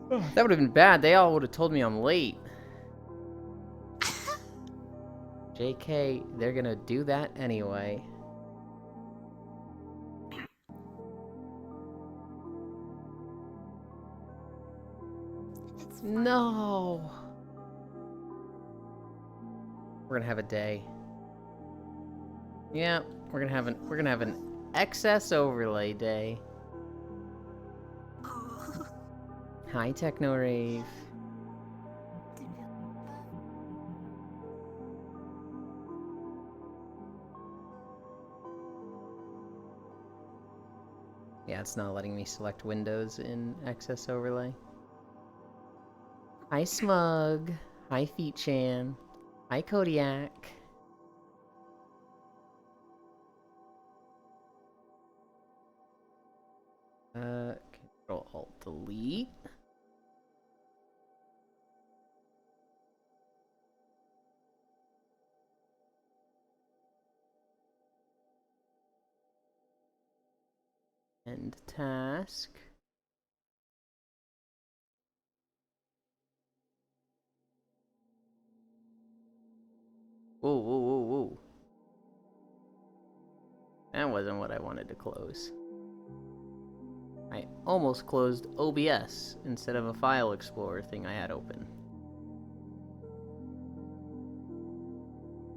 That would have been bad. They all would have told me I'm late. JK, they're gonna do that anyway. No. We're gonna have a day. Yeah, we're gonna have an excess overlay day. Hi, Techno Rave. Yeah, it's not letting me select windows in excess overlay. Hi, Smug. Hi, Feet-chan. Hi, Kodiak. Control-Alt-Delete. End task. Whoa, whoa, whoa, whoa. That wasn't what I wanted to close. I almost closed OBS instead of a file explorer thing I had open.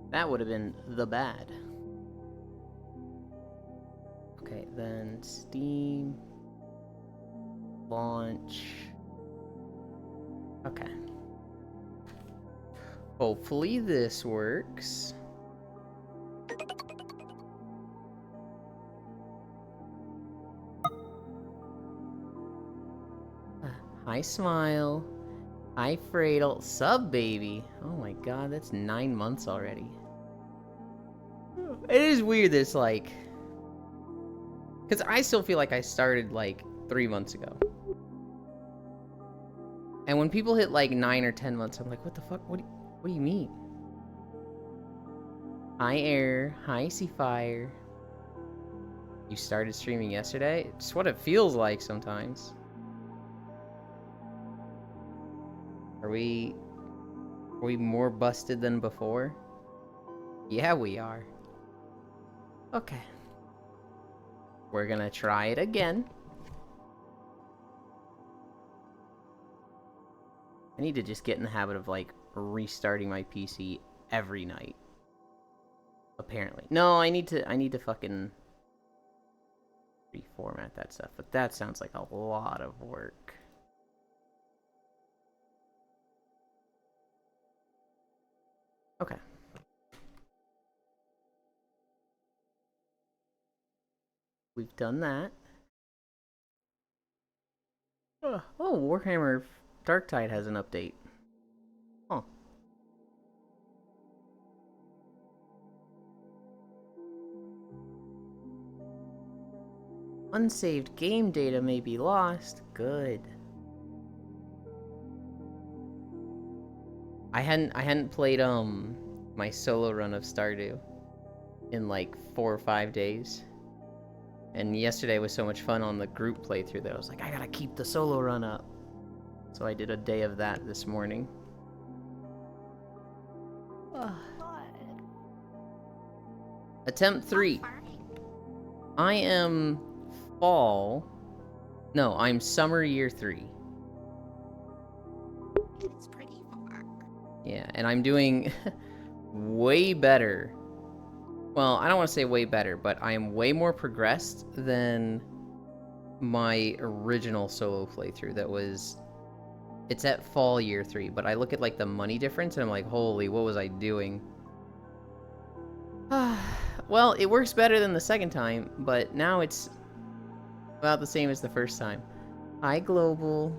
That would have been the bad. Okay, then Steam. Launch. Okay. Hopefully this works. Hi, Smile. Hi, Fradle. Sub, baby. Oh my god, that's 9 months already. It is weird this, like... Because I still feel like I started, like, 3 months ago. And when people hit, like, 9 or 10 months, I'm like, what the fuck? What do you mean? Hi, Air. Hi, Seafire. You started streaming yesterday? It's what it feels like sometimes. Are we more busted than before? Yeah, we are. Okay. We're gonna try it again. I need to just get in the habit of, like, restarting my PC every night. Apparently. No, I need to fucking reformat that stuff, but that sounds like a lot of work. Okay. We've done that. Oh, Warhammer Darktide has an update. Huh. Unsaved game data may be lost. Good. I hadn't played my solo run of Stardew in like 4 or 5 days. And yesterday was so much fun on the group playthrough that I was like, I gotta keep the solo run up. So I did a day of that this morning. Attempt 3. I am fall. No, I'm summer year 3. It's pretty far. Yeah, and I'm doing way better. Well, I don't want to say way better, but I am way more progressed than my original solo playthrough that was... It's at fall year 3, but I look at, like, the money difference, and I'm like, holy, what was I doing? Well, it works better than the second time, but now it's about the same as the first time. Hi, Global.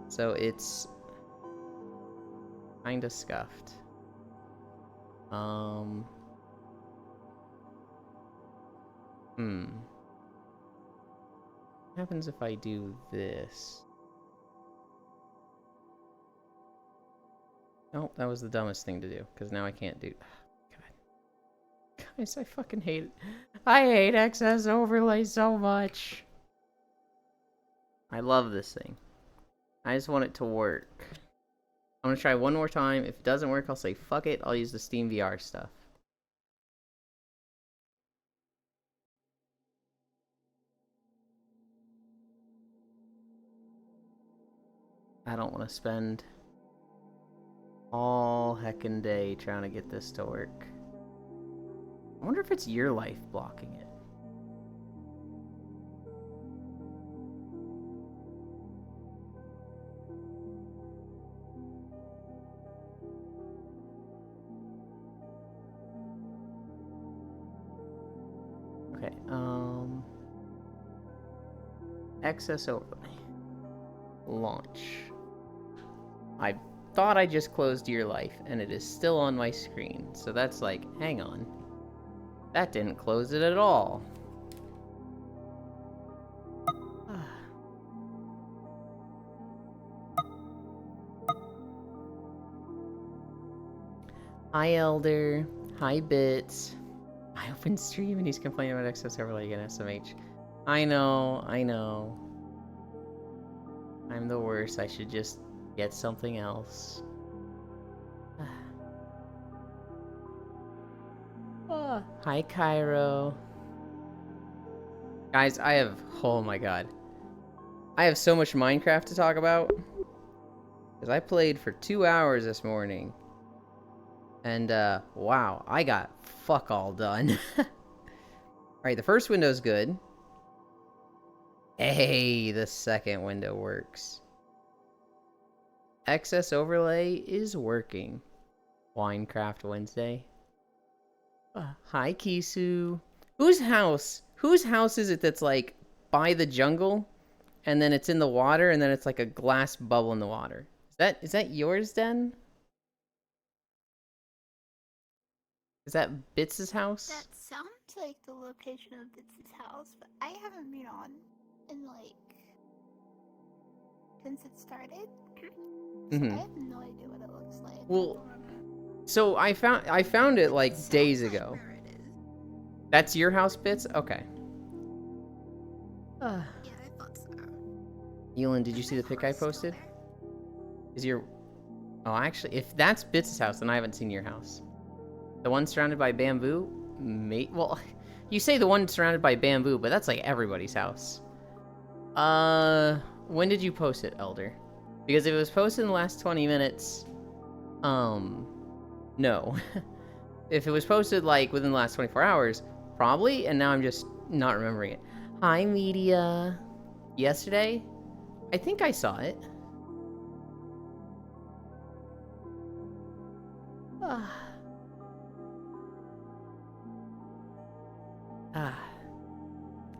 So it's kinda scuffed. What happens if I do this? Oh, that was the dumbest thing to do, because now I can't do... God. Guys, I fucking hate it. I hate excess overlay so much. I love this thing. I just want it to work. I'm gonna try one more time. If it doesn't work, I'll say fuck it. I'll use the Steam VR stuff. I don't want to spend all heckin' day trying to get this to work. I wonder if it's your life blocking it. Okay, excess overlay. Launch. I thought I just closed Your Life, and it is still on my screen. So that's like, hang on. That didn't close it at all. Hi, Elder. Hi, Bits. I opened stream and he's complaining about excess overlay again, SMH. I know. I'm the worst. I should just get something else. Hi, Cairo. Guys, oh my god. I have so much Minecraft to talk about. Because I played for 2 hours this morning. And, wow, I got fuck all done. Alright, the first window's good. Hey, the second window works. Excess overlay is working. Minecraft Wednesday. Hi, Kisu. Whose house is it that's like by the jungle and then it's in the water and then it's like a glass bubble in the water? Is that yours, Den? Is that Bits' house? That sounds like the location of Bits' house, but I haven't been on in since it started. So I have no idea what it looks like. Well, so I found it like days ago. Like where it is. That's your house, Bits? Okay. Yeah, I thought so. Elin, did you see the pic I posted? Is your... Oh, actually, if that's Bits' house, then I haven't seen your house. The one surrounded by bamboo? Well, you say the one surrounded by bamboo, but that's like everybody's house. When did you post it, Elder? Because if it was posted in the last 20 minutes, no. If it was posted like within the last 24 hours, probably, and now I'm just not remembering it. Hi, media. Yesterday? I think I saw it.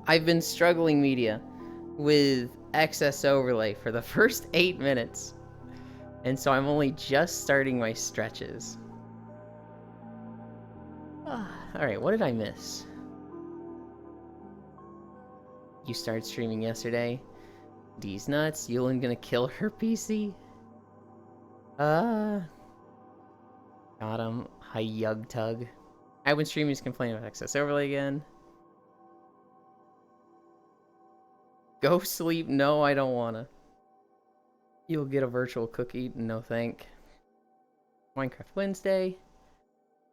I've been struggling, media, with excess overlay for the first 8 minutes. And so I'm only just starting my stretches. Alright, what did I miss? You started streaming yesterday? D's nuts? Yulin gonna kill her PC? Got him. Hi, Yug Tug. I've been streaming, complaining about excess overlay again. Go sleep. No, I don't wanna. You'll get a virtual cookie. No, thank. Minecraft Wednesday.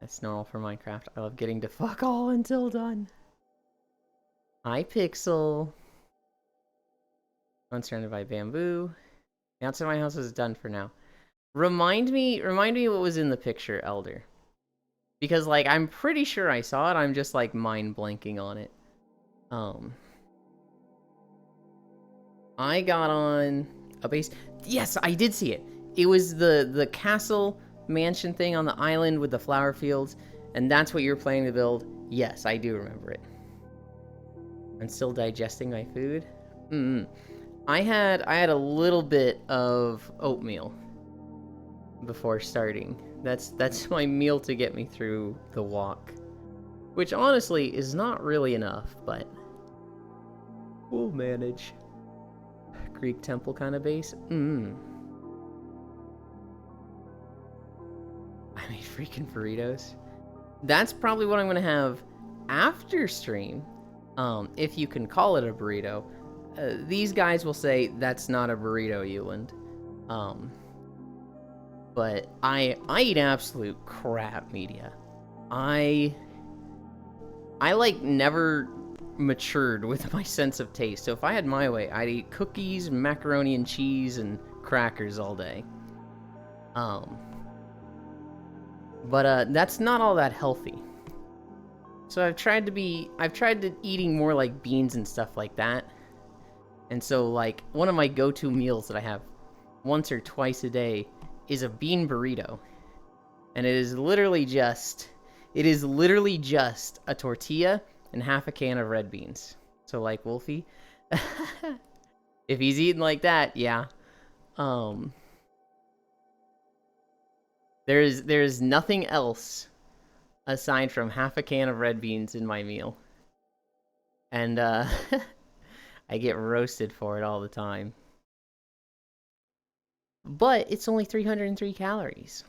That's normal for Minecraft. I love getting to fuck all until done. Hi, Pixel. I'm surrounded by bamboo. The outside of my house is done for now. Remind me what was in the picture, Elder. Because, like, I'm pretty sure I saw it. I'm just, like, mind blanking on it. I got on a base. Yes, I did see it. It was the castle mansion thing on the island with the flower fields, and that's what you're planning to build. Yes, I do remember it. I'm still digesting my food. I had a little bit of oatmeal before starting. That's my meal to get me through the walk, which honestly is not really enough, but we'll manage. Greek temple kind of base. I made freaking burritos. That's probably what I'm gonna have after stream, if you can call it a burrito. these guys will say that's not a burrito, Euland. But I eat absolute crap media. I like never matured with my sense of taste. So if I had my way, I'd eat cookies, macaroni and cheese, and crackers all day. But that's not all that healthy. So I've tried to eating more like beans and stuff like that. And so like one of my go-to meals that I have once or twice a day is a bean burrito. And it is literally just a tortilla and half a can of red beans. So like Wolfie, if he's eating like that, yeah. There's nothing else aside from half a can of red beans in my meal. And I get roasted for it all the time. But it's only 303 calories.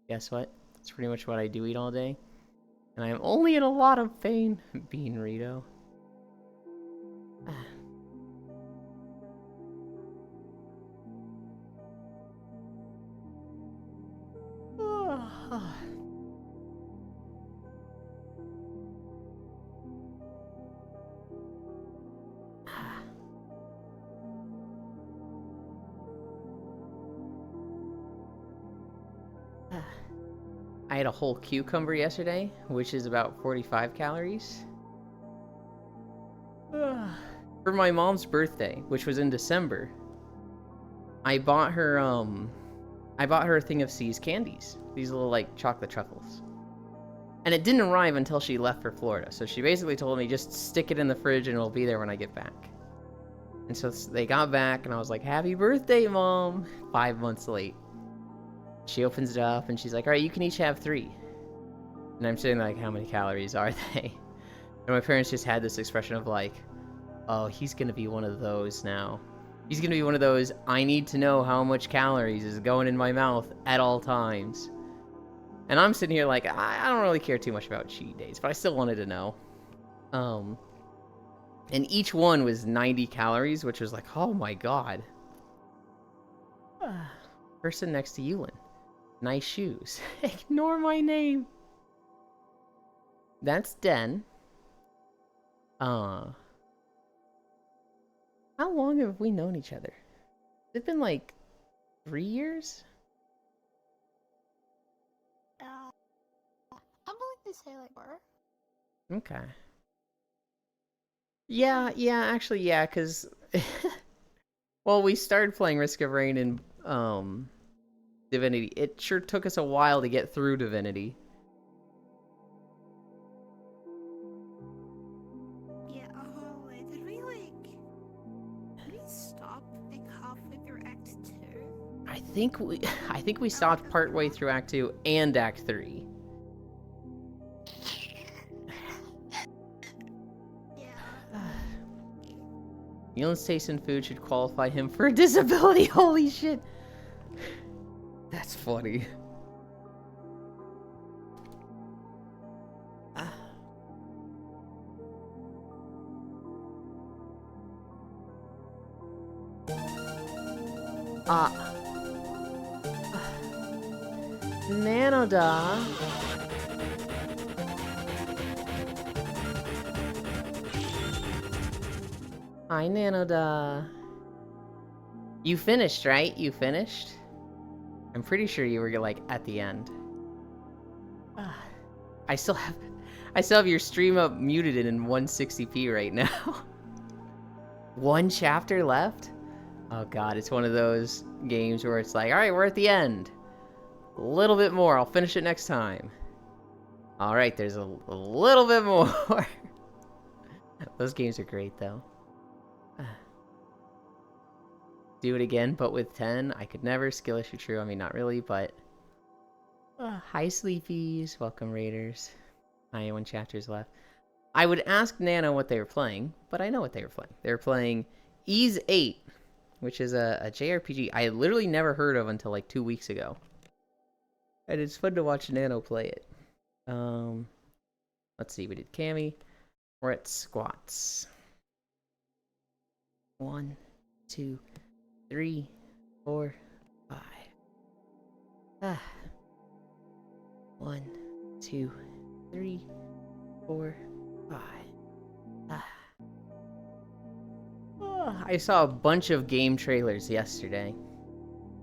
Guess what? That's pretty much what I do eat all day. And I'm only in a lot of pain. Bean Rito. I had a whole cucumber yesterday, which is about 45 calories. For my mom's birthday, which was in December, I bought her a thing of See's candies. These little like chocolate truffles. And it didn't arrive until she left for Florida. So she basically told me just stick it in the fridge and it'll be there when I get back. And so they got back and I was like, "Happy birthday, Mom." 5 months late. She opens it up and she's like, "All right, you can each have 3." And I'm sitting like, how many calories are they? And my parents just had this expression of like, oh, he's gonna be one of those now. He's gonna be one of those, I need to know how much calories is going in my mouth at all times. And I'm sitting here like, I don't really care too much about cheat days, but I still wanted to know. And each one was 90 calories, which was like, oh my god. Person next to Yulin. Nice shoes. Ignore my name. That's Den. How long have we known each other? It's been like 3 years? I'm willing to say like 4. Okay. Yeah, actually, yeah, because... well, we started playing Risk of Rain and, Divinity. It sure took us a while to get through Divinity. Yeah, wait, did we stop like halfway through Act 2? I think we stopped partway through Act 2 and Act 3. Yulin's taste in food should qualify him for a disability. Holy shit. That's funny. Nanoda. Hi, Nanoda. You finished, right? You finished? I'm pretty sure you were like at the end. I still have your stream up muted in 160p right now. 1 chapter left? Oh god, it's one of those games where it's like, alright, we're at the end. A little bit more, I'll finish it next time. Alright, there's a little bit more. Those games are great though. Do it again, but with 10. I could never. Skill issue true. I mean, not really, but... hi, Sleepies. Welcome, Raiders. 91 chapters left. I would ask Nano what they were playing, but I know what they were playing. They were playing Ys 8, which is a JRPG I had literally never heard of until like 2 weeks ago. And it's fun to watch Nano play it. Let's see. We did Cammy. We're at Squats. 1, 2, 3, 4, 5. Ah. 1, 2, 3, 4, 5. Ah. Oh, I saw a bunch of game trailers yesterday.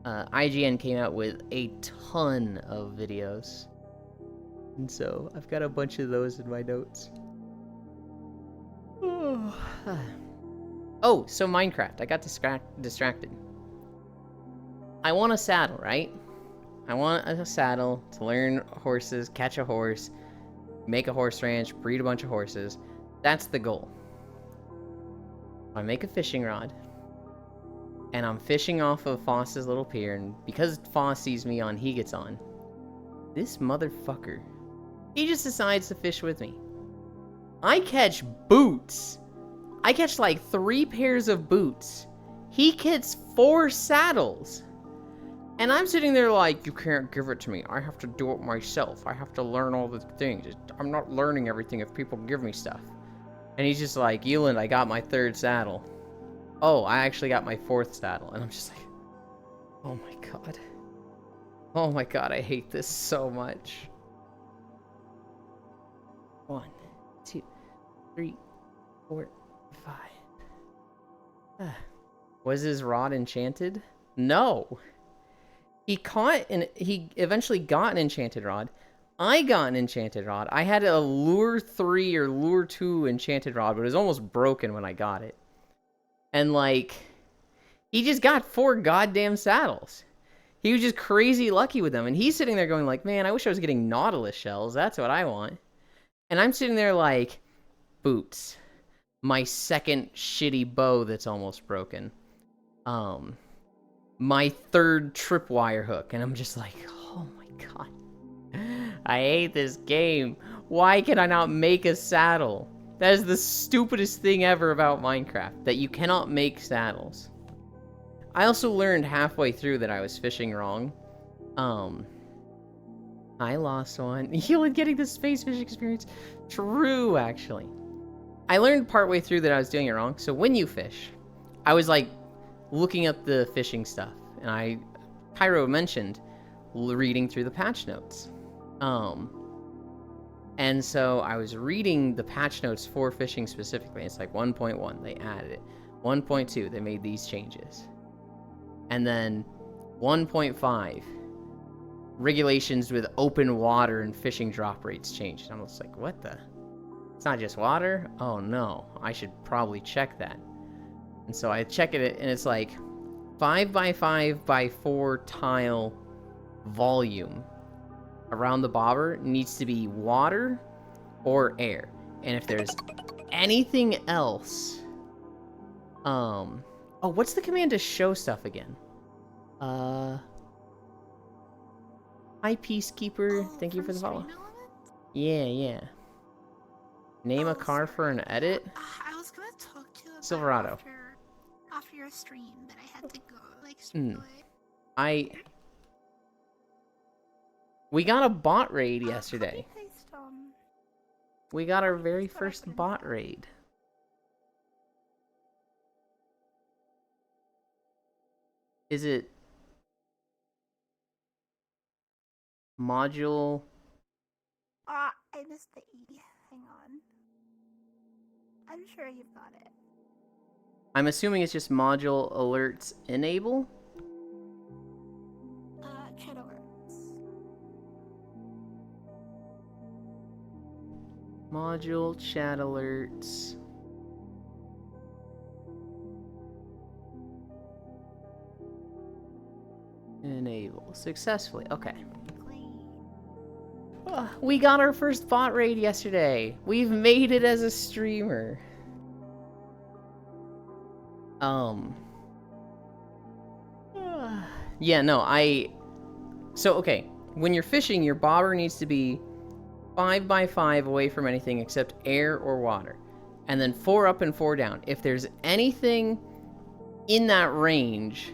IGN came out with a ton of videos. And so I've got a bunch of those in my notes. Oh, so Minecraft. I got distracted. I want a saddle, right? I want a saddle to learn horses, catch a horse, make a horse ranch, breed a bunch of horses. That's the goal. I make a fishing rod, and I'm fishing off of Foss's little pier, and because Foss sees me on, he gets on. This motherfucker, he just decides to fish with me. I catch boots. I catch like 3 pairs of boots. He gets 4 saddles. And I'm sitting there like, you can't give it to me. I have to do it myself. I have to learn all the things. I'm not learning everything if people give me stuff. And he's just like, Euland, I got my 3rd saddle. Oh, I actually got my 4th saddle. And I'm just like, oh my god. Oh my god, I hate this so much. 1, 2, 3, 4, 5. Was his rod enchanted? No. He eventually got an enchanted rod. I got an enchanted rod. I had a Lure 3 or Lure 2 enchanted rod, but it was almost broken when I got it. And like, he just got 4 goddamn saddles. He was just crazy lucky with them. And he's sitting there going like, man, I wish I was getting Nautilus shells. That's what I want. And I'm sitting there like, boots. My 2nd shitty bow that's almost broken. My 3rd tripwire hook. And I'm just like, oh my god. I hate this game. Why can I not make a saddle? That is the stupidest thing ever about Minecraft. That you cannot make saddles. I also learned halfway through that I was fishing wrong. I lost one. You getting the space fishing experience? True, actually. I learned partway through that I was doing it wrong. So when you fish, I was like looking up the fishing stuff, and Pyro mentioned reading through the patch notes. And so I was reading the patch notes for fishing specifically. It's like 1.1, they added it. 1.2, they made these changes. And then 1.5, regulations with open water and fishing drop rates changed. I'm just like, what the? It's not just water? Oh no, I should probably check that. And so I check it, and it's like 5x5x4 tile volume around the bobber needs to be water or air. And if there's anything else, oh, what's the command to show stuff again? Hi Peacekeeper, thank you for the follow. Yeah. Name a car for an edit. I was gonna talk to you about Silverado. After your stream, but I had to go like straight away. We got a bot raid yesterday. Copy paste, We got our very that's what I first couldn't bot do. raid. Is it module? I missed the E. Hang on. I'm sure you've got it. I'm assuming it's just module alerts enable. Chat alerts. Module chat alerts. Enable successfully. Okay. We got our first bot raid yesterday. We've made it as a streamer. Yeah, no, So, okay. When you're fishing, your bobber needs to be 5x5 away from anything except air or water. And then 4 up and 4 down. If there's anything in that range,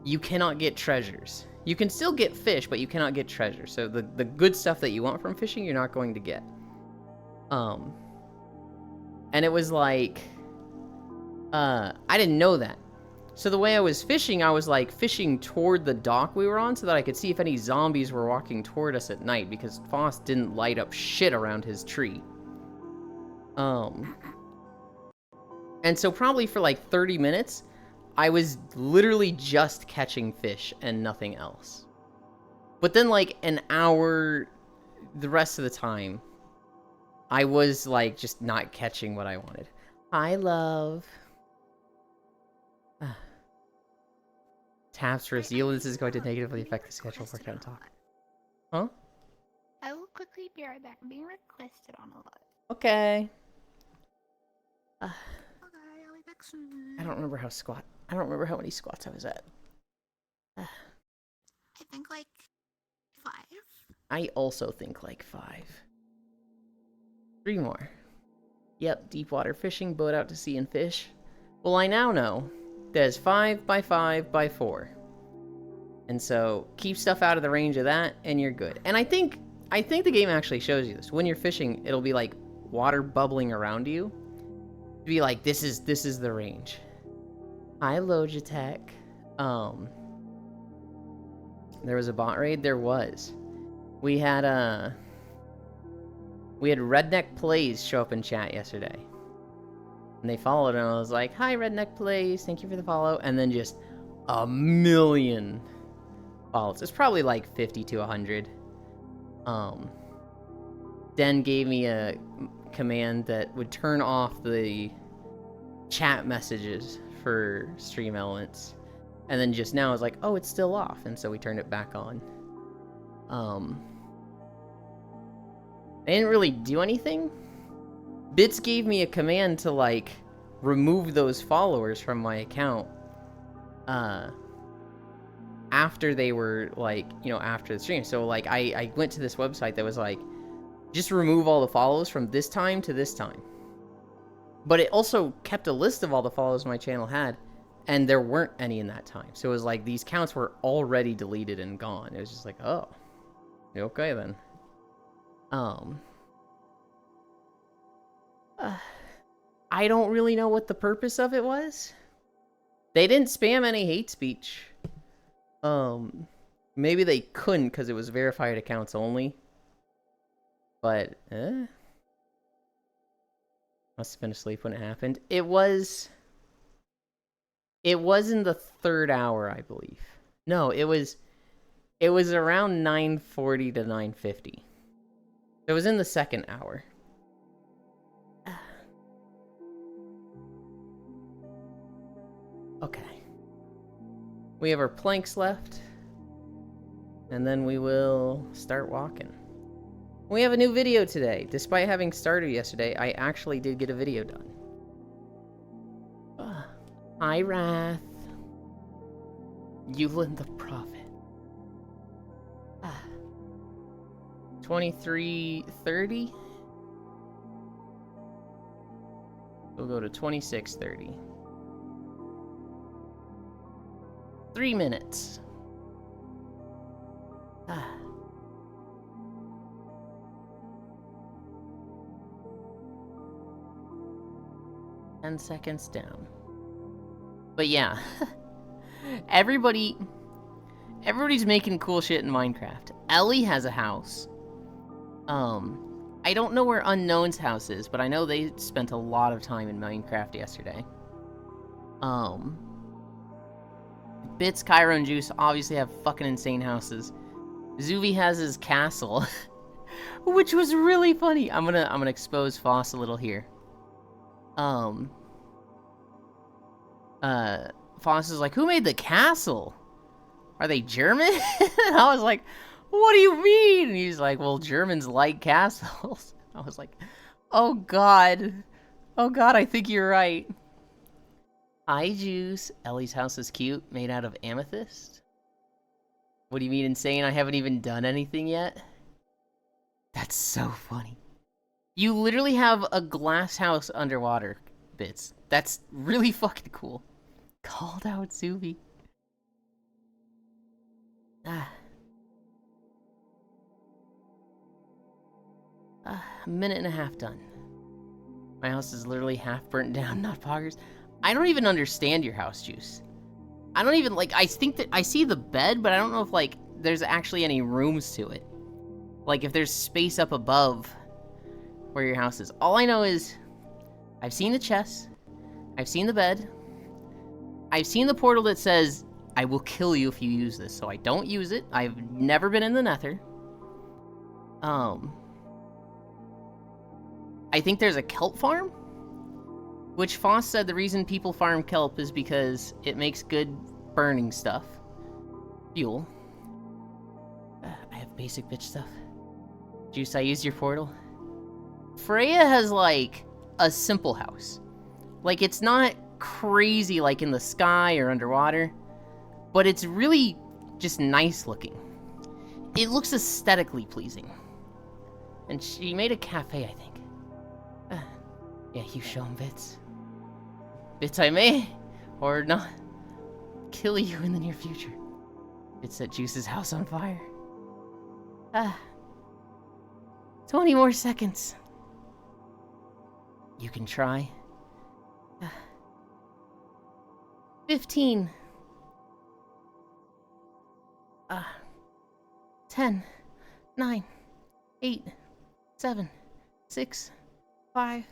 you cannot get treasures. You can still get fish, but you cannot get treasure. So the good stuff that you want from fishing, you're not going to get. And it was like, I didn't know that. So the way I was fishing, I was like fishing toward the dock we were on so that I could see if any zombies were walking toward us at night because Foss didn't light up shit around his tree. And so probably for like 30 minutes, I was literally just catching fish and nothing else. But then like an hour, the rest of the time, I was like just not catching what I wanted. Hi, love. Taps for zeal. This is going to negatively affect the schedule for Cat Talk. Huh? I will quickly be right back. I'm being requested on a lot. Okay. Okay, I'll be back soon. I don't remember how many squats I was at. I think like 5. I also think like 5. 3 more. Yep, deep water fishing, boat out to sea and fish. Well, I now know there's 5 by 5 by 4. And so keep stuff out of the range of that and you're good. And I think the game actually shows you this. When you're fishing, it'll be like water bubbling around you. To be like, this is the range. Hi, Logitech. There was a bot raid? There was. We had Redneck Plays show up in chat yesterday. And they followed and I was like, hi, Redneck Plays, thank you for the follow. And then just a million follows. It's probably like 50 to 100. Den gave me a command that would turn off the chat messages for Stream Elements. And then just now I was like, oh, it's still off. And so we turned it back on. I didn't really do anything. Bits gave me a command to, like, remove those followers from my account. After they were, like, you know, after the stream. So, like, I went to this website that was like, just remove all the follows from this time to this time. But it also kept a list of all the follows my channel had, and there weren't any in that time. So it was like, these counts were already deleted and gone. It was just like, oh, okay then. I don't really know what the purpose of it was. They didn't spam any hate speech. Maybe they couldn't because it was verified accounts only. But, must have been asleep when it happened. It was in the 3rd hour, I believe. No, it was around 9:40 to 9:50. It was in the 2nd hour. Okay. We have our planks left. And then we will start walking. We have a new video today. Despite having started yesterday, I actually did get a video done. Hi, Wrath. Yulin the Prophet. 23:30. We'll go to 26:30. 3 minutes. 10 seconds down. But yeah, everybody's making cool shit in Minecraft. Ellie has a house. I don't know where Unknown's house is, but I know they spent a lot of time in Minecraft yesterday. Bits, Cairo, and Juice obviously have fucking insane houses. Zuvi has his castle, which was really funny. I'm gonna expose Foss a little here. Foss is like, who made the castle? Are they German? And I was like, what do you mean? And he's like, well, Germans like castles. I was like, oh god. Oh god, I think you're right. Hi, Juice. Ellie's house is cute, made out of amethyst. What do you mean insane? I haven't even done anything yet? That's so funny. You literally have a glass house underwater, Bits. That's really fucking cool. Called out Zubi. A minute and a half done. My house is literally half burnt down, not poggers. I don't even understand your house, Juice. I don't even, like, I think that I see the bed, but I don't know if, like, there's actually any rooms to it. Like, if there's space up above where your house is. All I know is I've seen the chest. I've seen the bed. I've seen the portal that says, I will kill you if you use this, so I don't use it. I've never been in the Nether. I think there's a kelp farm, which Foss said the reason people farm kelp is because it makes good burning stuff. Fuel. I have basic bitch stuff. Juice, I used your portal. Freya has, like, a simple house. Like, it's not crazy like in the sky or underwater, but it's really just nice looking. It looks aesthetically pleasing. And she made a cafe, I think. Yeah, you show him bits. Bits I may, or not, kill you in the near future. It set Juice's house on fire. 20 more seconds. You can try. 15. 10, 9, 8, 7, 6, 5,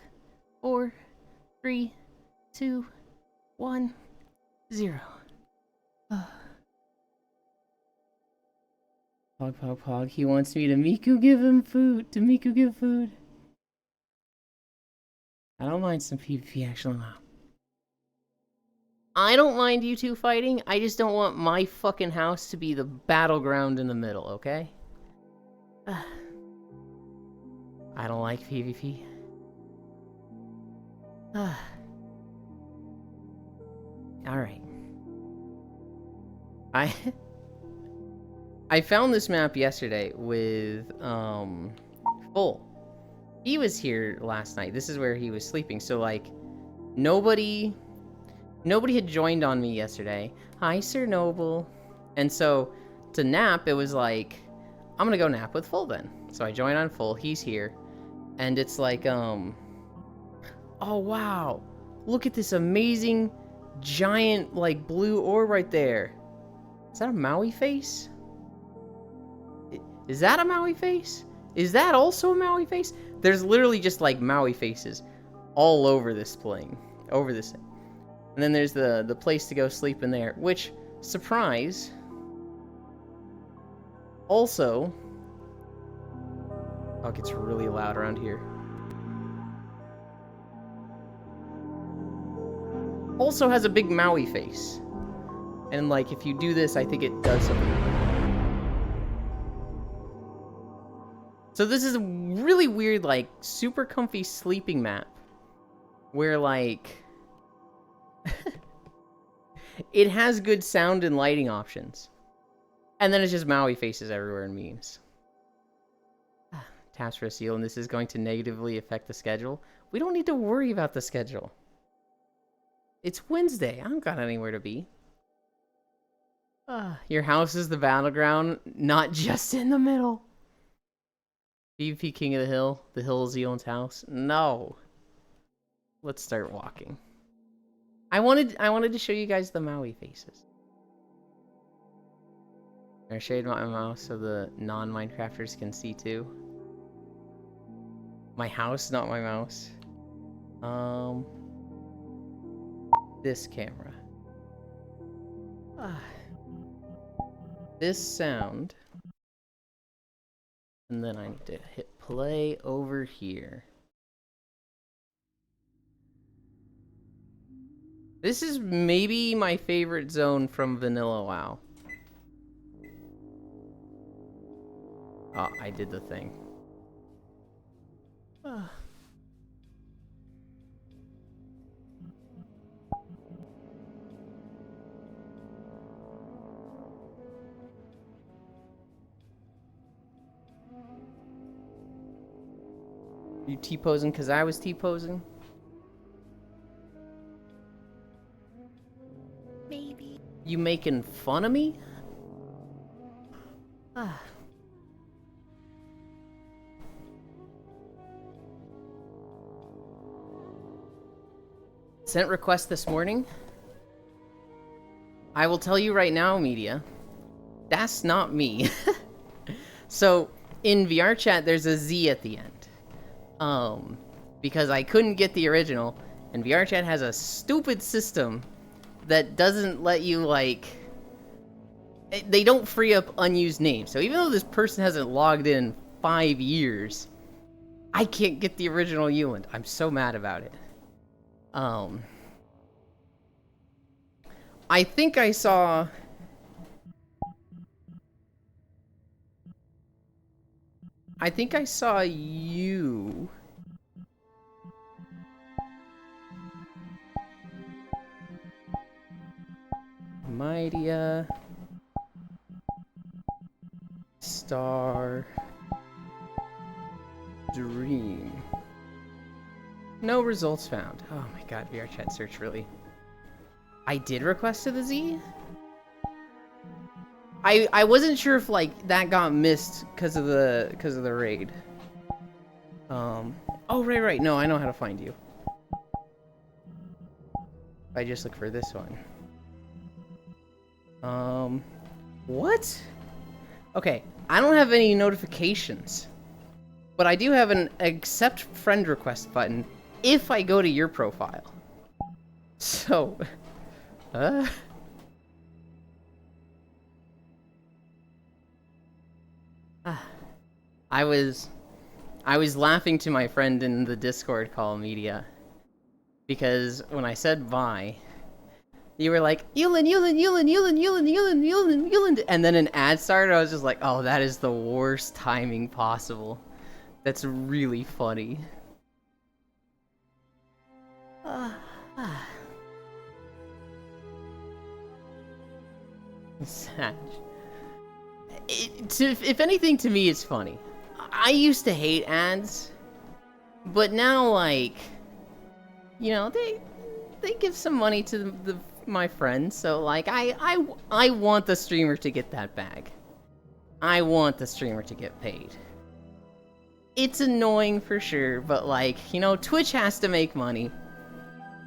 4, 3, 2, 1, 0. Pog. He wants me to Miku give him food. To Miku give food. I don't mind some PvP actually. I don't mind you two fighting. I just don't want my fucking house to be the battleground in the middle, okay? I don't like PvP. Alright. I found this map yesterday with, Full. He was here last night. This is where he was sleeping. So, like, nobody had joined on me yesterday. Hi, Sir Noble. And so, to nap, it was like, I'm gonna go nap with Full then. So I joined on Full. He's here. And it's like, oh, wow. Look at this amazing, giant, like, blue orb right there. Is that a Maui face? Is that a Maui face? Is that also a Maui face? There's literally just, like, Maui faces all over this plane. Over this thing. And then there's the place to go sleep in there, which, surprise, also... Oh, it gets really loud around here. Also has a big Maui face. And, like, if you do this, I think it does something. So this is a really weird, like, super comfy sleeping map. Where, like... it has good sound and lighting options. And then it's just Maui faces everywhere in memes. Taps for a seal, and this is going to negatively affect the schedule. We don't need to worry about the schedule. It's Wednesday. I don't got anywhere to be. Your house is the battleground, not just in the middle. PvP King of the Hill. The hill is Zealand's house. No. Let's start walking. I wanted to show you guys the Maui faces. I shaded my mouse so the non-Minecrafters can see too. My house, not my mouse. This camera. This sound. And then I need to hit play over here. This is maybe my favorite zone from Vanilla WoW. Oh, I did the thing. You T-posing because I was T-posing? Maybe. You making fun of me? Sent request this morning. I will tell you right now, media, that's not me. So, in VRChat, there's a Z at the end. Because I couldn't get the original, and VRChat has a stupid system that doesn't let you, like... They don't free up unused names. So even though this person hasn't logged in 5 years, I can't get the original Euland. I'm so mad about it. I think I saw... you... Mightia... Star... Dream... No results found. Oh my god, VRChat search really... I did request to the Z? I wasn't sure if, like, that got missed because of the raid. Oh, right. No, I know how to find you. I just look for this one. What? Okay, I don't have any notifications. But I do have an accept friend request button if I go to your profile. So, I was laughing to my friend in the Discord call, media, because when I said bye, you were like, Euland, and then an ad started. I was just like, oh, that is the worst timing possible. That's really funny. Sad. If anything, to me, it's funny. I used to hate ads, but now, like, you know, they give some money to my friends, so like, I want the streamer to get that bag. I want the streamer to get paid. It's annoying for sure, but like, you know, Twitch has to make money.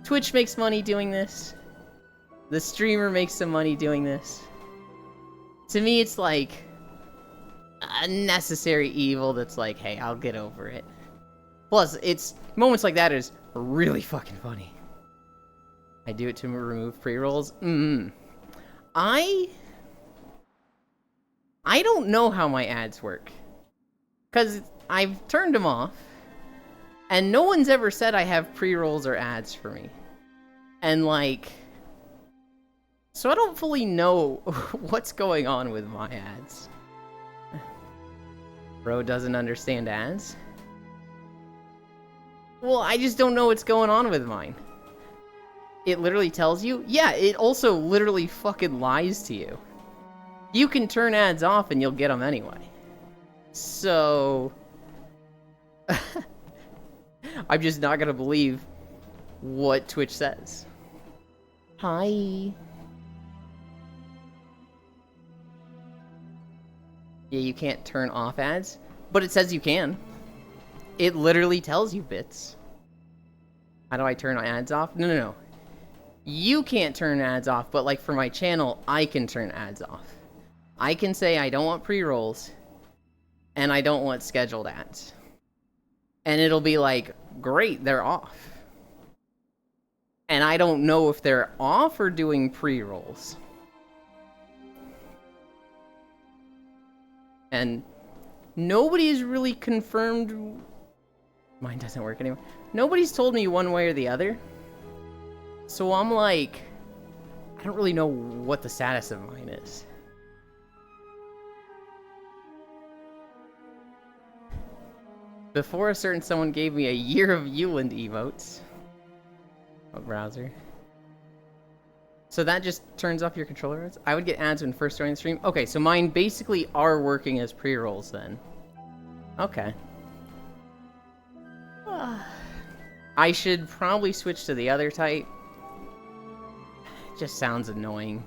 Twitch makes money doing this. The streamer makes some money doing this. To me, it's like a necessary evil that's like, hey, I'll get over it. Plus, it's moments like that is really fucking funny. I do it to remove pre-rolls. I don't know how my ads work. Because I've turned them off. And no one's ever said I have pre-rolls or ads for me. And like... So I don't fully know what's going on with my ads. Bro doesn't understand ads? Well, I just don't know what's going on with mine. It literally tells you? Yeah, it also literally fucking lies to you. You can turn ads off and you'll get them anyway. So... I'm just not gonna believe what Twitch says. Hi. Yeah, you can't turn off ads, but it says you can. It literally tells you bits. How do I turn ads off? No. You can't turn ads off, but like for my channel, I can turn ads off. I can say I don't want pre-rolls, and I don't want scheduled ads. And it'll be like, great, they're off. And I don't know if they're off or doing pre-rolls. And nobody's really confirmed... Mine doesn't work anymore. Nobody's told me one way or the other. So I'm like... I don't really know what the status of mine is. Before a certain someone gave me a year of Euland emotes. What browser? So that just turns off your controller ads? I would get ads when first joining the stream? Okay, so mine basically are working as pre-rolls then. Okay. I should probably switch to the other type. It just sounds annoying.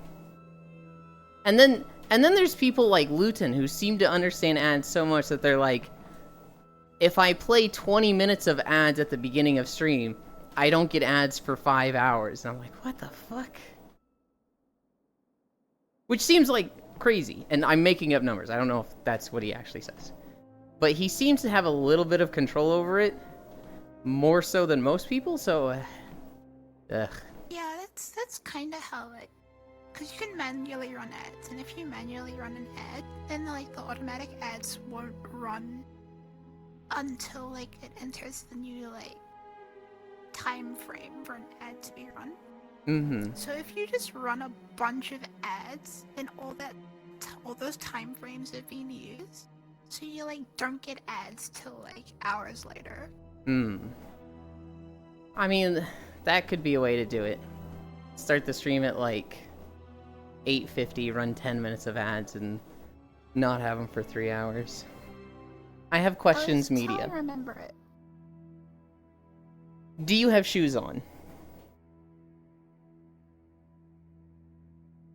And then there's people like Luton who seem to understand ads so much that they're like, if I play 20 minutes of ads at the beginning of stream, I don't get ads for 5 hours. And I'm like, what the fuck? Which seems like crazy, and I'm making up numbers. I don't know if that's what he actually says. But he seems to have a little bit of control over it, more so than most people, so... ugh. Yeah, that's kind of how it... Because you can manually run ads, and if you manually run an ad, then like the automatic ads won't run until like it enters the new like time frame for an ad to be run. Mm-hmm. So if you just run a bunch of ads, then all those time frames have been used, so you like don't get ads till like hours later. I mean, that could be a way to do it. Start the stream at like 8:50, run 10 minutes of ads, and not have them for 3 hours. I have questions, media. I remember it. Do you have shoes on?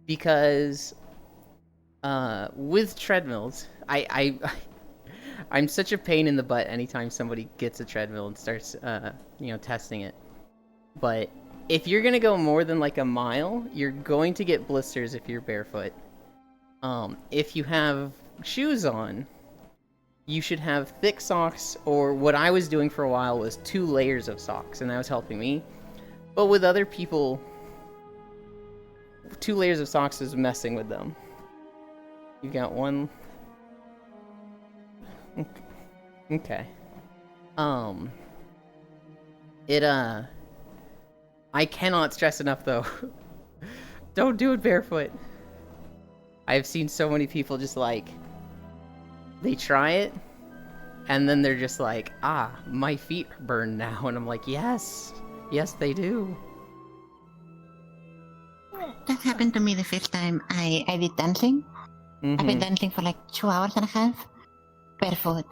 Because with treadmills, I'm such a pain in the butt anytime somebody gets a treadmill and starts testing it. But if you're gonna go more than like a mile, you're going to get blisters if you're barefoot. If you have shoes on, you should have thick socks, or what I was doing for a while was 2 layers of socks, and that was helping me. But with other people, 2 layers of socks is messing with them. You got one. Okay. I cannot stress enough though. Don't do it barefoot. I've seen so many people just like, they try it, and then they're just like, my feet burn now, and I'm like, yes, they do. That happened to me the first time I did dancing. I've been dancing for like 2 hours and a half, barefoot.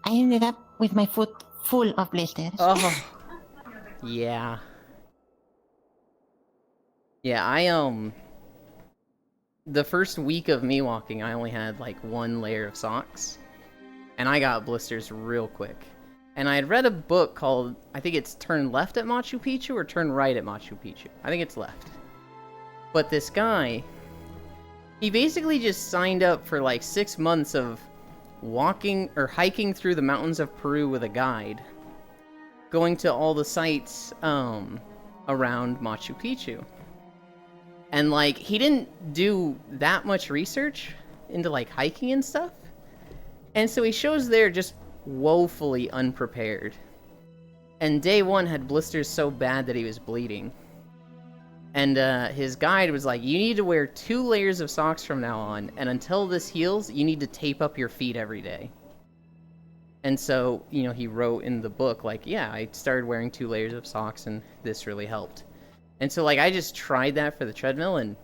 I ended up with my foot full of blisters. Oh, yeah. Yeah, the first week of me walking, I only had like 1 layer of socks, and I got blisters real quick. And I had read a book called, I think it's Turn Left at Machu Picchu or Turn Right at Machu Picchu. I think it's left. But this guy, he basically just signed up for like 6 months of walking or hiking through the mountains of Peru with a guide, going to all the sites around Machu Picchu. And like, he didn't do that much research into like hiking and stuff. And so he shows there just woefully unprepared. And day 1 had blisters so bad that he was bleeding. And his guide was like, you need to wear 2 layers of socks from now on, and until this heals, you need to tape up your feet every day. And so, he wrote in the book, like, yeah, I started wearing 2 layers of socks, and this really helped. And so, like, I just tried that for the treadmill, and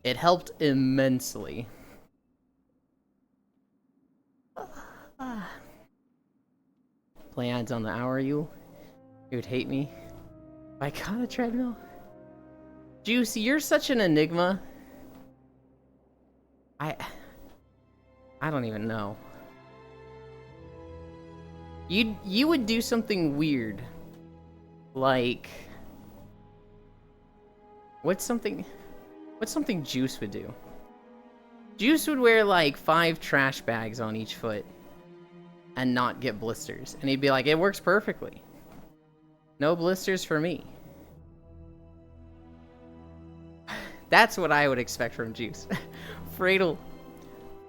it helped immensely. Play ads on the hour, you would hate me if I got a treadmill. Juice, you're such an enigma. I don't even know. You would do something weird. Like, what's something Juice would do? Juice would wear like 5 trash bags on each foot and not get blisters. And he'd be like, it works perfectly. No blisters for me. That's what I would expect from Juice. Fradel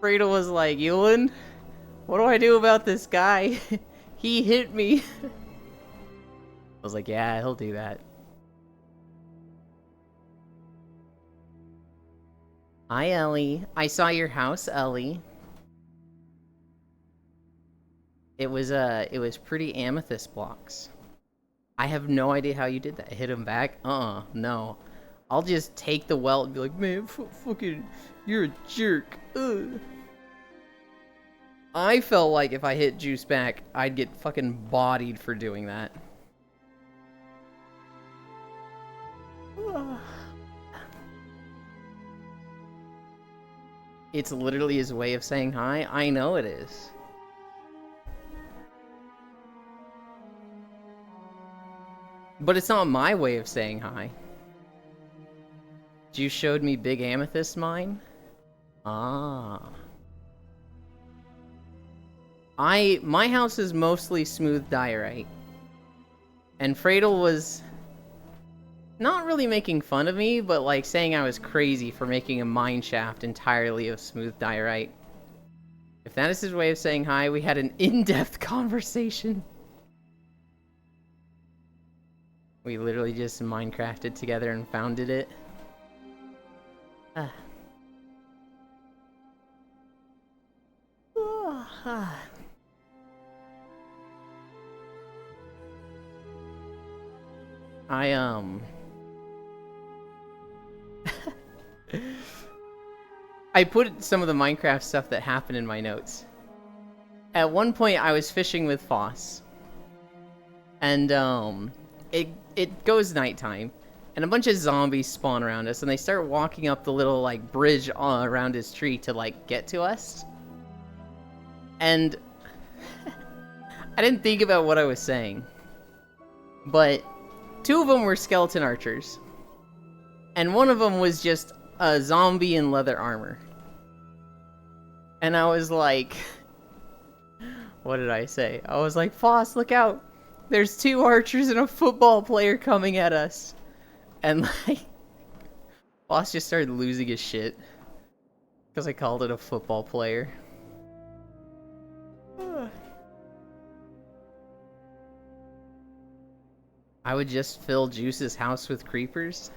was like, Ewan, what do I do about this guy? He hit me. I was like, yeah, he'll do that. Hi, Ellie. I saw your house, Ellie. It was pretty amethyst blocks. I have no idea how you did that. Hit him back? No. I'll just take the welt and be like, man, fucking, you're a jerk. Ugh. I felt like if I hit Juice back, I'd get fucking bodied for doing that. It's literally his way of saying hi. I know it is. But it's not my way of saying hi. You showed me Big Amethyst mine? Ah. My house is mostly smooth diorite. And Fradel was not really making fun of me, but like saying I was crazy for making a mine shaft entirely of smooth diorite. If that is his way of saying hi, we had an in-depth conversation. We literally just Minecrafted together and founded it. I put some of the Minecraft stuff that happened in my notes. At one point, I was fishing with Foss. And, it goes nighttime. And a bunch of zombies spawn around us, and they start walking up the little, like, bridge around his tree to, like, get to us. And I didn't think about what I was saying. But 2 of them were skeleton archers. And one of them was just a zombie in leather armor. And I was like... What did I say? I was like, Foss, look out! There's 2 archers and a football player coming at us. And like... Foss just started losing his shit. Because I called it a football player. I would just fill Juice's house with creepers?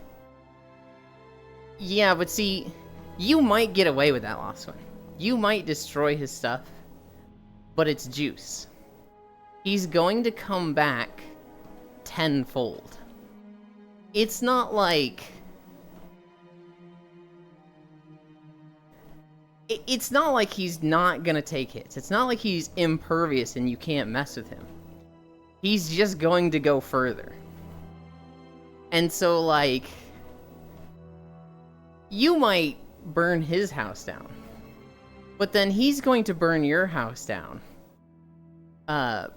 Yeah, but see, you might get away with that last one. You might destroy his stuff, but it's Juice. He's going to come back tenfold. It's not like... It's not like he's not gonna take hits. It's not like he's impervious and you can't mess with him. He's just going to go further. And so, like... You might burn his house down. But then he's going to burn your house down.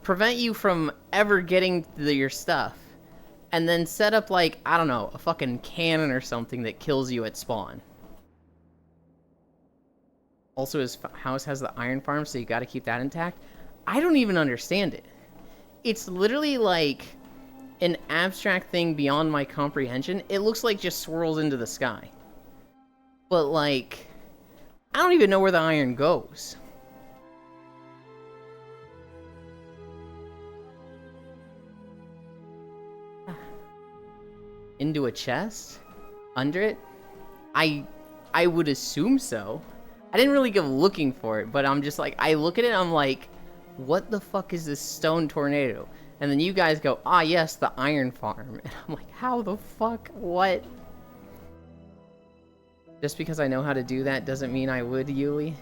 Prevent you from ever getting your stuff. And then set up, like, I don't know, a fucking cannon or something that kills you at spawn. Also, his house has the iron farm, so you gotta keep that intact. I don't even understand it. It's literally like an abstract thing beyond my comprehension. It looks like just swirls into the sky. But like, I don't even know where the iron goes. Into a chest? Under it? I would assume so. I didn't really go looking for it, but I'm just like, I look at it, I'm like, what the fuck is this stone tornado? And then you guys go, ah yes, the iron farm. And I'm like, how the fuck? What? Just because I know how to do that doesn't mean I would, Yuli.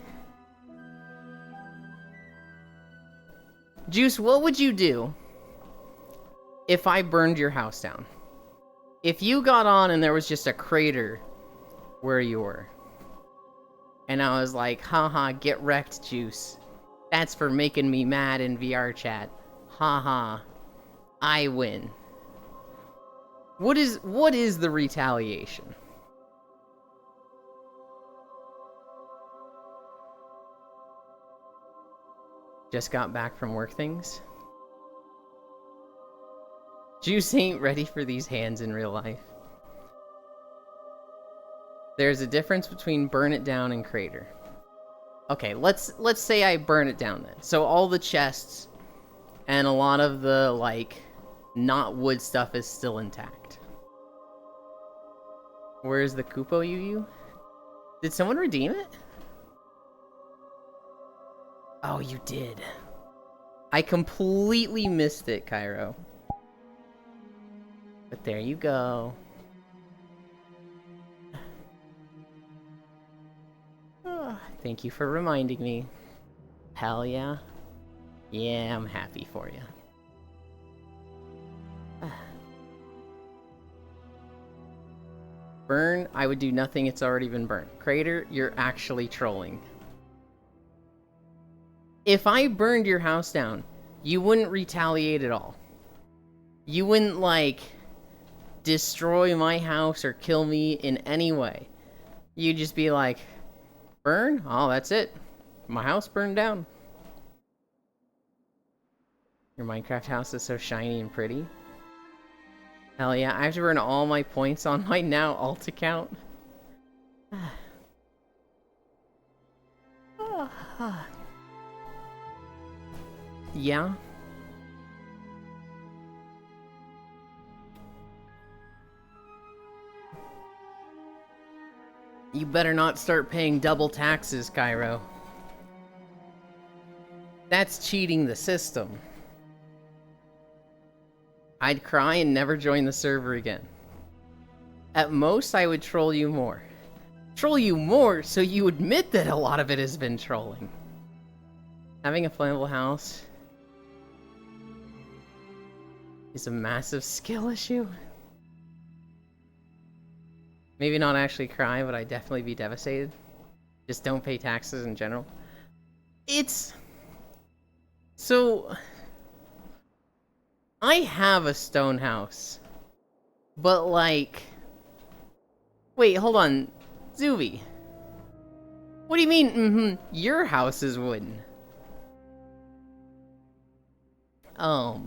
Juice, what would you do if I burned your house down? If you got on and there was just a crater where you were. And I was like, haha, get wrecked, Juice. That's for making me mad in VR chat. Haha. I win. What is the retaliation? Just got back from work things? Juice ain't ready for these hands in real life. There's a difference between burn it down and crater. Okay, let's say I burn it down then. So all the chests and a lot of the, like, not wood stuff is still intact. Where's the Kupo Yu? Did someone redeem it? Oh, you did. I completely missed it, Cairo. But there you go. Thank you for reminding me. Hell yeah. Yeah, I'm happy for you. Burn, I would do nothing, it's already been burned. Crater, you're actually trolling. If I burned your house down, you wouldn't retaliate at all. You wouldn't, like... destroy my house or kill me in any way, you'd just be like, burn? Oh, that's it. My house burned down. Your Minecraft house is so shiny and pretty. Hell yeah, I have to burn all my points on my now alt account. Yeah. You better not start paying double taxes, Cairo. That's cheating the system. I'd cry and never join the server again. At most, I would troll you more. Troll you more so you admit that a lot of it has been trolling. Having a flammable house is a massive skill issue. Maybe not actually cry, but I'd definitely be devastated. Just don't pay taxes in general. It's... So... I have a stone house. But like... Wait, hold on. Zuvi. What do you mean, your house is wooden? I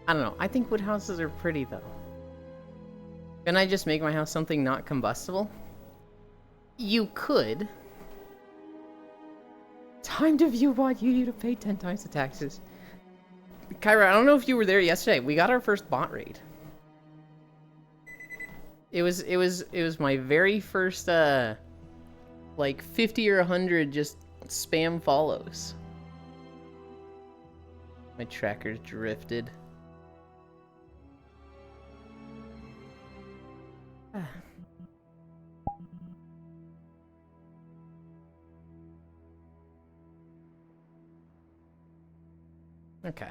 don't know. I think wood houses are pretty, though. Can I just make my house something not combustible? You could. Time to view what you need to pay 10 times the taxes. Kyra, I don't know if you were there yesterday. We got our first bot raid. It was my very first, like 50 or 100 just spam follows. My tracker's drifted. Okay.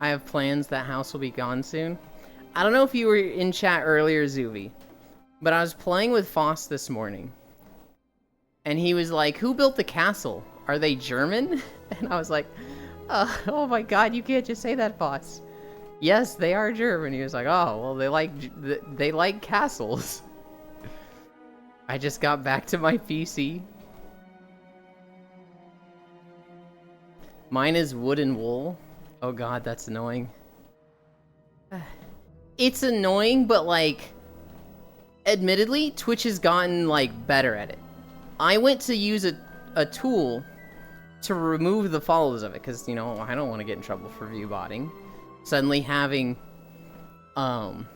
I have plans. That house will be gone soon. I don't know if you were in chat earlier, Zuvi, but I was playing with Foss this morning. And he was like, who built the castle? Are they German? And I was like, oh my god, you can't just say that, Foss. Yes, they are German. He was like, oh, well, they like castles. I just got back to my PC. Mine is wood and wool. Oh god, that's annoying. It's annoying, but like, admittedly, Twitch has gotten like better at it. I went to use a tool to remove the follows of it, because, you know, I don't want to get in trouble for view botting. Suddenly having 15%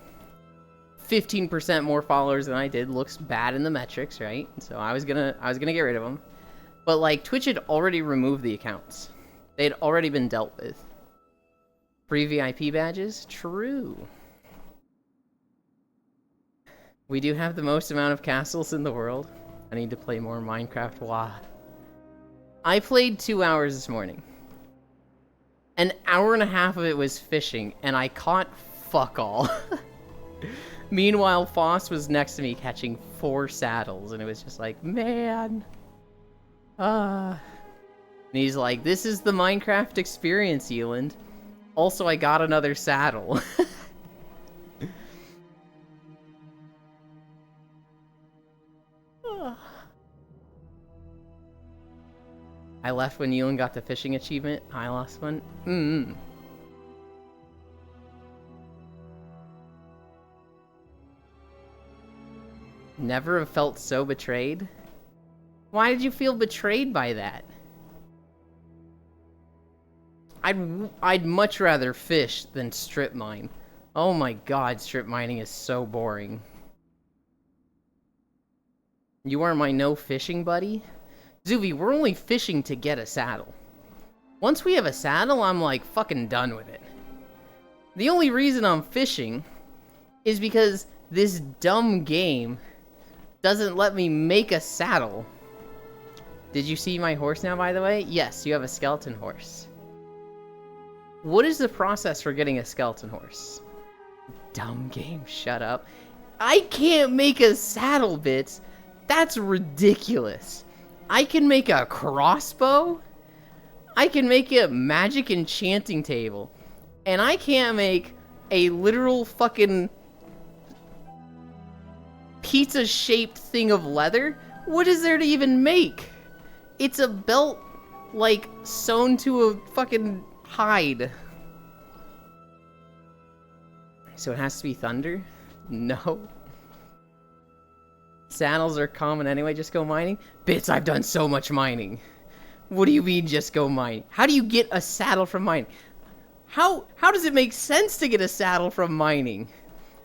more followers than I did looks bad in the metrics, right? So I was gonna get rid of them. But like, Twitch had already removed the accounts. They had already been dealt with. Free VIP badges? True. We do have the most amount of castles in the world. I need to play more Minecraft. Wow. I played 2 hours this morning. An hour and a half of it was fishing, and I caught fuck all. Meanwhile, Foss was next to me catching 4 saddles, and it was just like, man. And he's like, this is the Minecraft experience, Eland. Also, I got another saddle. I left when Ewan got the fishing achievement. I lost one. Never have felt so betrayed. Why did you feel betrayed by that? I'd much rather fish than strip mine. Oh my god, strip mining is so boring. You are my no fishing buddy? Zuvi, we're only fishing to get a saddle. Once we have a saddle, I'm like fucking done with it. The only reason I'm fishing is because this dumb game doesn't let me make a saddle. Did you see my horse now, by the way? Yes, you have a skeleton horse. What is the process for getting a skeleton horse? Dumb game, shut up. I can't make a saddle, Bits. That's ridiculous. I can make a crossbow. I can make a magic enchanting table. And I can't make a literal fucking pizza-shaped thing of leather? What is there to even make? It's a belt, like, sewn to a fucking hide. So it has to be thunder? No. Saddles are common anyway, just go mining? Bits, I've done so much mining. What do you mean just go mining? How do you get a saddle from mining? How does it make sense to get a saddle from mining?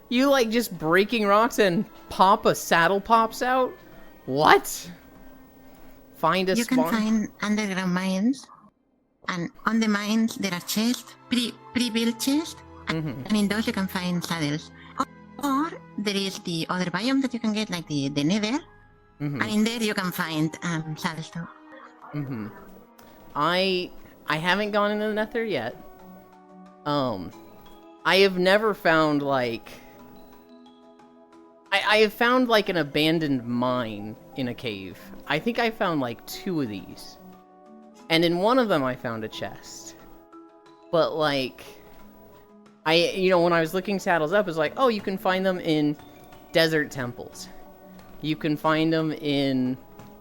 You like just breaking rocks and pop a saddle pops out? What? Find a spawn? You can find underground mines, and on the mines there are chests, pre-built chests, and in those you can find saddles. Or there is the other biome that you can get, like the nether, and in there you can find saddles too. I haven't gone into the nether yet. I have never found like... I have found like an abandoned mine in a cave. I think I found like 2 of these. And in one of them I found a chest. But like... when I was looking saddles up, it was like, oh, you can find them in desert temples. You can find them in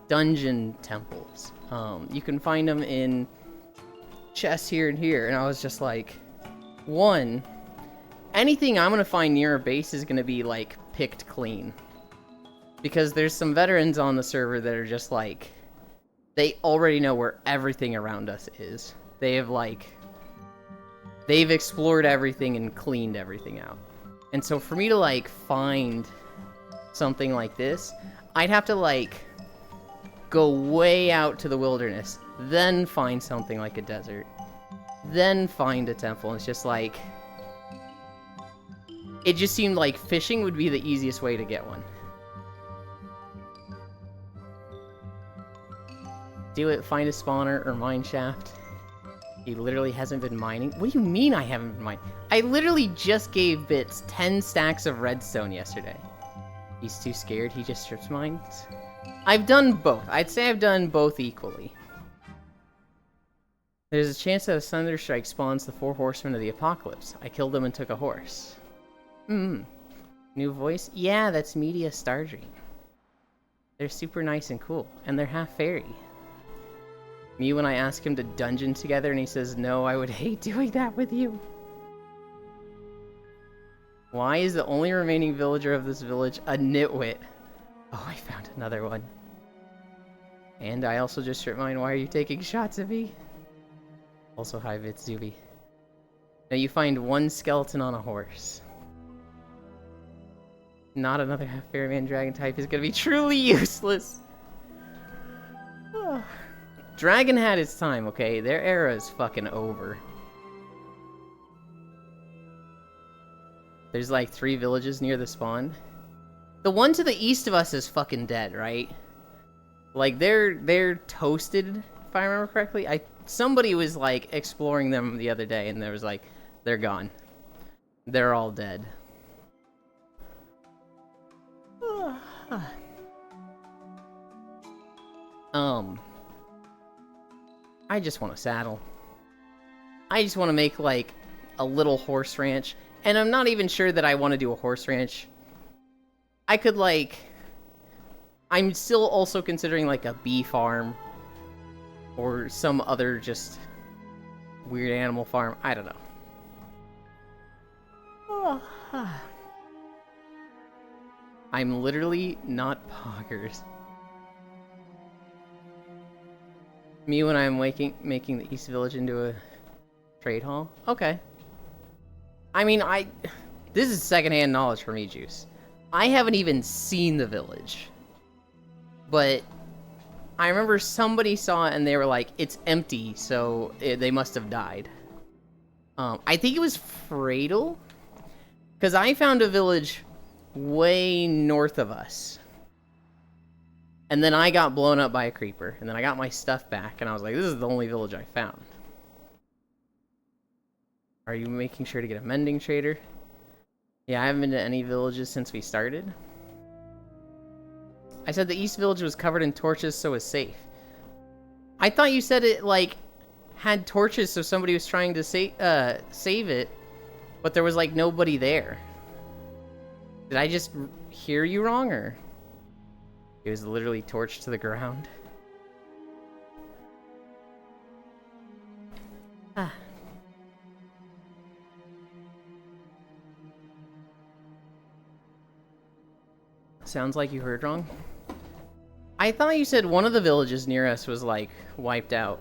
dungeon temples. You can find them in chests here and here. And I was just like, one, anything I'm going to find near a base is going to be like picked clean. Because there's some veterans on the server that are just like, they already know where everything around us is. They have like... They've explored everything and cleaned everything out. And so for me to, like, find something like this, I'd have to, like, go way out to the wilderness, then find something like a desert, then find a temple. And it's just, like... It just seemed like fishing would be the easiest way to get one. Do it, find a spawner or mine shaft. He literally hasn't been mining? What do you mean I haven't been mining? I literally just gave Bits 10 stacks of redstone yesterday. He's too scared, he just strips mines? I've done both. I'd say I've done both equally. There's a chance that a thunderstrike spawns the 4 horsemen of the apocalypse. I killed them and took a horse. New voice? Yeah, that's Media Stardream. They're super nice and cool, and they're half fairy. Me when I ask him to dungeon together and he says, no, I would hate doing that with you. Why is the only remaining villager of this village a nitwit? Oh, I found another one. And I also just stripped mine. Why are you taking shots at me? Also, hi, Vitsubi. Now you find 1 skeleton on a horse. Not another half fairy man dragon type is gonna be truly useless. Dragon had its time, okay? Their era is fucking over. There's like 3 villages near the spawn. The one to the east of us is fucking dead, right? Like, they're toasted, if I remember correctly. Somebody was, like, exploring them the other day, and there was like, they're gone. They're all dead. I just want a saddle. I just want to make, like, a little horse ranch. And I'm not even sure that I want to do a horse ranch. I could, like... I'm still also considering, like, a bee farm. Or some other just weird animal farm. I don't know. I'm literally not poggers. Me when I'm making the East Village into a trade hall? Okay. I mean, this is secondhand knowledge for me, Juice. I haven't even seen the village. But I remember somebody saw it and they were like, it's empty, so they must have died. I think it was Fradle? Because I found a village way north of us. And then I got blown up by a creeper. And then I got my stuff back. And I was like, this is the only village I found. Are you making sure to get a mending trader? Yeah, I haven't been to any villages since we started. I said the East Village was covered in torches, so it was safe. I thought you said it, like, had torches, so somebody was trying to save it, but there was, like, nobody there. Did I just hear you wrong, or? It was literally torched to the ground. Ah. Sounds like you heard wrong. I thought you said one of the villages near us was, like, wiped out.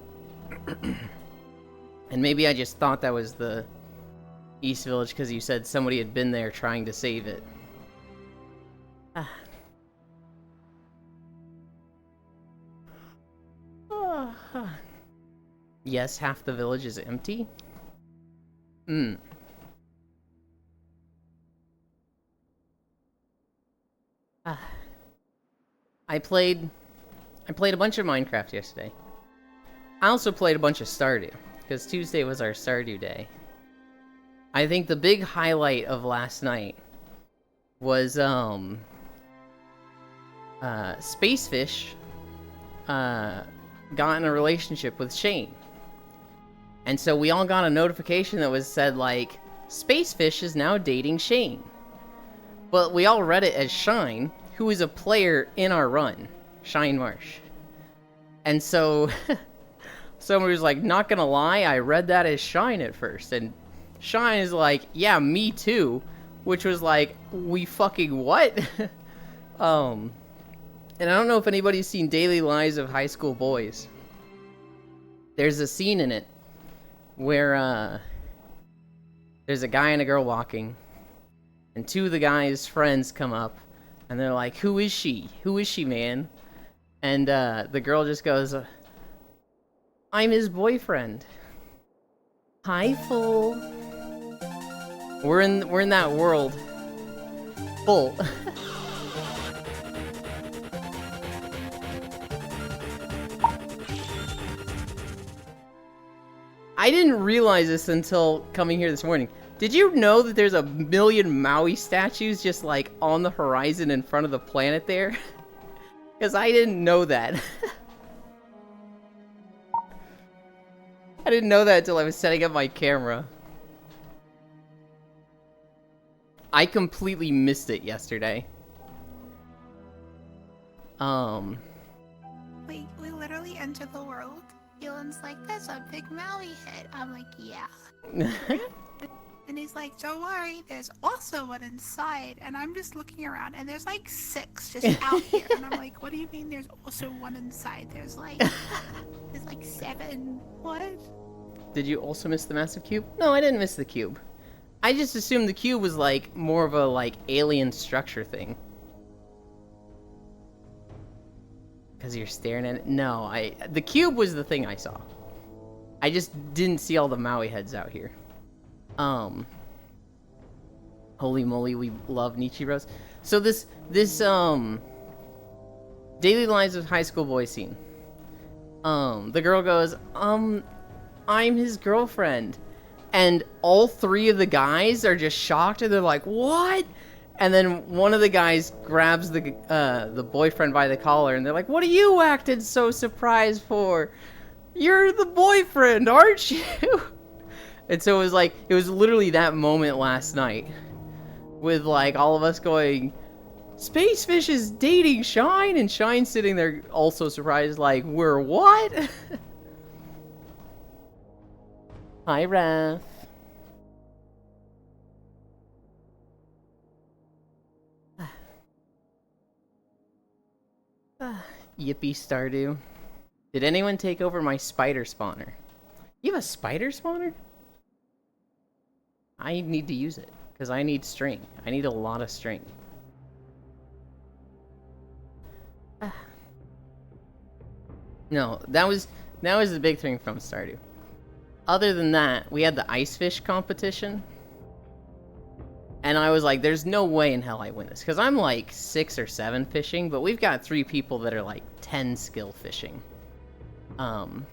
And maybe I just thought that was the East Village because you said somebody had been there trying to save it. Ah. Yes, half the village is empty? Hmm. I played a bunch of Minecraft yesterday. I also played a bunch of Stardew, because Tuesday was our Stardew day. I think the big highlight of last night was, Spacefish, got in a relationship with Shane. And so we all got a notification that was said, like, Spacefish is now dating Shane. But we all read it as Shine, who is a player in our run, Shine Marsh. And so, somebody was like, not gonna lie, I read that as Shine at first. And Shine is like, yeah, me too. Which was like, we fucking what? And I don't know if anybody's seen Daily Lives of High School Boys. There's a scene in it where, there's a guy and a girl walking. And two of the guy's friends come up. And they're like, who is she? Who is she, man? And the girl just goes, I'm his boyfriend. Hi, fool. We're in that world. Full. I didn't realize this until coming here this morning. Did you know that there's a million Maui statues just like on the horizon in front of the planet there? Because I didn't know that. I didn't know that until I was setting up my camera. I completely missed it yesterday. We literally entered the world. Elon's like, there's a big Maui head. I'm like, yeah. And he's like, don't worry, there's also one inside. And I'm just looking around, and there's like 6 just out here. And I'm like, what do you mean there's also one inside? There's like 7. What? Did you also miss the massive cube? No, I didn't miss the cube. I just assumed the cube was like more of a like alien structure thing. Because you're staring at it? No, the cube was the thing I saw. I just didn't see all the Maui heads out here. Holy moly, we love Nichiros. So this Daily Lives of High School Boy scene. The girl goes, I'm his girlfriend. And all 3 of the guys are just shocked and they're like, what? And then one of the guys grabs the boyfriend by the collar and they're like, what are you acting so surprised for? You're the boyfriend, aren't you? And so it was literally that moment last night with like all of us going, Spacefish is dating Shine, and Shine sitting there also surprised like, we're what? Hi, Raph. Yippee Stardew. Did anyone take over my spider spawner? You have a spider spawner? I need to use it, because I need string. I need a lot of string. No, that was the big thing from Stardew. Other than that, we had the ice fish competition. And I was like, there's no way in hell I win this. Because I'm like 6 or 7 fishing, but we've got 3 people that are like 10 skill fishing. And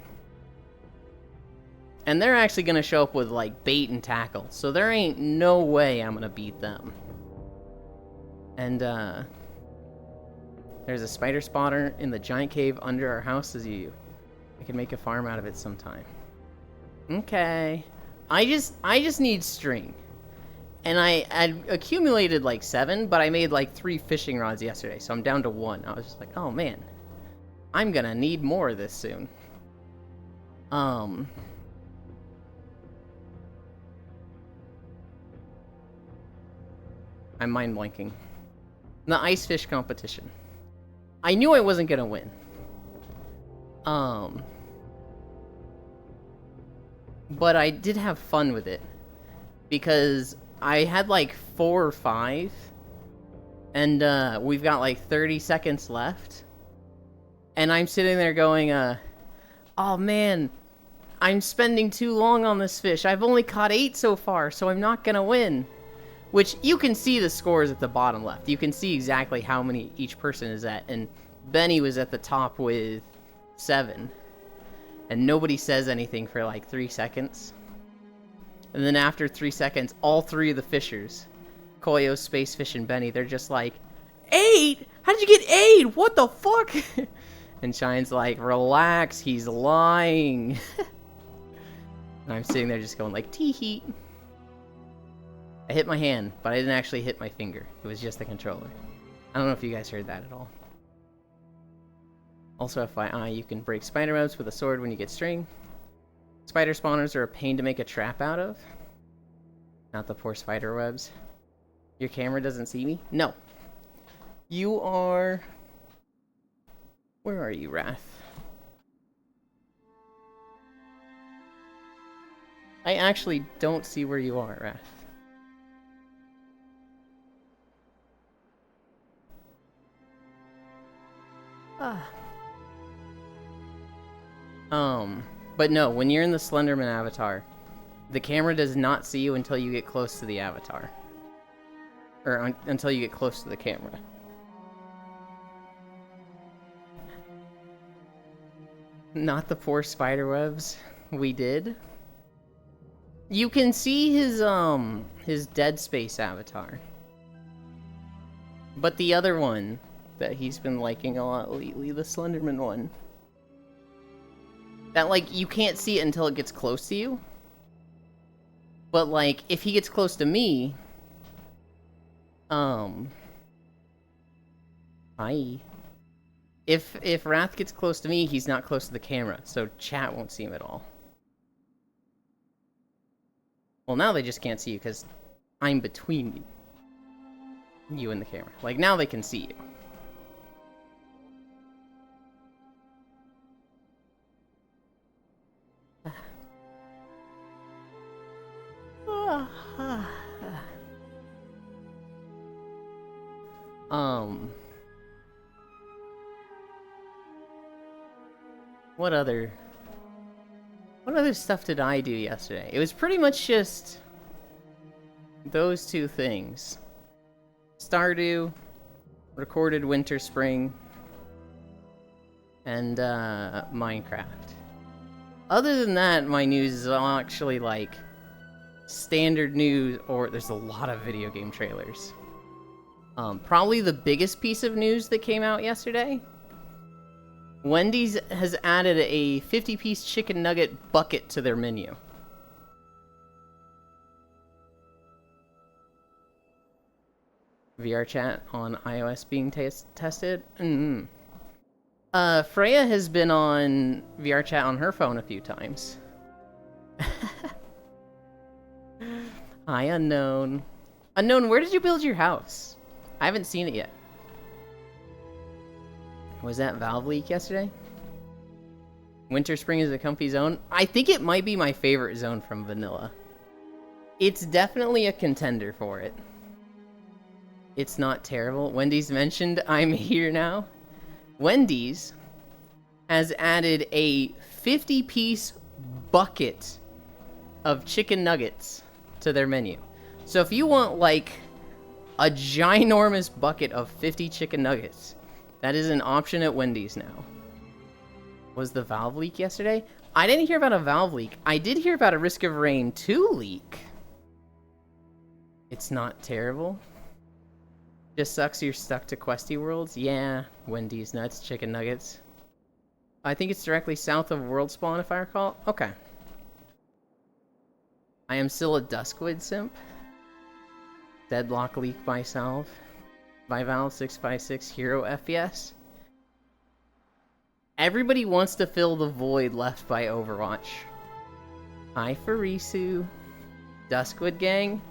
And they're actually going to show up with, like, bait and tackle. So there ain't no way I'm going to beat them. And, there's a spider spotter in the giant cave under our house. I can make a farm out of it sometime. Okay. I just need string. And I accumulated, like, 7, but I made, like, 3 fishing rods yesterday. So I'm down to 1. I was just like, oh, man. I'm going to need more of this soon. I'm mind blanking. The ice fish competition. I knew I wasn't gonna win. But I did have fun with it. Because I had like 4 or 5. And we've got like 30 seconds left. And I'm sitting there going, oh man, I'm spending too long on this fish. I've only caught 8 so far, so I'm not gonna win. Which, you can see the scores at the bottom left. You can see exactly how many each person is at. And Benny was at the top with 7. And nobody says anything for like 3 seconds. And then after 3 seconds, all 3 of the fishers, Koyo, Spacefish, and Benny, they're just like, 8? How did you get 8? What the fuck? And Shine's like, relax, he's lying. And I'm sitting there just going like, tee-hee. I hit my hand, but I didn't actually hit my finger. It was just the controller. I don't know if you guys heard that at all. Also, FYI, you can break spider webs with a sword when you get string. Spider spawners are a pain to make a trap out of. Not the poor spider webs. Your camera doesn't see me? No. You are... Where are you, Wrath? I actually don't see where you are, Wrath. But no, when you're in the Slenderman avatar, the camera does not see you until you get close to the avatar. Or until you get close to the camera. Not the poor spider webs. We did. You can see his Dead Space avatar. But the other one that he's been liking a lot lately, the Slenderman one. That, like, you can't see it until it gets close to you. But, like, if he gets close to me... Hi. If Wrath gets close to me, he's not close to the camera, so chat won't see him at all. Well, now they just can't see you, because I'm between you and the camera. Like, now they can see you. What other stuff did I do yesterday? It was pretty much just those 2 things. Stardew, recorded Winter Spring, and Minecraft. Other than that, my news is actually like standard news, or there's a lot of video game trailers. Probably the biggest piece of news that came out yesterday. Wendy's has added a 50-piece chicken nugget bucket to their menu. VR chat on iOS being tested? Freya has been on VR chat on her phone a few times. Hi, Unknown. Unknown, where did you build your house? I haven't seen it yet. Was that Valve Leak yesterday? Winter Spring is a comfy zone? I think it might be my favorite zone from Vanilla. It's definitely a contender for it. It's not terrible. Wendy's mentioned I'm here now. Wendy's has added a 50-piece bucket of chicken nuggets to their menu. So if you want, like, a ginormous bucket of 50 chicken nuggets, that is an option at Wendy's now. Was the Valve Leak yesterday? I didn't hear about a Valve leak. I did hear about a Risk of Rain 2 leak. It's not terrible. Just sucks you're stuck to questy worlds. Yeah, Wendy's nuts, chicken nuggets. I think it's directly south of World Spawn, if I recall. Okay. I am still a Duskwood simp. Deadlock leak by Valve. By Valve 656 Hero FPS. Everybody wants to fill the void left by Overwatch. Hi, Farisu. Duskwood gang.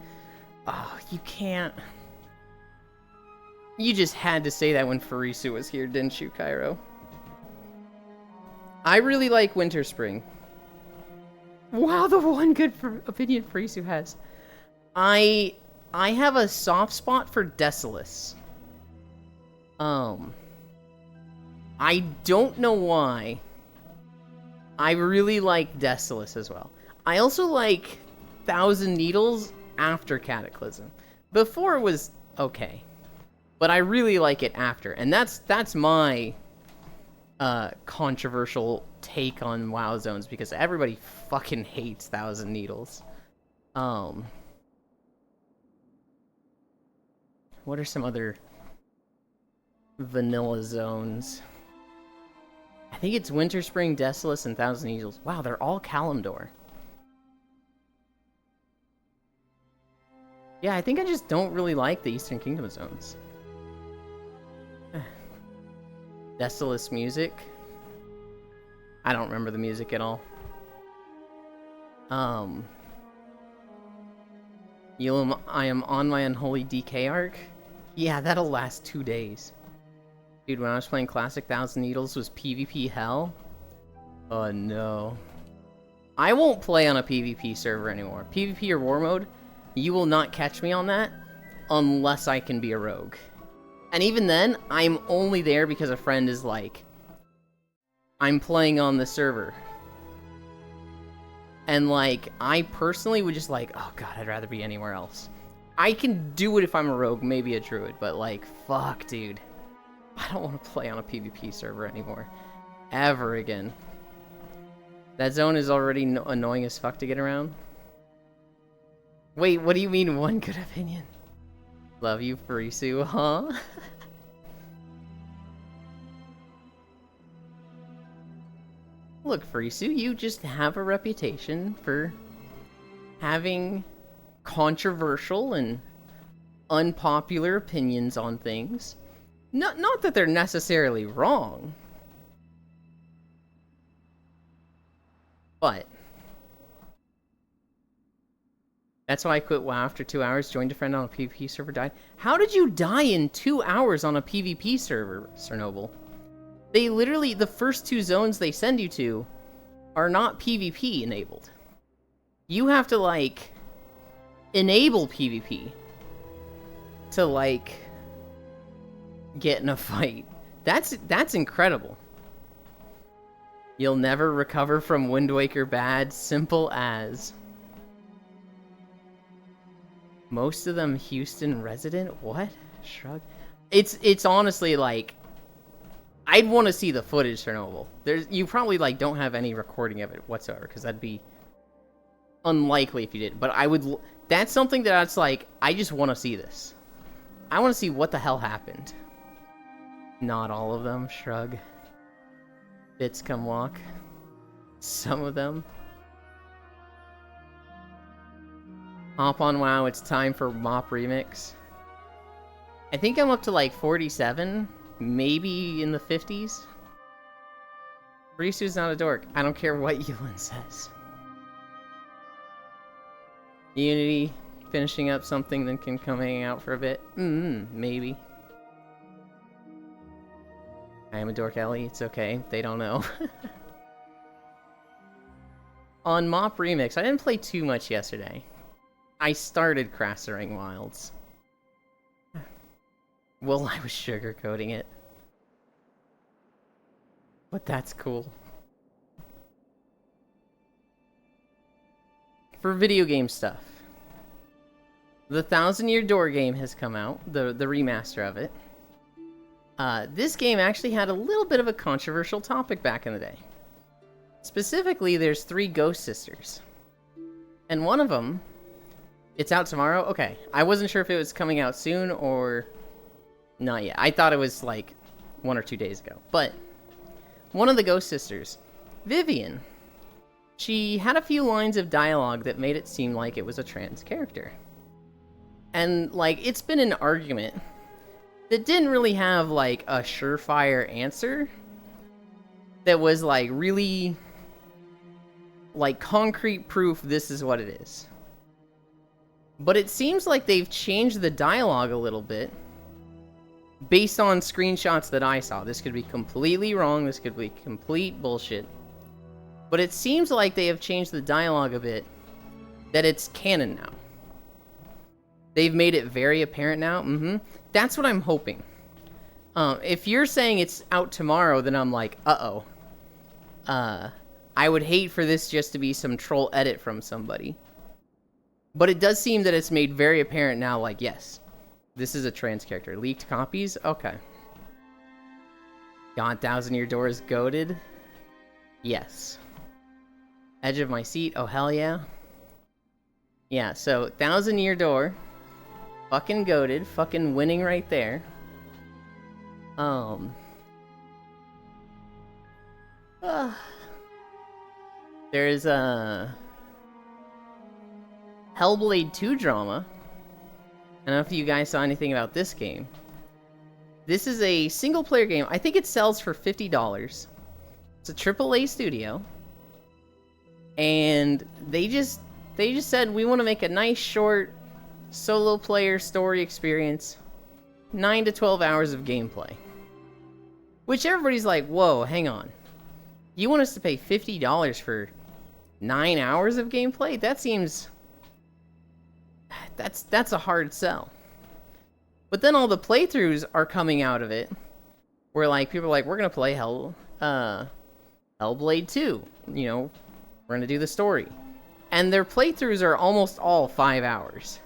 Oh, you can't. You just had to say that when Farisu was here, didn't you, Cairo? I really like Winter Spring. Wow, the one good opinion Farisu has. I have a soft spot for Desolace. I don't know why. I really like Desolace as well. I also like Thousand Needles after Cataclysm. Before it was okay. But I really like it after. And that's my controversial take on WoW Zones, because everybody fucking hates Thousand Needles. What are some other vanilla zones? I think it's Winter, Spring, Desolace, and Thousand Needles. Wow, they're all Kalimdor. Yeah, I think I just don't really like the Eastern Kingdom zones. Desolace music. I don't remember the music at all. I am on my unholy DK arc. Yeah, that'll last 2 days. Dude, when I was playing Classic Thousand Needles was PvP hell. Oh no. I won't play on a PvP server anymore. PvP or War Mode, you will not catch me on that unless I can be a rogue. And even then, I'm only there because a friend is like, I'm playing on the server. And like, I personally would just like, oh god, I'd rather be anywhere else. I can do it if I'm a rogue, maybe a druid, but like, fuck, dude. I don't want to play on a PvP server anymore. Ever again. That zone is already annoying as fuck to get around. Wait, what do you mean one good opinion? Love you, Farisu, huh? Look, Farisu, you just have a reputation for having controversial and unpopular opinions on things. Not that they're necessarily wrong. But that's why I quit WoW after 2 hours, joined a friend on a PvP server, died. How did you die in 2 hours on a PvP server, Cernoble? They literally, the first 2 zones they send you to are not PvP enabled. You have to, like, enable PvP to, like, get in a fight. That's incredible. You'll never recover from Wind Waker bad, simple as. Most of them Houston resident? What? Shrug. It's honestly like, I'd want to see the footage, Chernobyl. You probably like don't have any recording of it whatsoever, because that'd be unlikely if you did. But that's something that's like, I just want to see this. I want to see what the hell happened. Not all of them, shrug. Bits come walk. Some of them. Hop on WoW, it's time for Mop Remix. I think I'm up to like 47, maybe in the 50s. Risu's not a dork. I don't care what Yulin says. Unity, finishing up something that can come hang out for a bit. Maybe. I am a dork, Ellie. It's okay. They don't know. On Mop Remix, I didn't play too much yesterday. I started Crassering Wilds. Well, I was sugarcoating it. But that's cool. For video game stuff. The 1000-Year Door game has come out. The remaster of it. This game actually had a little bit of a controversial topic back in the day. Specifically, there's 3 Ghost Sisters. And one of them, it's out tomorrow? Okay. I wasn't sure if it was coming out soon or not yet. I thought it was like 1 or 2 days ago. But one of the Ghost Sisters, Vivian, she had a few lines of dialogue that made it seem like it was a trans character. And, like, it's been an argument that didn't really have, like, a surefire answer that was, like, really, like, concrete proof this is what it is. But it seems like they've changed the dialogue a little bit based on screenshots that I saw. This could be completely wrong, this could be complete bullshit. But it seems like they have changed the dialogue a bit, that it's canon now. They've made it very apparent now. That's what I'm hoping. If you're saying it's out tomorrow, then I'm like, uh-oh. I would hate for this just to be some troll edit from somebody. But it does seem that it's made very apparent now, like, yes, this is a trans character. Leaked copies? Okay. God, Thousand Year Door is goated? Yes. Edge of my seat? Oh, hell yeah. Yeah, so, Thousand Year Door. Fucking goated. Fucking winning right there. There's a Hellblade 2 drama. I don't know if you guys saw anything about this game. This is a single-player game. I think it sells for $50. It's a AAA studio. And they just said, we want to make a nice, short, solo-player story experience. 9 to 12 hours of gameplay. Which everybody's like, whoa, hang on. You want us to pay $50 for 9 hours of gameplay? That seems... That's a hard sell. But then all the playthroughs are coming out of it, where like people are like, we're gonna play Hellblade 2. You know, we're gonna do the story, and their playthroughs are almost all 5 hours.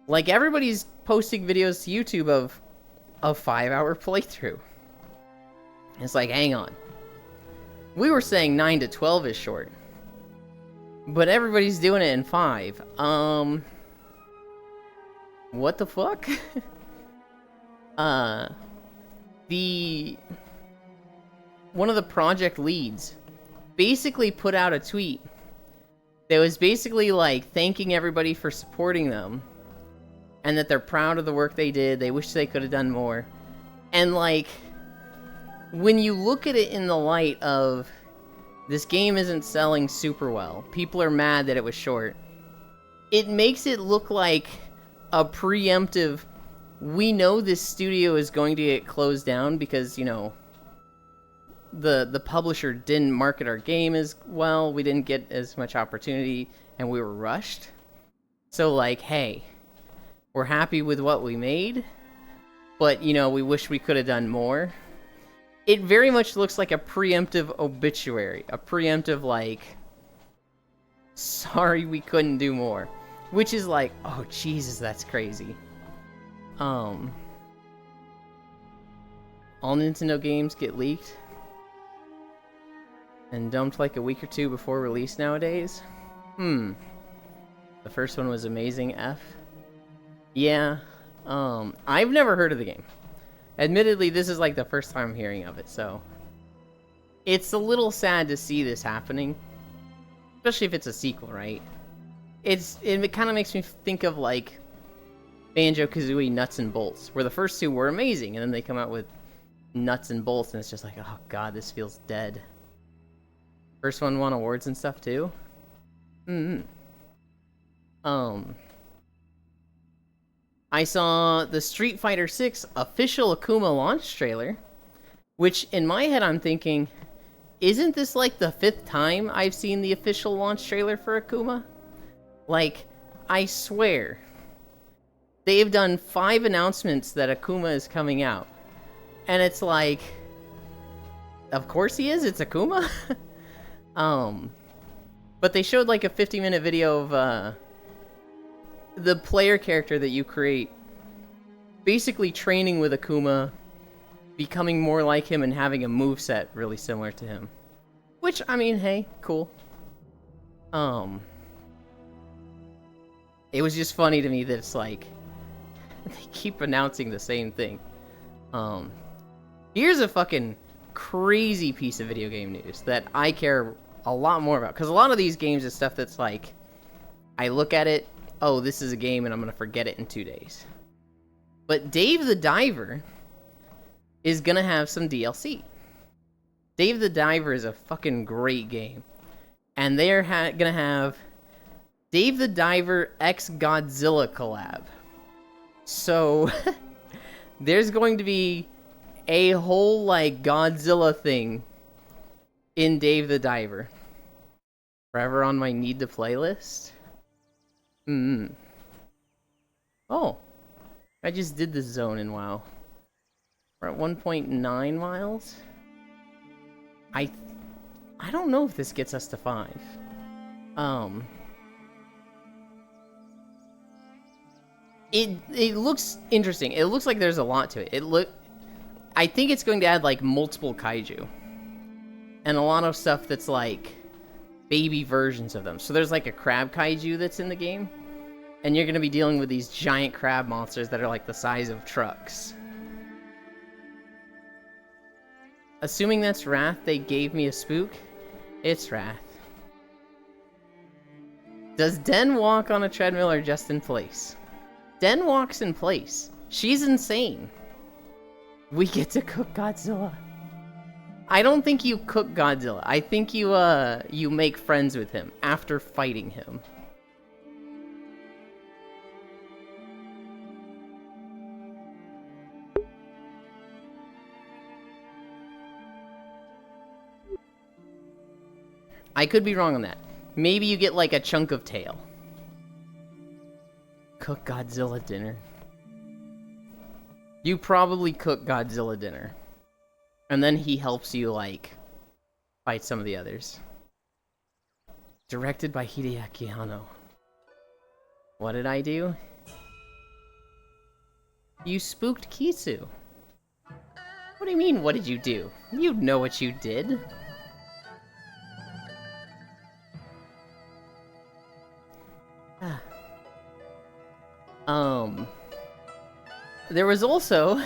Like everybody's posting videos to YouTube of a 5-hour playthrough. It's like, hang on. We were saying 9 to 12 is short, but everybody's doing it in 5. What the fuck? One of the project leads basically put out a tweet that was basically like thanking everybody for supporting them and that they're proud of the work they did. They wish they could have done more. And like, when you look at it in the light of this game isn't selling super well, people are mad that it was short, it makes it look like a preemptive, we know this studio is going to get closed down because, you know, the publisher didn't market our game as well, we didn't get as much opportunity, and we were rushed. So like, hey, we're happy with what we made, but, you know, we wish we could have done more. It very much looks like a preemptive obituary, a preemptive, like, sorry we couldn't do more. Which is like, oh Jesus, that's crazy. All Nintendo games get leaked and dumped like a week or 2 before release nowadays. The first one was Amazing F. Yeah. I've never heard of the game. Admittedly, this is like the first time I'm hearing of it, so it's a little sad to see this happening, especially if it's a sequel, right? It kind of makes me think of like Banjo-Kazooie Nuts and Bolts, where the first 2 were amazing, and then they come out with Nuts and Bolts, and it's just like, oh god, this feels dead. First one won awards and stuff too. I saw the Street Fighter 6 official Akuma launch trailer, which in my head I'm thinking, isn't this like the 5th time I've seen the official launch trailer for Akuma? Like, I swear, they've done 5 announcements that Akuma is coming out. And it's like, of course he is, it's Akuma? But they showed like a 50-minute video of the player character that you create basically training with Akuma, becoming more like him and having a moveset really similar to him. Which, I mean, hey, cool. It was just funny to me that it's like, they keep announcing the same thing. Here's a fucking crazy piece of video game news that I care a lot more about. Because a lot of these games is stuff that's like, I look at it, oh, this is a game and I'm going to forget it in 2 days. But Dave the Diver is going to have some DLC. Dave the Diver is a fucking great game. And they're going to have Dave the Diver X Godzilla collab. So, there's going to be a whole, like, Godzilla thing in Dave the Diver. Forever on my need to play list. Oh. I just did this zone in WoW. We're at 1.9 miles. I don't know if this gets us to 5. It looks interesting. It looks like there's a lot to it. I think it's going to add like multiple kaiju. And a lot of stuff that's like baby versions of them. So there's like a crab kaiju that's in the game. And you're going to be dealing with these giant crab monsters that are like the size of trucks. Assuming that's Wrath, they gave me a spook. It's Wrath. Does Den walk on a treadmill or just in place? Den walks in place. She's insane. We get to cook Godzilla. I don't think you cook Godzilla. I think you make friends with him after fighting him. I could be wrong on that. Maybe you get like a chunk of tail. Cook Godzilla dinner. You probably cook Godzilla dinner. And then he helps you, like, fight some of the others. Directed by Hideaki Anno. What did I do? You spooked Kitsu. What do you mean, what did you do? You know what you did. There was also...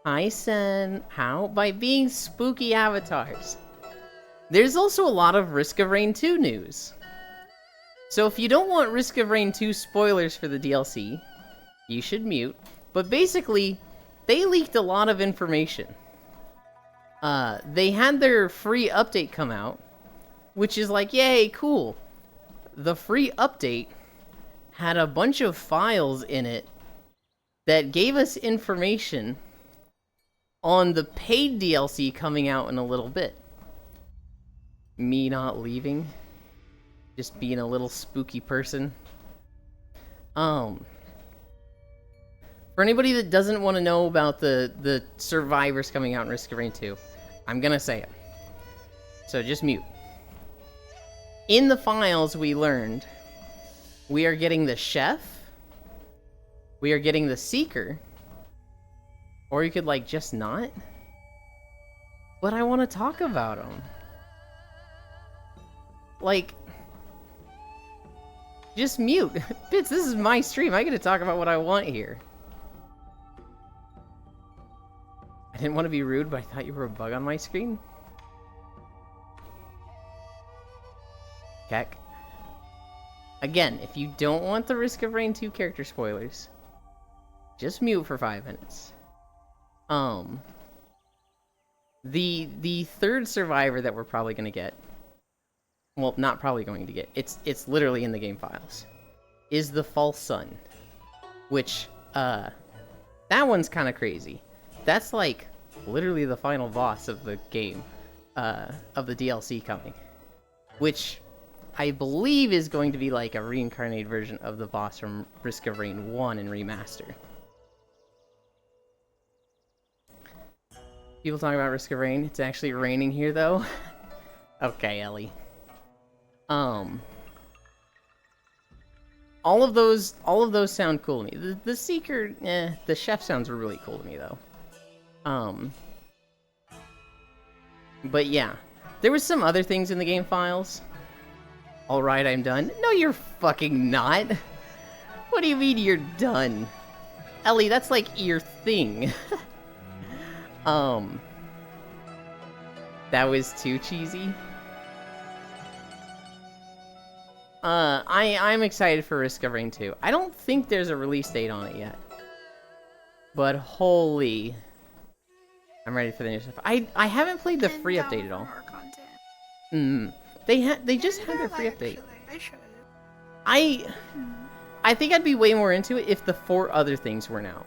How? By being spooky avatars. There's also a lot of Risk of Rain 2 news. So if you don't want Risk of Rain 2 spoilers for the DLC, you should mute. But basically, they leaked a lot of information. They had their free update come out, which is like, yay, cool. The free update had a bunch of files in it that gave us information on the paid DLC coming out in a little bit. Me not leaving. Just being a little spooky person. For anybody that doesn't want to know about the survivors coming out in Risk of Rain 2, I'm gonna say it. So just mute. In the files we learned, we are getting the chef, we are getting the seeker, or you could like just not. But I want to talk about them. Like, just mute. Bits, this is my stream. I get to talk about what I want here. I didn't want to be rude, but I thought you were a bug on my screen. Keck. Again, if you don't want the Risk of Rain 2 character spoilers, just mute for 5 minutes. The third survivor that we're probably gonna get, well, not probably going to get, it's literally in the game files, is the False Sun, which, that one's kind of crazy. That's like literally the final boss of the game, of the DLC coming, which I believe is going to be like a reincarnated version of the boss from Risk of Rain 1 and Remaster. People talking about Risk of Rain. It's actually raining here, though. Okay, Ellie. All of those sound cool to me. The Seeker, the chef sounds really cool to me, though. But yeah, there was some other things in the game files. Alright, I'm done. No, you're fucking not. What do you mean you're done? Ellie, that's like your thing. That was too cheesy. I'm excited for Risk of Rain 2. I don't think there's a release date on it yet. But holy... I'm ready for the new stuff. I haven't played the free update at all. They just had their free update. I think I'd be way more into it if the 4 other things were out.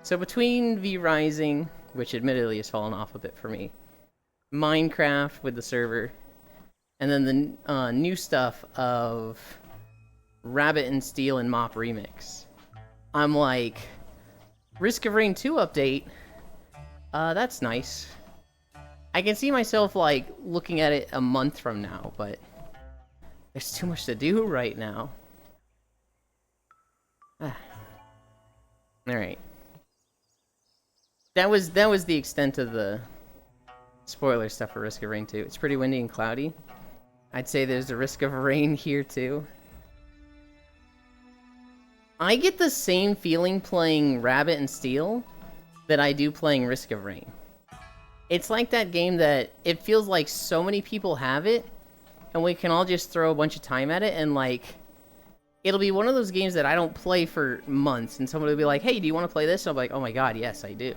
So between V Rising, which admittedly has fallen off a bit for me, Minecraft with the server, and then the new stuff of Rabbit and Steel and Mop Remix, I'm like, Risk of Rain 2 update, that's nice. I can see myself, like, looking at it a month from now, but there's too much to do right now. Alright. That was the extent of the spoiler stuff for Risk of Rain 2. It's pretty windy and cloudy. I'd say there's a risk of rain here, too. I get the same feeling playing Rabbit and Steel that I do playing Risk of Rain. It's like that game that it feels like so many people have it, and we can all just throw a bunch of time at it, and like, it'll be one of those games that I don't play for months, and somebody will be like, hey, do you want to play this? And I'm like, oh my god, yes, I do.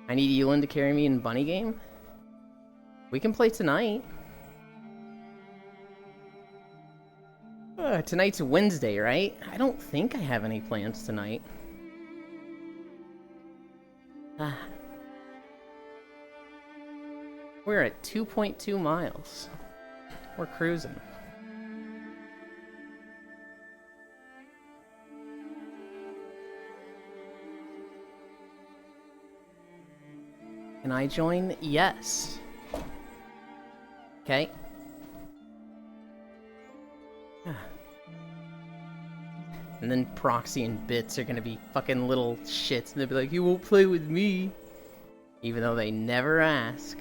I need Yulin to carry me in Bunny Game? We can play tonight. Tonight's Wednesday, right? I don't think I have any plans tonight. We're at 2.2 miles. We're cruising. Can I join? Yes. Okay. And then Proxy and Bits are gonna be fucking little shits, and they'll be like, you won't play with me. Even though they never ask.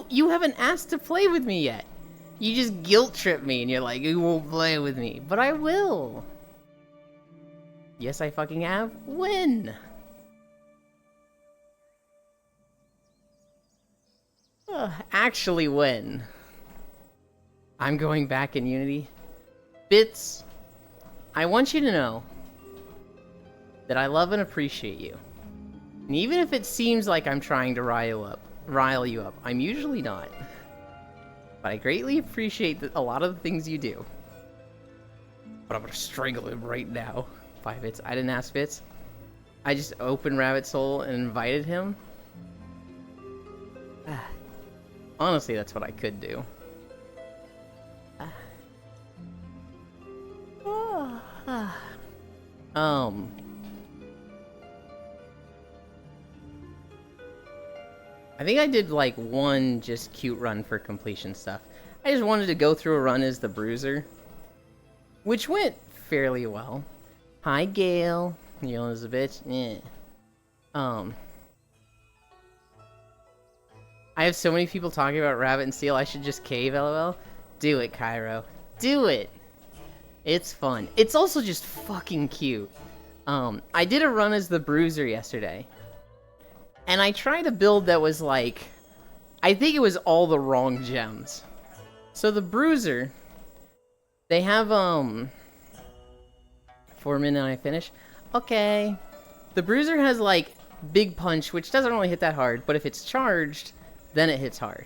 You haven't asked to play with me yet. You just guilt trip me and you're like, you won't play with me. But I will. Yes, I fucking have. When? Actually, when? I'm going back in Unity. Bits, I want you to know that I love and appreciate you. And even if it seems like I'm trying to rile you up, I'm usually not. But I greatly appreciate a lot of the things you do. But I'm gonna strangle him right now. 5 Bits. I didn't ask Bits. I just opened Rabbit Soul and invited him. Honestly, that's what I could do. I think I did like one just cute run for completion stuff. I just wanted to go through a run as the Bruiser, which went fairly well. Hi, Gail. You know, as a bitch. Yeah. I have so many people talking about Rabbit and Steel. I should just cave, lol. Do it, Cairo. Do it. It's fun. It's also just fucking cute. I did a run as the Bruiser yesterday. And I tried a build that was like, I think it was all the wrong gems. So the Bruiser, they have, 4 minutes and I finish? Okay. The Bruiser has like, Big Punch, which doesn't really hit that hard, but if it's charged, then it hits hard.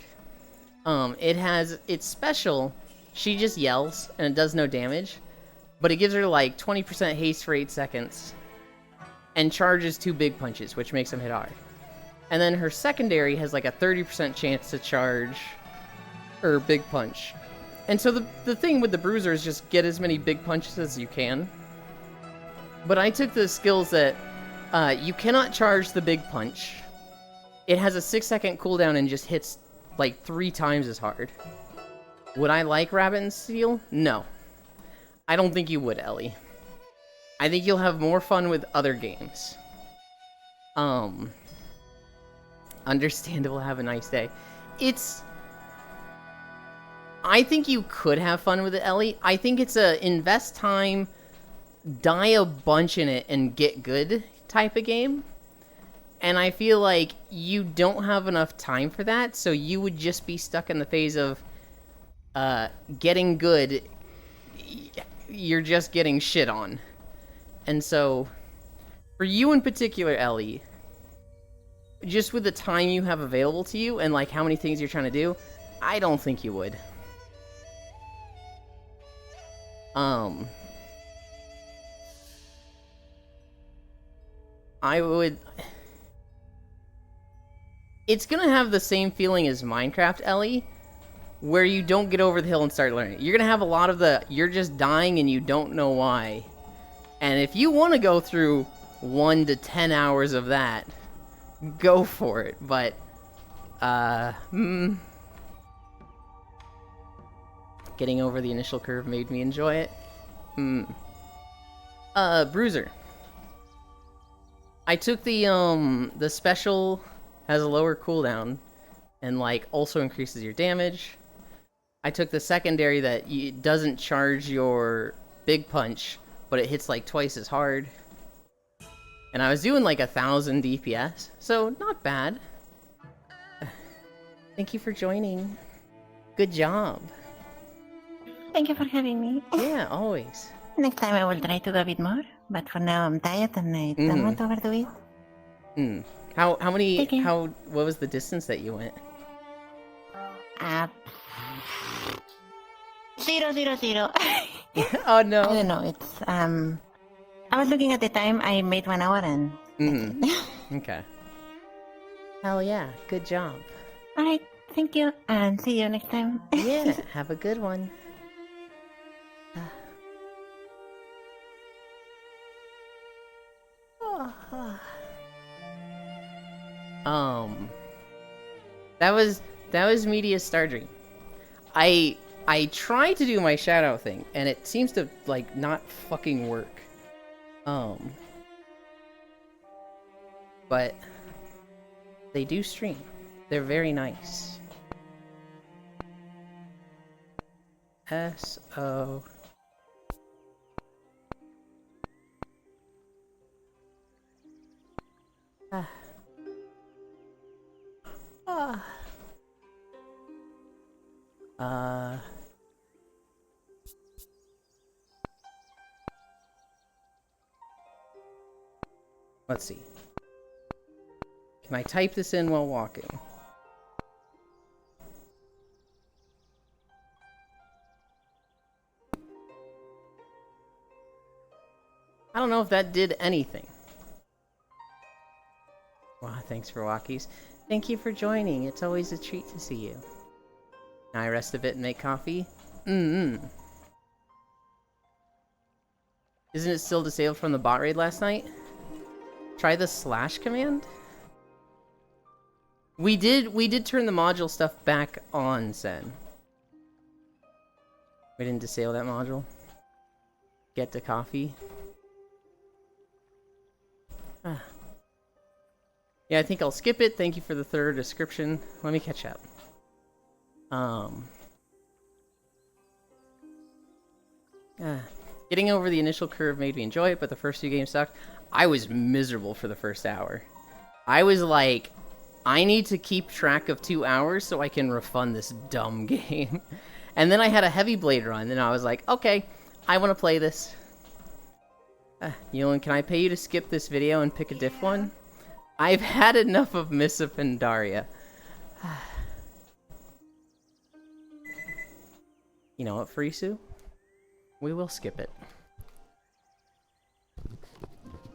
It has, it's special, she just yells, and it does no damage, but it gives her like 20% haste for 8 seconds, and charges 2 Big Punches, which makes them hit hard. And then her secondary has like a 30% chance to charge her Big Punch. And so the thing with the Bruiser is just get as many Big Punches as you can. But I took the skills that you cannot charge the Big Punch. It has a 6-second cooldown and just hits like 3 times as hard. Would I like Rabbit and Steel? No. I don't think you would, Ellie. I think you'll have more fun with other games. Understandable, have a nice day. I think you could have fun with it, Ellie. I think it's a invest time, die a bunch in it, and get good type of game. And I feel like you don't have enough time for that, so you would just be stuck in the phase of getting good. You're just getting shit on. And so, for you in particular, Ellie, just with the time you have available to you and like how many things you're trying to do, I don't think you would. I would... It's gonna have the same feeling as Minecraft, Ellie, where you don't get over the hill and start learning. You're gonna have a lot of the, you're just dying and you don't know why. And if you want to go through 1 to 10 hours of that, go for it. But, getting over the initial curve made me enjoy it. Bruiser. I took the special, has a lower cooldown, and like also increases your damage. I took the secondary that doesn't charge your big punch, but it hits like twice as hard. And I was doing like 1,000 DPS, so not bad. Thank you for joining. Good job. Thank you for having me. Yeah, always. Next time I will try to do a bit more, but for now I'm tired and I don't want to overdo it. How many, Okay. what was the distance that you went? 0, 0, 0. Oh no. I don't know, it's, I was looking at the time, I made 1 hour and... Okay. Hell yeah, good job. Alright, thank you, and see you next time. Yeah, have a good one. That was Media's Star Dream. I tried to do my shout out thing, and it seems to like not fucking work. But they do stream. They're very nice. S-O... Let's see. Can I type this in while walking? I don't know if that did anything. Wow, thanks for walkies. Thank you for joining. It's always a treat to see you. Now I rest a bit and make coffee. Isn't it still disabled from the bot raid last night? Try the slash command? We did turn the module stuff back on, Sen. We didn't disable that module. Get to coffee. Yeah, I think I'll skip it. Thank you for the thorough description. Let me catch up. Getting over the initial curve made me enjoy it, but the first 2 games sucked. I was miserable for the first hour. I was like, I need to keep track of 2 hours so I can refund this dumb game. And then I had a Heavy Blade run, and I was like, okay, I want to play this. Yolan, can I pay you to skip this video and pick a diff one? I've had enough of Miss of Pandaria. You know what, Frisu? We will skip it.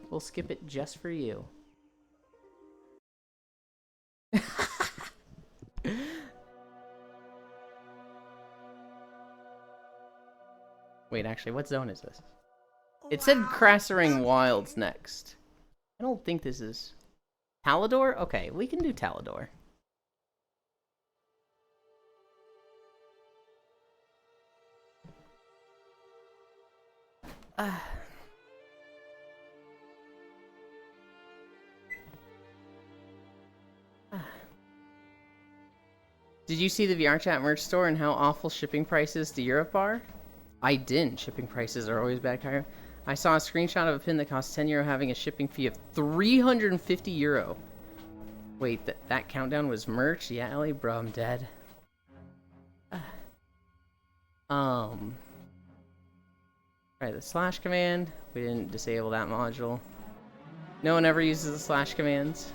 We'll skip it just for you. Wait, actually, what zone is this? It said Crassering Wilds next. I don't think this is... Talador? Okay, we can do Talador. Did you see the VRChat merch store and how awful shipping prices to Europe are? I didn't. Shipping prices are always bad, Cairo. I saw a screenshot of a pin that costs €10 having a shipping fee of €350. Wait, that countdown was merch? Yeah, Ellie, bro, I'm dead. Try the slash command. We didn't disable that module. No one ever uses the slash commands.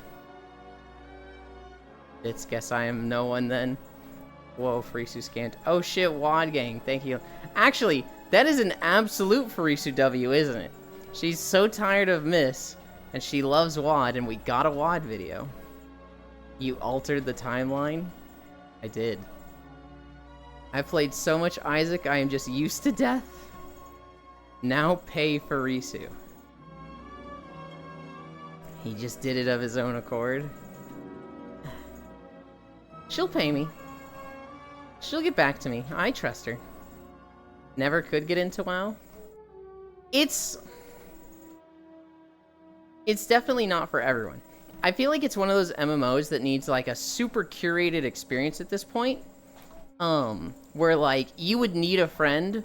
It's guess I am no one then. Whoa, Farisu scanned. Oh shit, Wad Gang, thank you. Actually, that is an absolute Farisu W, isn't it? She's so tired of Miss, and she loves Wad, and we got a Wad video. You altered the timeline? I did. I played so much Isaac, I am just used to death. Now pay Farisu. He just did it of his own accord. She'll pay me. She'll get back to me. I trust her. Never could get into WoW. It's definitely not for everyone. I feel like it's one of those MMOs that needs like a super curated experience at this point. Where like you would need a friend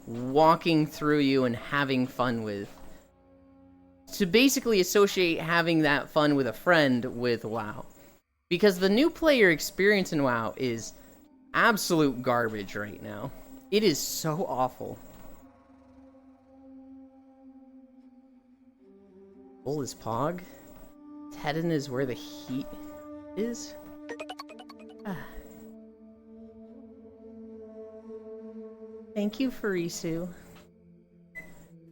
walking through you and having fun with. To basically associate having that fun with a friend with WoW. Because the new player experience in WoW is absolute garbage right now. It is so awful. Bull is Pog. Tedden is where the heat is. Thank you, Farisu.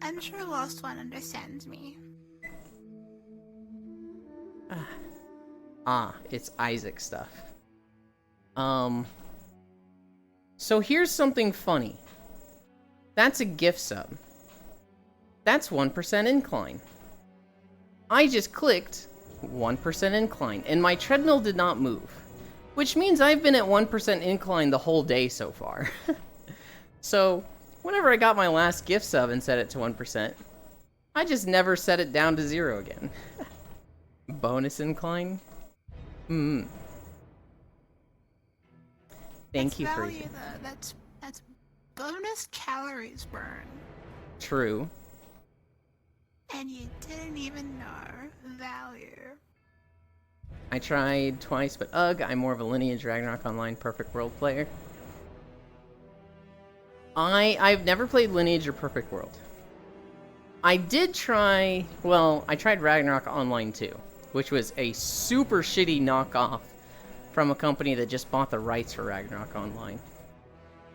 I'm sure Lost One understands me. It's Isaac stuff. So here's something funny. That's a gift sub. That's 1% incline. I just clicked 1% incline, and my treadmill did not move. Which means I've been at 1% incline the whole day so far. So, whenever I got my last gift sub and set it to 1%, I just never set it down to 0 again. Bonus incline? Thank you for value, though. That's bonus calories burned. True. And you didn't even know value. I tried twice, but ugh, I'm more of a Lineage Ragnarok Online Perfect World player. I've never played Lineage or Perfect World. I tried Ragnarok Online 2, which was a super shitty knockoff from a company that just bought the rights for Ragnarok Online.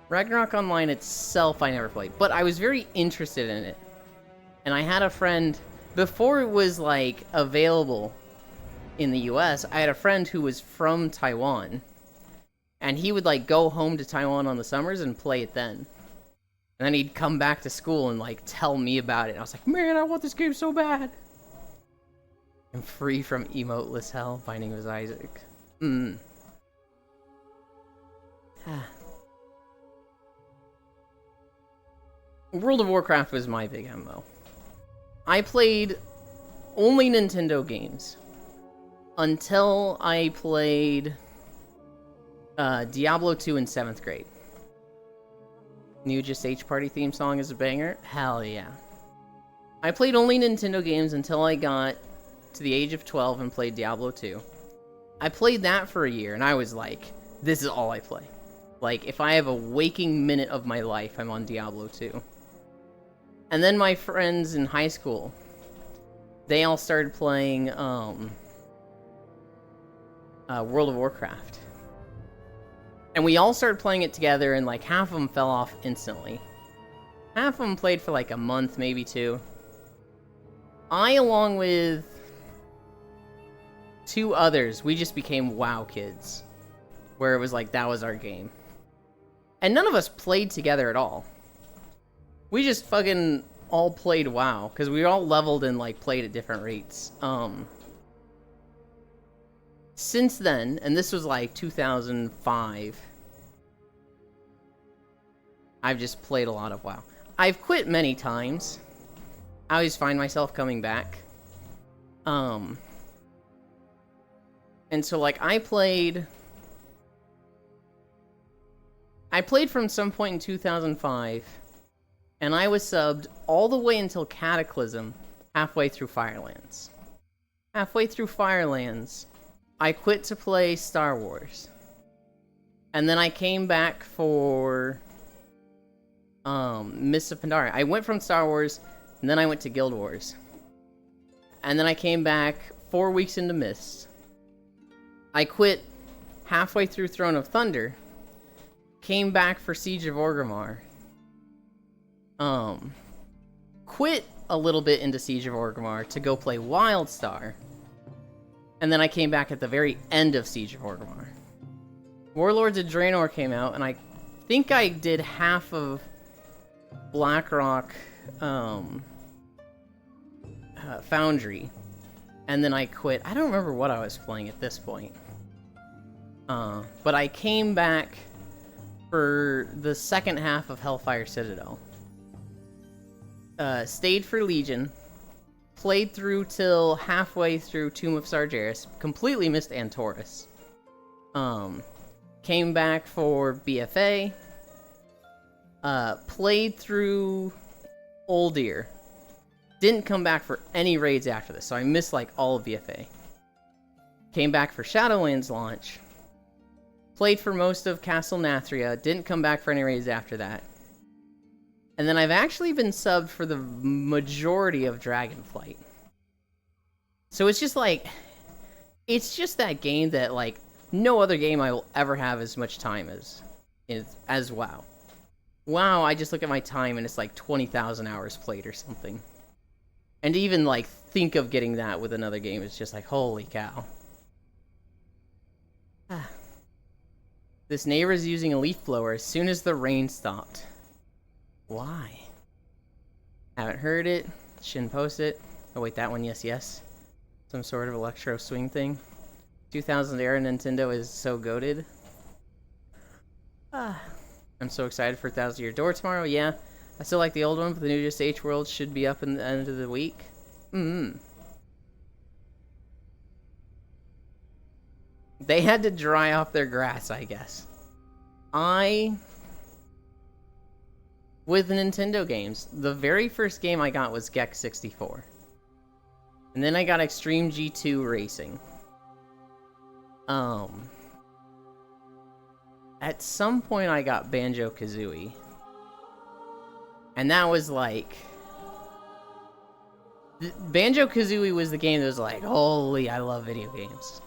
Ragnarok Online itself I never played, but I was very interested in it. And I had a friend, before it was like available in the US, I had a friend who was from Taiwan. And he would like go home to Taiwan on the summers and play it then. And then he'd come back to school and like tell me about it. And I was like, man, I want this game so bad. I'm free from emoteless hell, Binding of Isaac. World of Warcraft was my big MMO. I played only Nintendo games until I played Diablo 2 in 7th grade. New Just H Party theme song is a banger? Hell yeah. I played only Nintendo games until I got to the age of 12 and played Diablo 2. I played that for a year and I was like, this is all I play. Like, if I have a waking minute of my life, I'm on Diablo 2. And then my friends in high school, they all started playing World of Warcraft. And we all started playing it together, and like half of them fell off instantly. Half of them played for like a month, maybe 2. I, along with 2 others, we just became WoW kids. Where it was like, that was our game. And none of us played together at all. We just fucking all played WoW, because we all leveled and like played at different rates. Since then, and this was like 2005, I've just played a lot of WoW. I've quit many times, I always find myself coming back. And so, like, I played from some point in 2005, and I was subbed all the way until Cataclysm, halfway through Firelands. Halfway through Firelands, I quit to play Star Wars. And then I came back for Mists of Pandaria. I went from Star Wars, and then I went to Guild Wars. And then I came back 4 weeks into Mist. I quit halfway through Throne of Thunder. Came back for Siege of Orgrimmar. Quit a little bit into Siege of Orgrimmar to go play Wildstar. And then I came back at the very end of Siege of Orgrimmar. Warlords of Draenor came out, and I think I did half of Blackrock Foundry. And then I quit. I don't remember what I was playing at this point. But I came back for the second half of Hellfire Citadel. Stayed for Legion. Played through till halfway through Tomb of Sargeras. Completely missed Antorus. Came back for BFA. Played through Uldir. Didn't come back for any raids after this, so I missed like all of BFA. Came back for Shadowlands launch. Played for most of Castle Nathria. Didn't come back for any raids after that. And then I've actually been subbed for the majority of Dragonflight. So it's just like, it's just that game that like no other game I will ever have as much time as WoW. WoW, I just look at my time and it's like 20,000 hours played or something. And to even like think of getting that with another game is just like, holy cow. This neighbor's using a leaf blower as soon as the rain stopped. Why? Haven't heard it. Shouldn't post it. Oh wait, that one, yes. Some sort of electro swing thing. 2000 era Nintendo is so goated. I'm so excited for 1000 Year Door tomorrow. Yeah, I still like the old one, but the new Just H World should be up in the end of the week. They had to dry off their grass, I guess. With Nintendo games, the very first game I got was Gex 64. And then I got Extreme G2 Racing. At some point I got Banjo-Kazooie. And that was like... Banjo-Kazooie was the game that was like, holy, I love video games.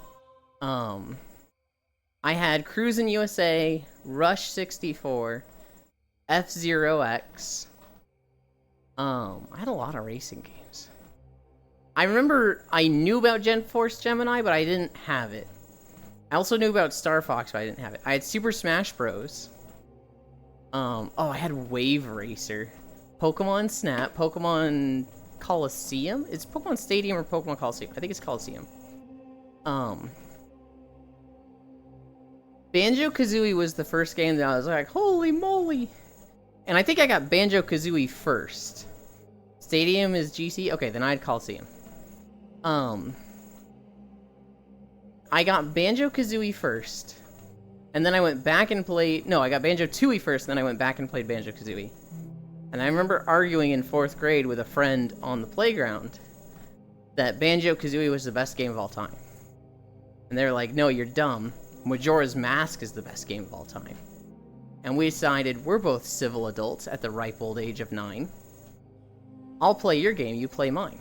I had Cruisin' USA, Rush 64, F-Zero X. I had a lot of racing games. I remember I knew about GeForce Gemini, but I didn't have it. I also knew about Star Fox, but I didn't have it. I had Super Smash Bros. I had Wave Racer. Pokemon Snap, Pokemon Coliseum? It's Pokemon Stadium or Pokemon Coliseum? I think it's Coliseum. Banjo-Kazooie was the first game that I was like, holy moly! And I think I got Banjo-Kazooie first. Stadium is GC? Okay, then I had Coliseum. I got Banjo-Kazooie first. And then I went back and played... No, I got Banjo-Tooie first, and then I went back and played Banjo-Kazooie. And I remember arguing in 4th grade with a friend on the playground that Banjo-Kazooie was the best game of all time. And they were like, no, you're dumb. Majora's Mask is the best game of all time. And we decided we're both civil adults at the ripe old age of 9. I'll play your game, you play mine.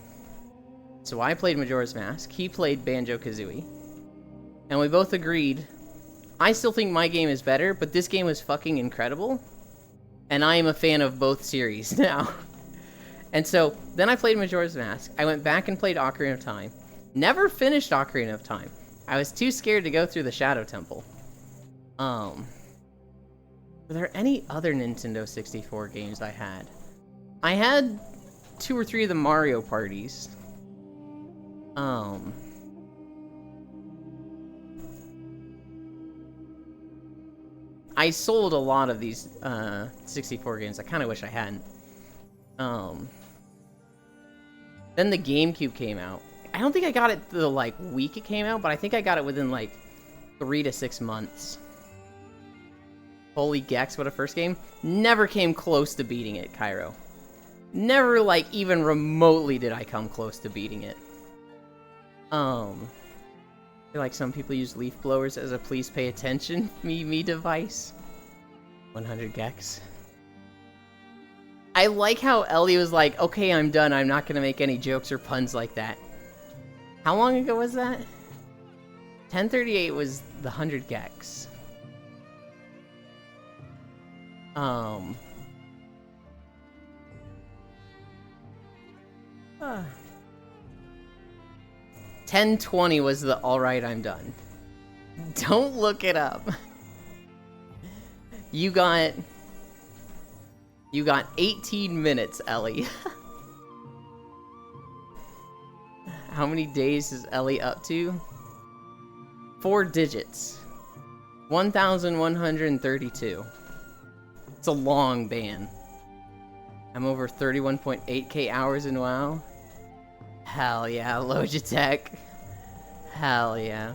So I played Majora's Mask, he played Banjo-Kazooie. And we both agreed, I still think my game is better, but this game is fucking incredible. And I am a fan of both series now. And so, then I played Majora's Mask. I went back and played Ocarina of Time. Never finished Ocarina of Time. I was too scared to go through the Shadow Temple. Were there any other Nintendo 64 games I had? I had 2 or 3 of the Mario parties. I sold a lot of these 64 games. I kind of wish I hadn't. Then the GameCube came out. I don't think I got it the, like, week it came out, but I think I got it within, like, 3 to 6 months. Holy Gex, what a first game. Never came close to beating it, Cairo. Never, like, even remotely did I come close to beating it. I feel like some people use leaf blowers as a please pay attention me device. 100 Gex. I like how Ellie was like, okay, I'm done. I'm not going to make any jokes or puns like that. How long ago was that? 1038 was the 100 Gex. 1020 was the alright, I'm done. Don't look it up. You got 18 minutes, Ellie. How many days is Ellie up to? 4 digits. 1,132. It's a long ban. I'm over 31.8k hours in WoW. Hell yeah, Logitech. Hell yeah.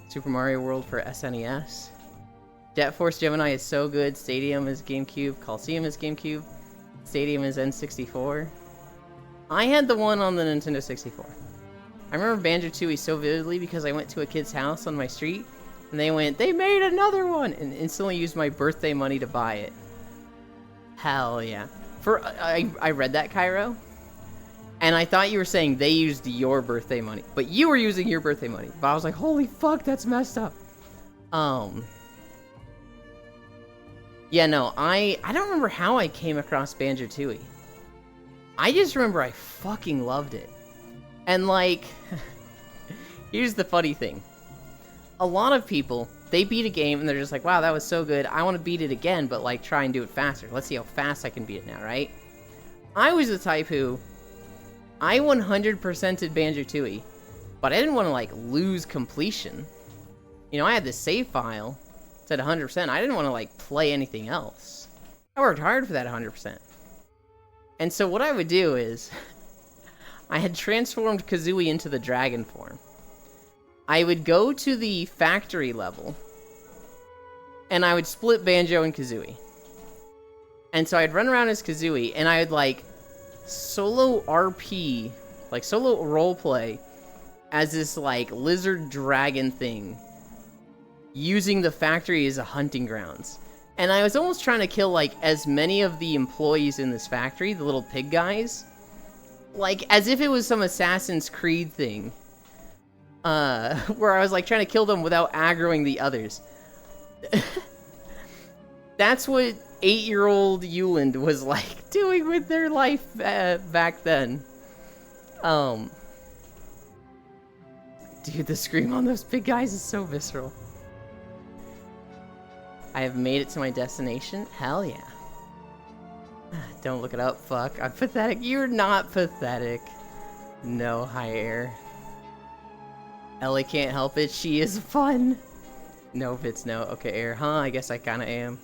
Super Mario World for SNES. Jet Force Gemini is so good. Stadium is GameCube. Coliseum is GameCube. Stadium is N64. I had the one on the Nintendo 64. I remember Banjo-Tooie so vividly because I went to a kid's house on my street, and they went, they made another one, and instantly used my birthday money to buy it. Hell yeah. I read that, Cairo, and I thought you were saying they used your birthday money, but you were using your birthday money. But I was like, holy fuck, that's messed up. Yeah, no, I don't remember how I came across Banjo-Tooie. I just remember I fucking loved it. And, like, here's the funny thing. A lot of people, they beat a game and they're just like, wow, that was so good. I want to beat it again, but, like, try and do it faster. Let's see how fast I can beat it now, right? I was the type who, I 100%ed Banjo-Tooie, but I didn't want to, like, lose completion. You know, I had this save file, it said 100%. I didn't want to, like, play anything else. I worked hard for that 100%. And so what I would do is, I had transformed Kazooie into the dragon form. I would go to the factory level, and I would split Banjo and Kazooie. And so I'd run around as Kazooie, and I would, like, solo RP, like, solo roleplay as this, like, lizard dragon thing, using the factory as a hunting grounds. And I was almost trying to kill, like, as many of the employees in this factory, the little pig guys, like, as if it was some Assassin's Creed thing. Where I was, like, trying to kill them without aggroing the others. That's what 8-year-old Yuland was, like, doing with their life back then. Dude, the scream on those big guys is so visceral. I have made it to my destination? Hell yeah. Don't look it up, fuck. I'm pathetic. You're not pathetic. No, high air. Ellie can't help it. She is fun. No, Fitz, no. Okay, air. Huh, I guess I kinda am.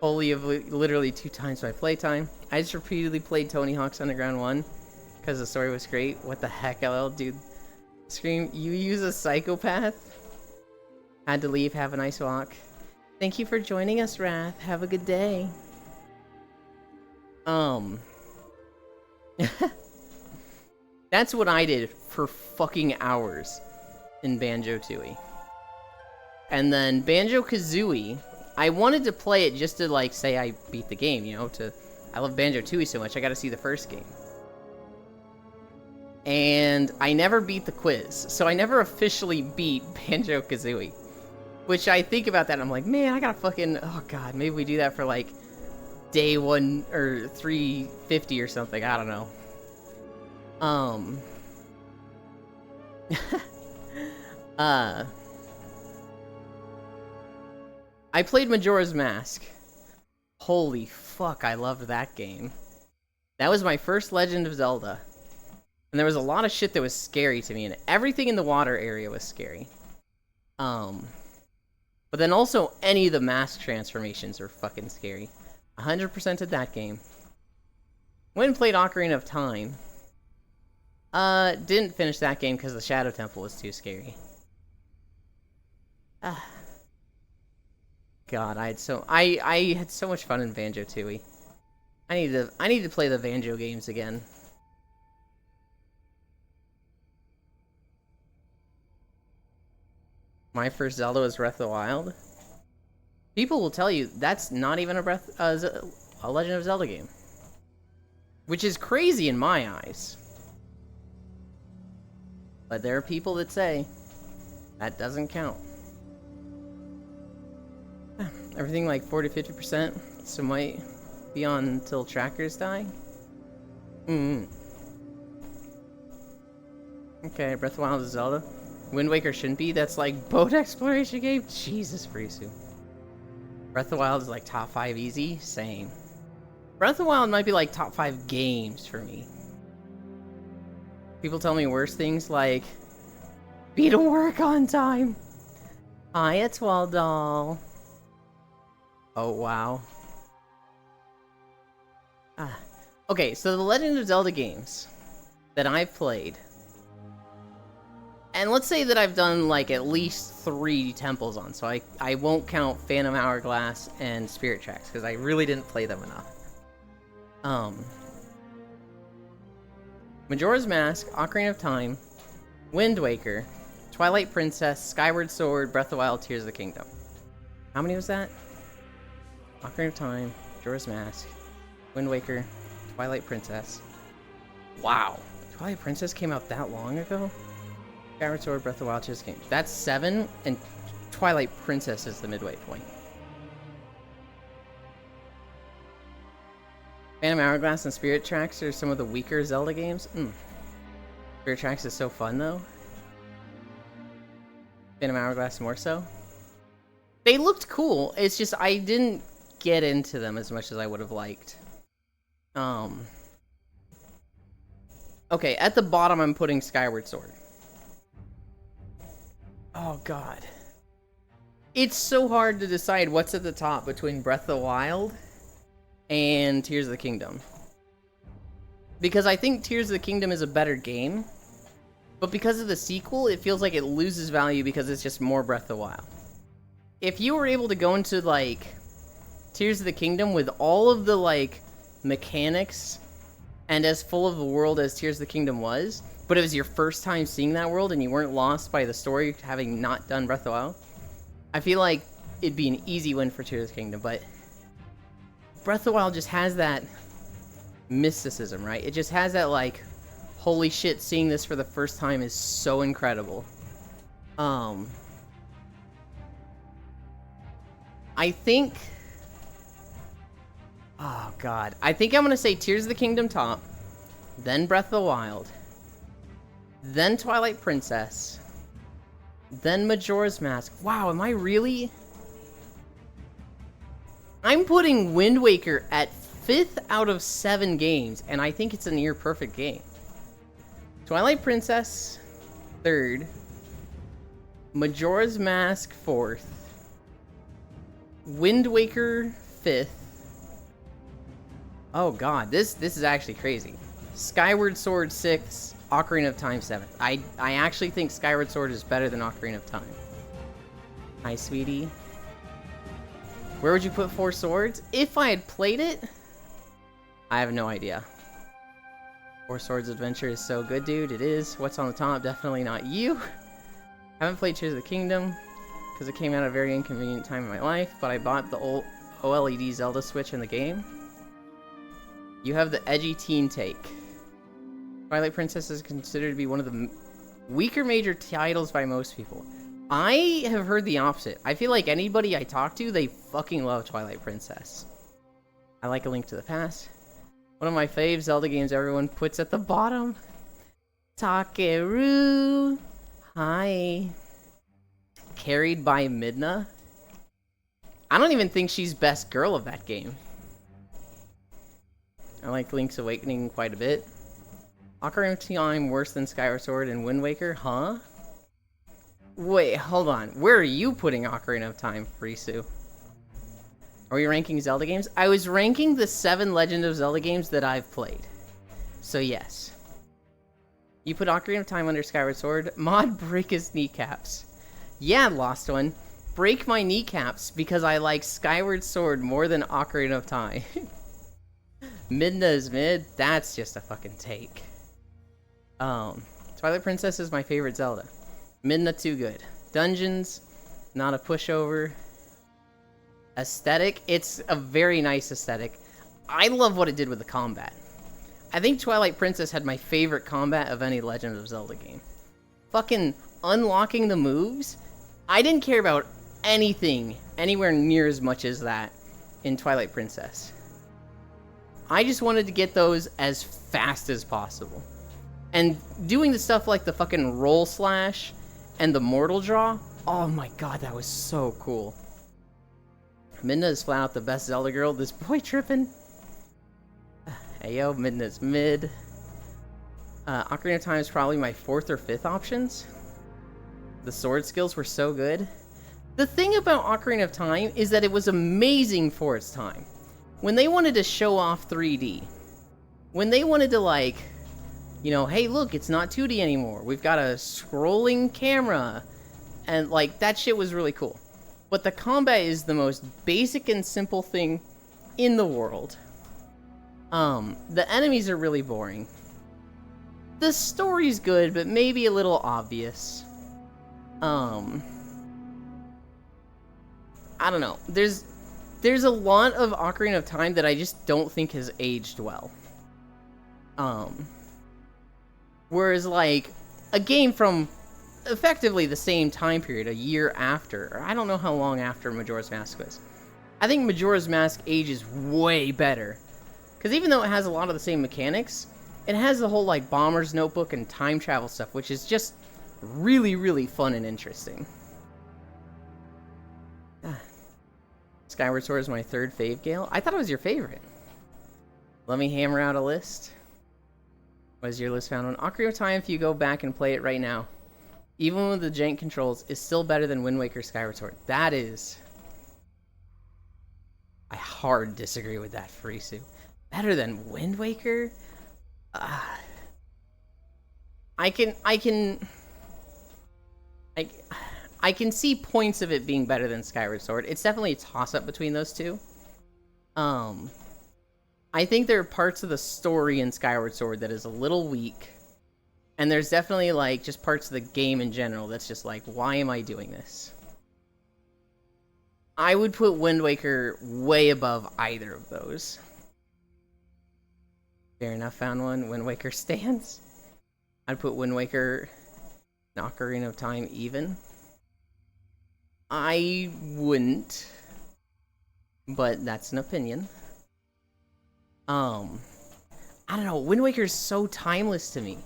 Holy of literally 2 times my playtime. I just repeatedly played Tony Hawk's Underground 1 because the story was great. What the heck, LL? Dude. Scream, you use a psychopath? Had to leave. Have a nice walk. Thank you for joining us, Wrath. Have a good day. That's what I did for fucking hours in Banjo-Tooie. And then Banjo-Kazooie, I wanted to play it just to, like, say I beat the game, you know, I love Banjo-Tooie so much, I gotta see the first game. And I never beat the quiz, so I never officially beat Banjo-Kazooie. Which I think about that and I'm like, man, I gotta fucking, oh god, maybe we do that for, like, day 1 or 350 or something, I don't know. I played Majora's Mask. Holy fuck, I loved that game. That was my first Legend of Zelda. And there was a lot of shit that was scary to me, and everything in the water area was scary. But then also any of the mask transformations were fucking scary. 100%ed that game. Went and played Ocarina of Time. Didn't finish that game because the Shadow Temple was too scary. God, I had so much fun in Banjo-Tooie. I need to play the Banjo games again. My first Zelda was Breath of the Wild. People will tell you that's not even a Legend of Zelda game, which is crazy in my eyes. But there are people that say that doesn't count. Everything like 40-50%, so might be on until trackers die. Okay, Breath of the Wild is Zelda. Wind Waker shouldn't be. That's like boat exploration game. Jesus, Frisu. Breath of the Wild is like top 5 easy. Same. Breath of the Wild might be like top 5 games for me. People tell me worse things like be to work on time. Hi, it's Waldall. Oh wow. Okay, so the Legend of Zelda games that I've played. And let's say that I've done like at least 3 temples on, so I won't count Phantom Hourglass and Spirit Tracks because I really didn't play them enough. Majora's Mask, Ocarina of Time, Wind Waker, Twilight Princess, Skyward Sword, Breath of the Wild, Tears of the Kingdom. How many was that? Ocarina of Time, Majora's Mask, Wind Waker, Twilight Princess. Wow, Twilight Princess came out that long ago? Skyward Sword, Breath of the Wild, Tears of the Kingdom. That's 7, and Twilight Princess is the midway point. Phantom Hourglass and Spirit Tracks are some of the weaker Zelda games. Spirit Tracks is so fun, though. Phantom Hourglass more so. They looked cool, it's just I didn't get into them as much as I would have liked. Okay, at the bottom I'm putting Skyward Sword. Oh god. It's so hard to decide what's at the top between Breath of the Wild and Tears of the Kingdom. Because I think Tears of the Kingdom is a better game, but because of the sequel, it feels like it loses value because it's just more Breath of the Wild. If you were able to go into, like, Tears of the Kingdom with all of the, like, mechanics and as full of the world as Tears of the Kingdom was, but it was your first time seeing that world and you weren't lost by the story having not done Breath of the Wild, I feel like it'd be an easy win for Tears of the Kingdom, but Breath of the Wild just has that mysticism, right? It just has that, like, holy shit, seeing this for the first time is so incredible. I think... Oh, God. I think I'm gonna say Tears of the Kingdom top, then Breath of the Wild, then Twilight Princess, then Majora's Mask. Wow, am I really... I'm putting Wind Waker at 5th out of 7 games, and I think it's a near perfect game. Twilight Princess, 3rd. Majora's Mask, 4th. Wind Waker, 5th. Oh god, this is actually crazy. Skyward Sword, 6th. Ocarina of Time, 7th. I actually think Skyward Sword is better than Ocarina of Time. Hi, sweetie. Where would you put Four Swords? If I had played it, I have no idea. Four Swords Adventure is so good, dude. It is. What's on the top? Definitely not you. Haven't played Tears of the Kingdom because it came out at a very inconvenient time in my life, but I bought the old OLED Zelda Switch in the game. You have the edgy teen take. Twilight Princess is considered to be one of the weaker major titles by most people. I have heard the opposite. I feel like anybody I talk to, they fucking love Twilight Princess. I like A Link to the Past. One of my fave Zelda games everyone puts at the bottom. Takeru. Hi. Carried by Midna. I don't even think she's best girl of that game. I like Link's Awakening quite a bit. Ocarina of Time worse than Skyward Sword and Wind Waker, huh? Wait, hold on. Where are you putting Ocarina of Time, Frisu? Are we ranking Zelda games? I was ranking the 7 Legend of Zelda games that I've played. So yes. You put Ocarina of Time under Skyward Sword, mod break his kneecaps. Yeah, Lost One. Break my kneecaps because I like Skyward Sword more than Ocarina of Time. Midna is mid? That's just a fucking take. Twilight Princess is my favorite Zelda. Midna too good. Dungeons, not a pushover. Aesthetic, it's a very nice aesthetic. I love what it did with the combat. I think Twilight Princess had my favorite combat of any Legend of Zelda game. Fucking unlocking the moves, I didn't care about anything anywhere near as much as that in Twilight Princess. I just wanted to get those as fast as possible. And doing the stuff like the fucking roll slash and the mortal draw, oh my god, that was so cool. Midna is flat out the best Zelda girl. This boy tripping. Hey yo, Midna's mid. Ocarina of Time is probably my 4th or 5th options. The sword skills were so good. The thing about Ocarina of Time is that it was amazing for its time. When they wanted to show off 3D, when they wanted to like, you know, hey look, it's not 2D anymore. We've got a scrolling camera. And like, that shit was really cool. But the combat is the most basic and simple thing in the world. The enemies are really boring. The story's good, but maybe a little obvious. I don't know. There's a lot of Ocarina of Time that I just don't think has aged well. Whereas like a game from effectively the same time period, a year after, or I don't know how long after Majora's Mask was. I think Majora's Mask ages way better. Because even though it has a lot of the same mechanics, it has the whole like Bomber's Notebook and time travel stuff, which is just really, really fun and interesting. Skyward Sword is my 3rd fave, Gale. I thought it was your favorite. Let me hammer out a list. What is your list found on? Ocarina of Time, if you go back and play it right now, even with the jank controls, is still better than Wind Waker Skyward Sword. That is... I hard disagree with that, Furisu. Better than Wind Waker? I can see points of it being better than Skyward Sword. It's definitely a toss-up between those two. I think there are parts of the story in Skyward Sword that is a little weak. And there's definitely, like, just parts of the game in general that's just like, why am I doing this? I would put Wind Waker way above either of those. Fair enough, found one. Wind Waker stands. I'd put Wind Waker and Ocarina of Time even. I wouldn't, but that's an opinion. I don't know, Wind Waker's so timeless to me.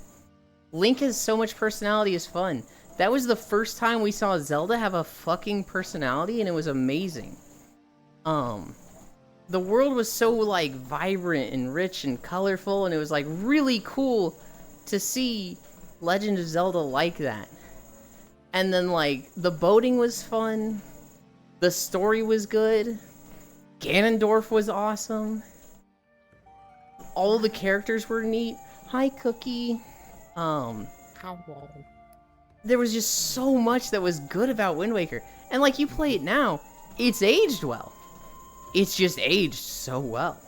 Link has so much personality, is fun. That was the first time we saw Zelda have a fucking personality, and it was amazing. The world was so, like, vibrant and rich and colorful, and it was, like, really cool to see Legend of Zelda like that. And then, like, the boating was fun. The story was good. Ganondorf was awesome. All the characters were neat. Hi, Cookie. There was just so much that was good about Wind Waker. And, like, you play it now, it's aged well. It's just aged so well.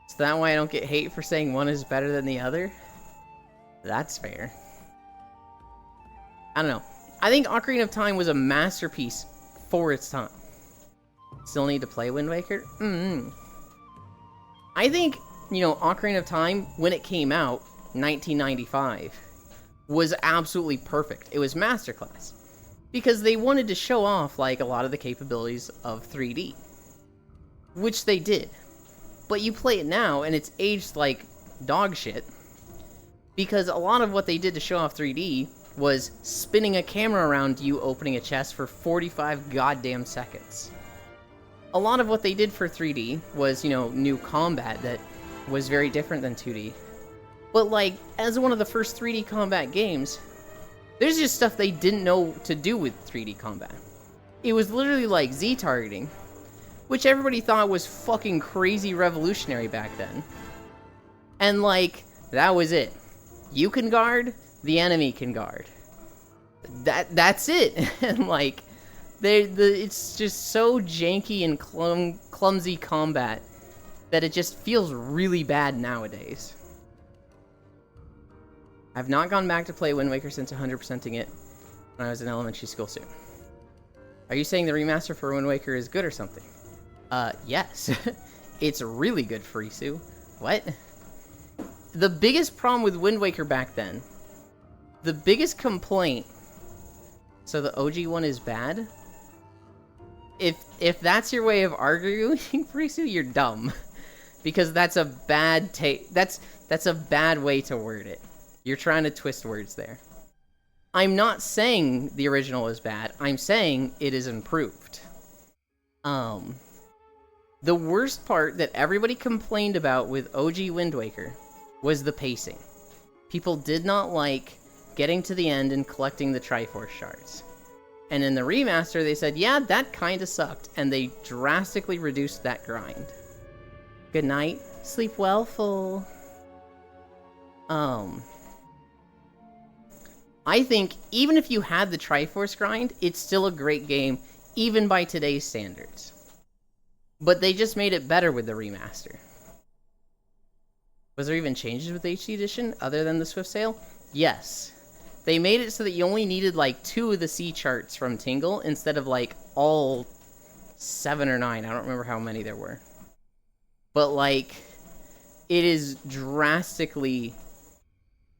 Is that why I don't get hate for saying one is better than the other? That's fair. I don't know. I think Ocarina of Time was a masterpiece for its time. Still need to play Wind Waker? I think, you know, Ocarina of Time, when it came out, 1995, was absolutely perfect. It was masterclass. Because they wanted to show off, like, a lot of the capabilities of 3D. Which they did. But you play it now, and it's aged like dog shit. Because a lot of what they did to show off 3D was spinning a camera around you opening a chest for 45 goddamn seconds. A lot of what they did for 3D was, you know, new combat that was very different than 2D. But, like, as one of the first 3D combat games, there's just stuff they didn't know to do with 3D combat. It was literally like Z-targeting, which everybody thought was fucking crazy revolutionary back then. And, like, That was it. You can guard, the enemy can guard. That's it. And like, it's just so janky and clumsy combat that it just feels really bad nowadays. I've not gone back to play Wind Waker since 100%ing it when I was in elementary school soon. Are you saying the remaster for Wind Waker is good or something? Yes. It's really good, Furisu. What? The biggest problem with Wind Waker back then, the biggest complaint, so the OG one is bad? If that's your way of arguing, Furisu, you're dumb. Because that's a bad that's a bad way to word it. You're trying to twist words there. I'm not saying the original is bad. I'm saying it is improved. The worst part that everybody complained about with OG Wind Waker was the pacing. People did not like getting to the end and collecting the Triforce shards. And in the remaster, they said, yeah, that kinda sucked, and they drastically reduced that grind. Good night. Sleep well, fool. I think even if you had the Triforce grind, it's still a great game, even by today's standards. But they just made it better with the remaster. Was there even changes with the HD edition other than the Swift Sail? Yes. They made it so that you only needed like 2 of the sea charts from Tingle instead of like all 7 or 9. I don't remember how many there were. But like, it is drastically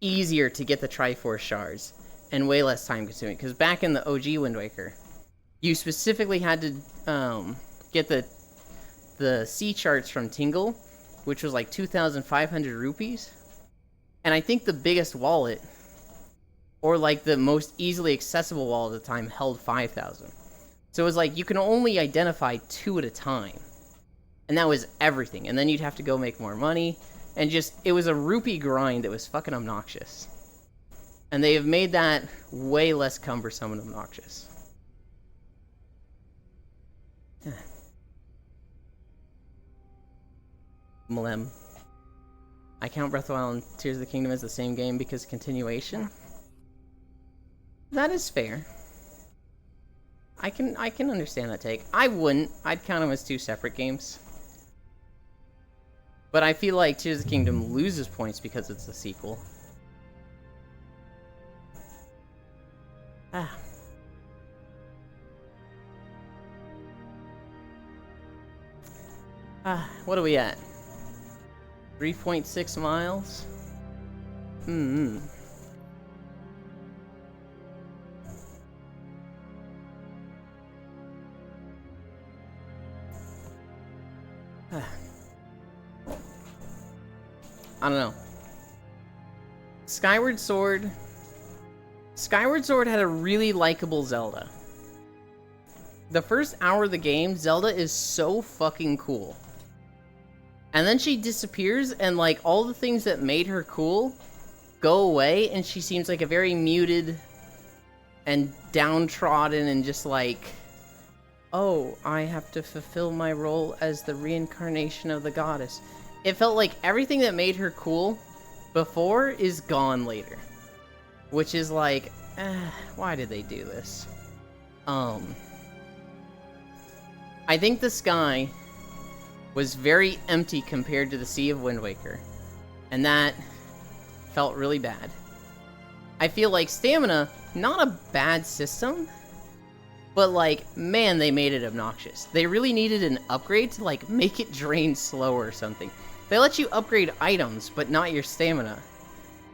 easier to get the Triforce shards and way less time consuming. Because back in the OG Wind Waker, you specifically had to get the sea charts from Tingle, which was like 2,500 rupees. And I think the biggest wallet, or like the most easily accessible wallet at the time, held 5,000. So it was like you can only identify 2 at a time. And that was everything. And then you'd have to go make more money. And just, it was a rupee grind that was fucking obnoxious. And they have made that way less cumbersome and obnoxious. Mlem. I count Breath of the Wild and Tears of the Kingdom as the same game because continuation. That is fair. I can understand that take. I wouldn't. I'd count them as 2 separate games. But I feel like Tears of the Kingdom loses points because it's a sequel. What are we at? 3.6 miles? I don't know. Skyward Sword had a really likable Zelda. The first hour of the game, Zelda is so fucking cool. And then she disappears, and like all the things that made her cool go away, and she seems like a very muted and downtrodden and just like, oh, I have to fulfill my role as the reincarnation of the goddess. It felt like everything that made her cool before is gone later. Which is like, why did they do this? I think the sky was very empty compared to the Sea of Wind Waker. And that felt really bad. I feel like stamina, not a bad system, but like, man, they made it obnoxious. They really needed an upgrade to like make it drain slower or something. They let you upgrade items, but not your stamina.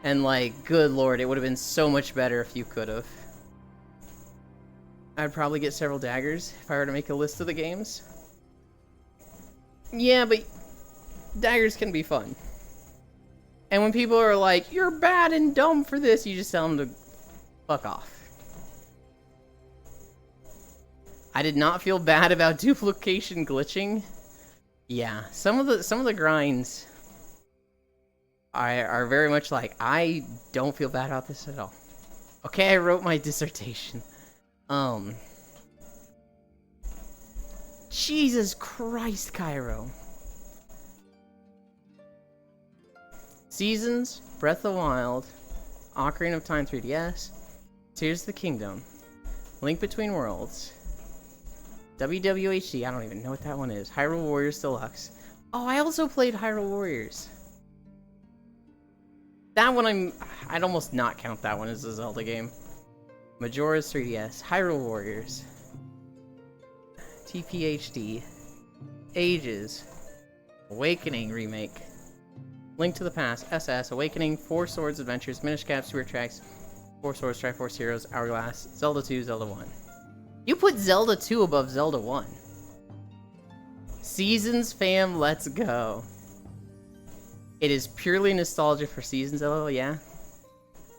And like, good lord, it would have been so much better if you could have. I'd probably get several daggers if I were to make a list of the games. Yeah, but daggers can be fun. And when people are like, you're bad and dumb for this, you just tell them to fuck off. I did not feel bad about duplication glitching. Yeah, some of the grinds are very much like, I don't feel bad about this at all. Okay, I wrote my dissertation. Jesus Christ, Cairo. Seasons, Breath of the Wild, Ocarina of Time 3DS, Tears of the Kingdom, Link Between Worlds, WWHD, I don't even know what that one is, Hyrule Warriors Deluxe. Oh, I also played Hyrule Warriors. That one I'd almost not count that one as a Zelda game. Majora's 3DS, Hyrule Warriors, TPHD, Ages, Awakening Remake, Link to the Past, SS, Awakening, Four Swords Adventures, Minish Cap, Super Tracks, Four Swords, Triforce Heroes, Hourglass, Zelda 2, Zelda 1. You put Zelda 2 above Zelda 1. Seasons, fam, let's go. It is purely nostalgia for Seasons, LL, yeah.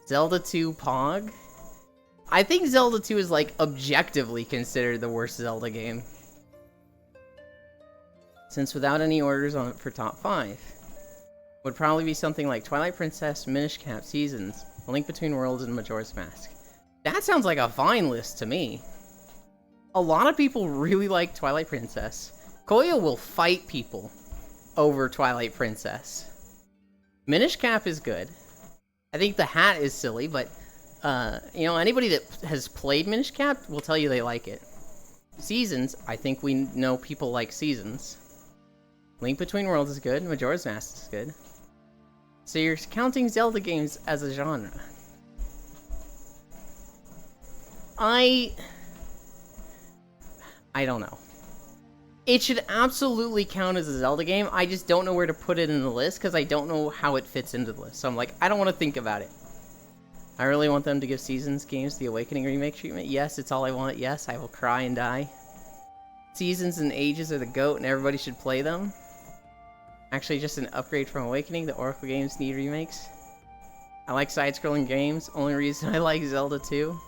Zelda 2 Pog. I think Zelda 2 is, like, objectively considered the worst Zelda game. Since without any orders on it for top 5, would probably be something like Twilight Princess, Minish Cap, Seasons, A Link Between Worlds, and Majora's Mask. That sounds like a fine list to me. A lot of people really like Twilight Princess. Koya will fight people over Twilight Princess. Minish Cap is good. I think the hat is silly, but, you know, anybody that has played Minish Cap will tell you they like it. Seasons, I think we know people like Seasons. Link Between Worlds is good, Majora's Mask is good. So you're counting Zelda games as a genre. I don't know. It should absolutely count as a Zelda game. I just don't know where to put it in the list because I don't know how it fits into the list. So I'm like, I don't want to think about it. I really want them to give Seasons games the Awakening remake treatment. Yes, it's all I want. Yes, I will cry and die. Seasons and Ages are the GOAT and everybody should play them. Actually, just an upgrade from Awakening. The Oracle games need remakes. I like side-scrolling games. Only reason I like Zelda 2.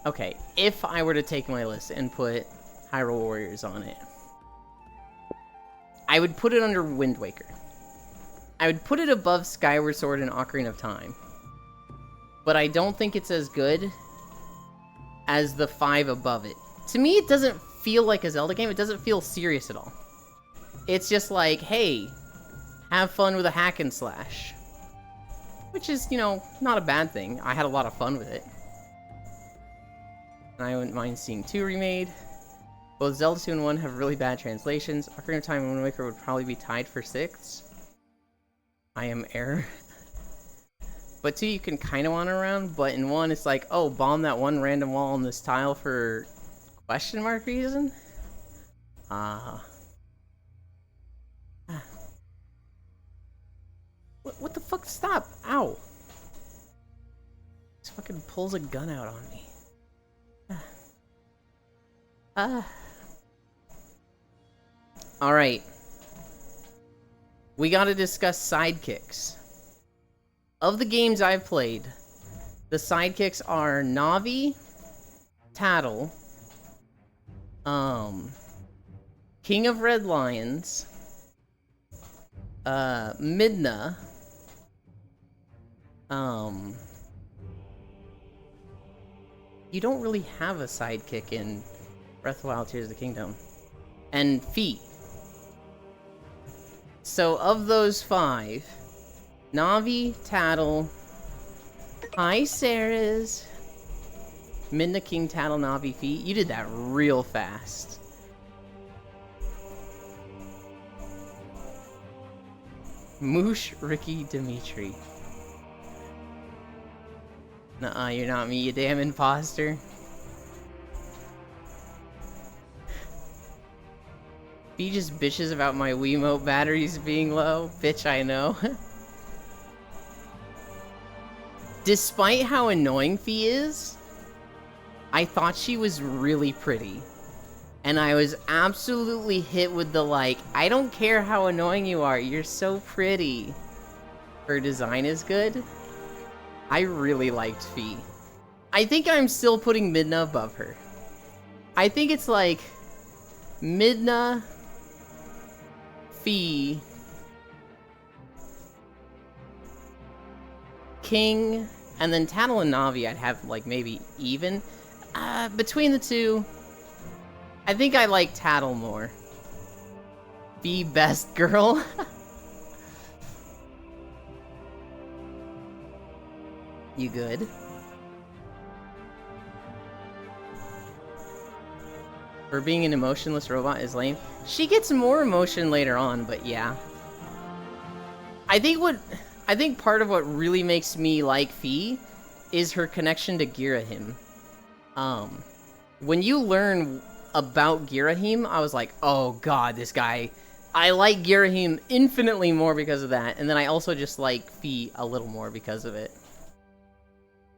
Okay, if I were to take my list and put Hyrule Warriors on it, I would put it under Wind Waker. I would put it above Skyward Sword and Ocarina of Time. But I don't think it's as good as the 5 above it. To me, it doesn't feel like a Zelda game. It doesn't feel serious at all. It's just like, hey, have fun with a hack and slash. Which is, you know, not a bad thing. I had a lot of fun with it. And I wouldn't mind seeing 2 remade. Both Zelda 2 and 1 have really bad translations. Ocarina of Time and Wind Waker would probably be tied for 6th. I am error. But 2 you can kind of wander around, but in 1 it's like, oh, bomb that one random wall on this tile for question mark reason? What the fuck? Stop! Ow! This fucking pulls a gun out on me. Alright. We gotta discuss sidekicks. Of the games I've played, the sidekicks are Navi, Tattle, King of Red Lions, Midna, you don't really have a sidekick in Breath of the Wild, Tears of the Kingdom, and Fi. So of those 5, Navi, Tattle, hi Sarah's, Midna, King, Tattle, Navi, Fi. You did that real fast. Moosh, Ricky, Dimitri. Nuh-uh, you're not me, you damn imposter. He just bitches about my Wiimote batteries being low. Bitch, I know. Despite how annoying Fi is, I thought she was really pretty. And I was absolutely hit with the like, I don't care how annoying you are, you're so pretty. Her design is good. I really liked Fi. I think I'm still putting Midna above her. I think it's like Midna, Fi, King, and then Tattle and Navi I'd have like maybe even. Between the two, I think I like Tattle more. Be best girl. You good? For being an emotionless robot is lame. She gets more emotion later on, but yeah. I think part of what really makes me like Fee is her connection to Girahim. When you learn about Girahim, I was like, oh god, this guy. I like Girahim infinitely more because of that, and then I also just like Fee a little more because of it.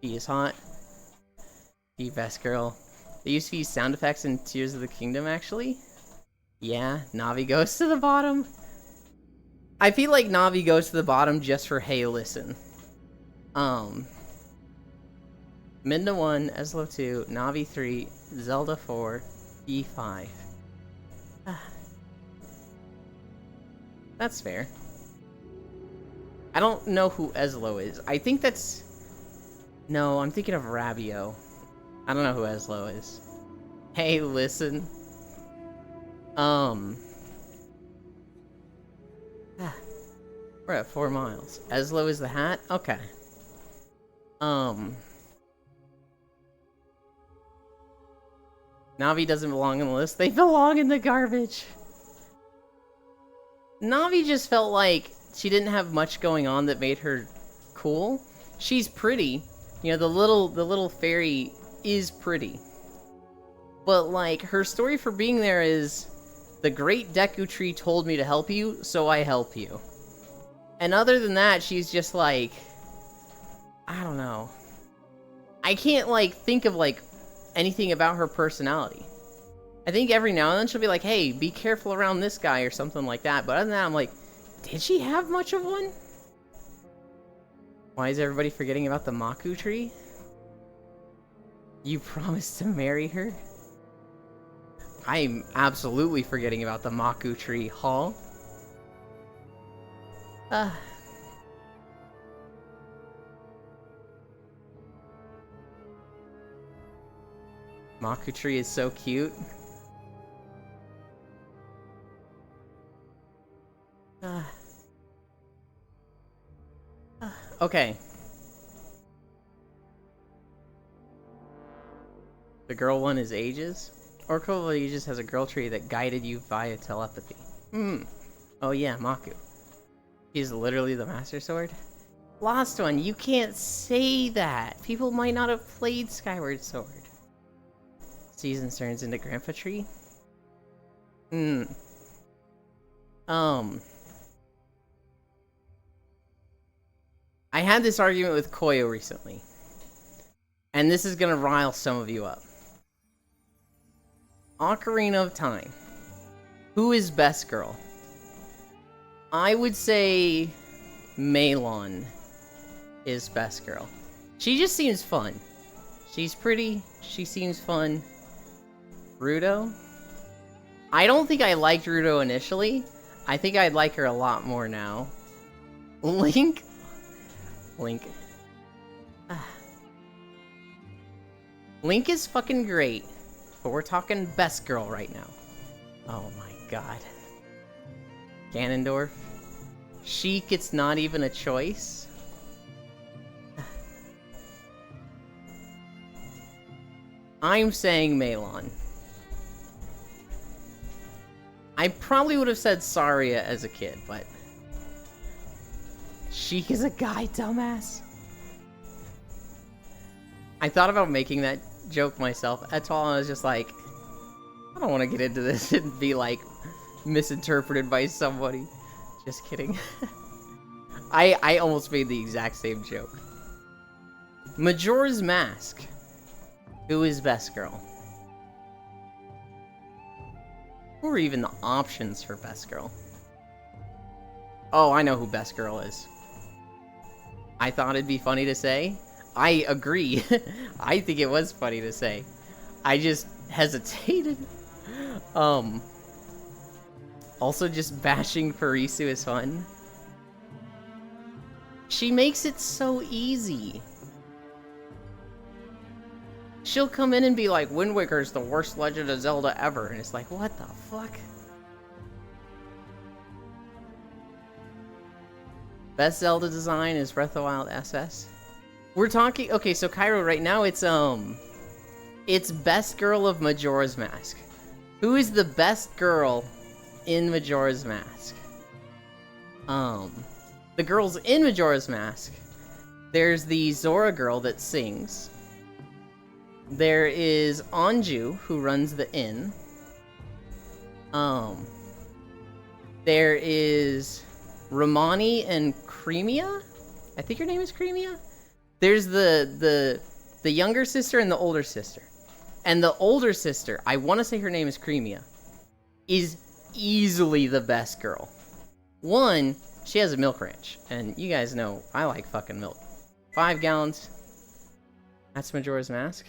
Fee is hot. Fee best girl. They used Fee's sound effects in Tears of the Kingdom, actually. Yeah, Navi goes to the bottom. I feel like Navi goes to the bottom just for hey, listen. Midna 1, Eslo 2, Navi 3, Zelda 4, Fee 5. That's fair. I don't know who Eslo is. I think that's... No, I'm thinking of Rabio. I don't know who Eslo is. Hey, listen. We're at 4 miles. Eslo is the hat? Okay. Navi doesn't belong in the list. They belong in the garbage. Navi just felt like she didn't have much going on that made her cool. She's pretty. You know, the little fairy is pretty. But, like, her story for being there is, the great Deku Tree told me to help you, so I help you. And other than that, she's just, like, I don't know. I can't, like, think of, like, anything about her personality. I think every now and then she'll be like, hey, be careful around this guy or something like that. But other than that, I'm like, did she have much of one? Why is everybody forgetting about the Maku tree? You promised to marry her? I'm absolutely forgetting about the Maku tree, Hall. Maku tree is so cute. Okay. The girl one is Aegis. Oracle of Aegis has a girl tree that guided you via telepathy. Oh yeah, Maku. She's literally the Master Sword? Lost One, you can't say that! People might not have played Skyward Sword. Season turns into Grandpa Tree? I had this argument with Koyo recently. And this is gonna rile some of you up. Ocarina of Time. Who is best girl? I would say Melon is best girl. She just seems fun. She's pretty. She seems fun. Ruto? I don't think I liked Ruto initially. I think I'd like her a lot more now. Link? Link. Link is fucking great. But we're talking best girl right now. Oh my god. Ganondorf. Sheik, it's not even a choice. I'm saying Melon. I probably would have said Saria as a kid, but... Sheik is a guy, dumbass. I thought about making that joke myself. That's all. I was just like, I don't want to get into this and be like misinterpreted by somebody. Just kidding. I almost made the exact same joke. Majora's Mask. Who is best girl? Who are even the options for best girl? Oh, I know who best girl is. I thought it'd be funny to say. I agree. I think it was funny to say. I just hesitated. Also, just bashing Parisu is fun. She makes it so easy. She'll come in and be like, Wind Waker's the worst Legend of Zelda ever. And it's like, what the fuck? Best Zelda design is Breath of the Wild SS. We're talking... Okay, so Cairo, right now it's Best Girl of Majora's Mask. Who is the best girl in Majora's Mask? The girls in Majora's Mask. There's the Zora girl that sings. There is Anju, who runs the inn. There is Romani and Cremia? I think her name is Cremia? There's the younger sister and the older sister. And the older sister, I want to say her name is Cremia, is easily the best girl. One, she has a milk ranch, and you guys know I like fucking milk. 5 gallons. That's Majora's Mask.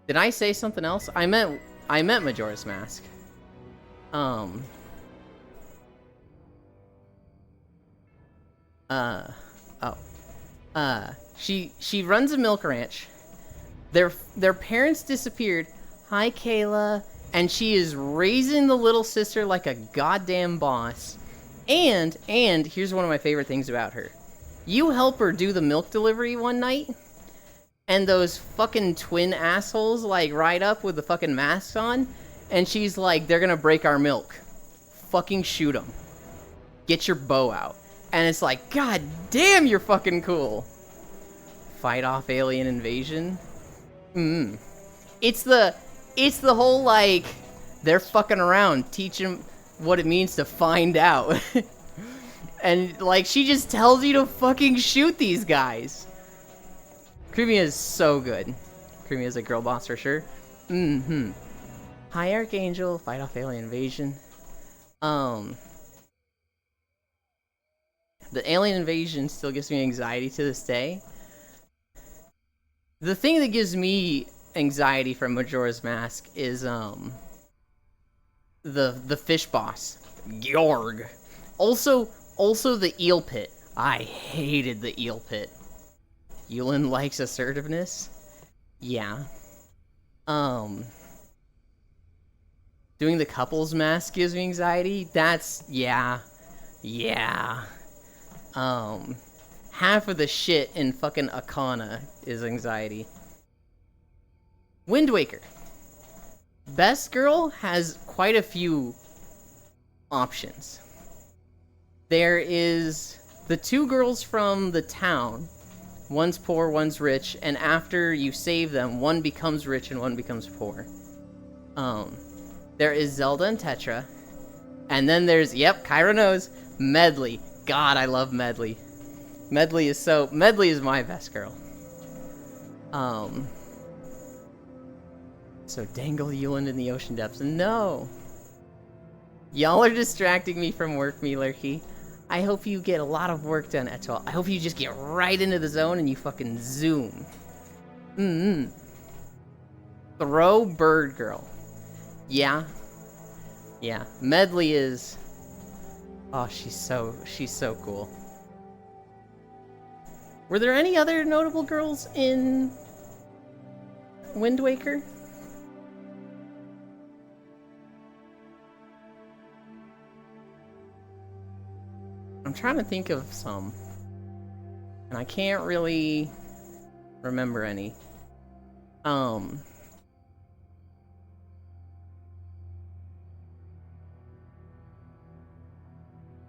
Did I say something else? I meant Majora's Mask. She runs a milk ranch. Their parents disappeared. Hi, Kayla. And she is raising the little sister like a goddamn boss. And here's one of my favorite things about her. You help her do the milk delivery one night, and those fucking twin assholes, like, ride up with the fucking masks on, and she's like, they're gonna break our milk. Fucking shoot them. Get your bow out. And it's like, god damn, you're fucking cool. Fight off alien invasion. It's the whole, like, they're fucking around, teach them what it means to find out. And, like, she just tells you to fucking shoot these guys. Cremia is so good. Cremia is a girl boss for sure. Hi, Archangel. Fight off alien invasion. The alien invasion still gives me anxiety to this day. The thing that gives me anxiety from Majora's Mask is the fish boss, Gyorg. Also the eel pit. I hated the eel pit. Yulin likes assertiveness. Yeah. Doing the couples mask gives me anxiety. That's yeah. Half of the shit in fucking Akana is anxiety. Wind Waker. Best Girl has quite a few options. There is the 2 girls from the town. One's poor, one's rich, and after you save them, one becomes rich and one becomes poor. There is Zelda and Tetra. And then there's, yep, Kyra knows, Medley. God, I love Medley. Medley is my best girl. So dangle Yulin in the ocean depths. No! Y'all are distracting me from work, Mealerkey. I hope you get a lot of work done, Etoile. I hope you just get right into the zone and you fucking zoom. Throw Bird Girl. Yeah. Medley is... Oh, she's so cool. Were there any other notable girls in Wind Waker? I'm trying to think of some, and I can't really remember any.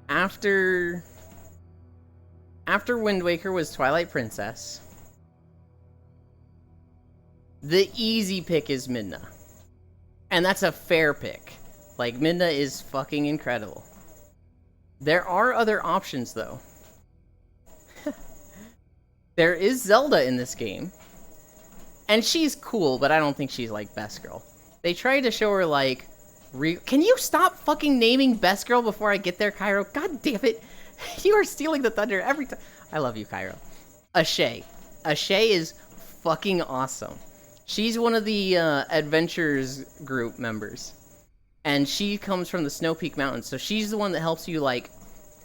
After Wind Waker was Twilight Princess. The easy pick is Midna. And that's a fair pick. Like, Midna is fucking incredible. There are other options, though. There is Zelda in this game. And she's cool, but I don't think she's, like, best girl. They tried to show her, like... Can you stop fucking naming best girl before I get there, Cairo? God damn it. You are stealing the thunder every time. I love you, Cairo. Ashe. Ashe is fucking awesome. She's one of the Adventures group members. And she comes from the Snow Peak Mountains, so she's the one that helps you, like,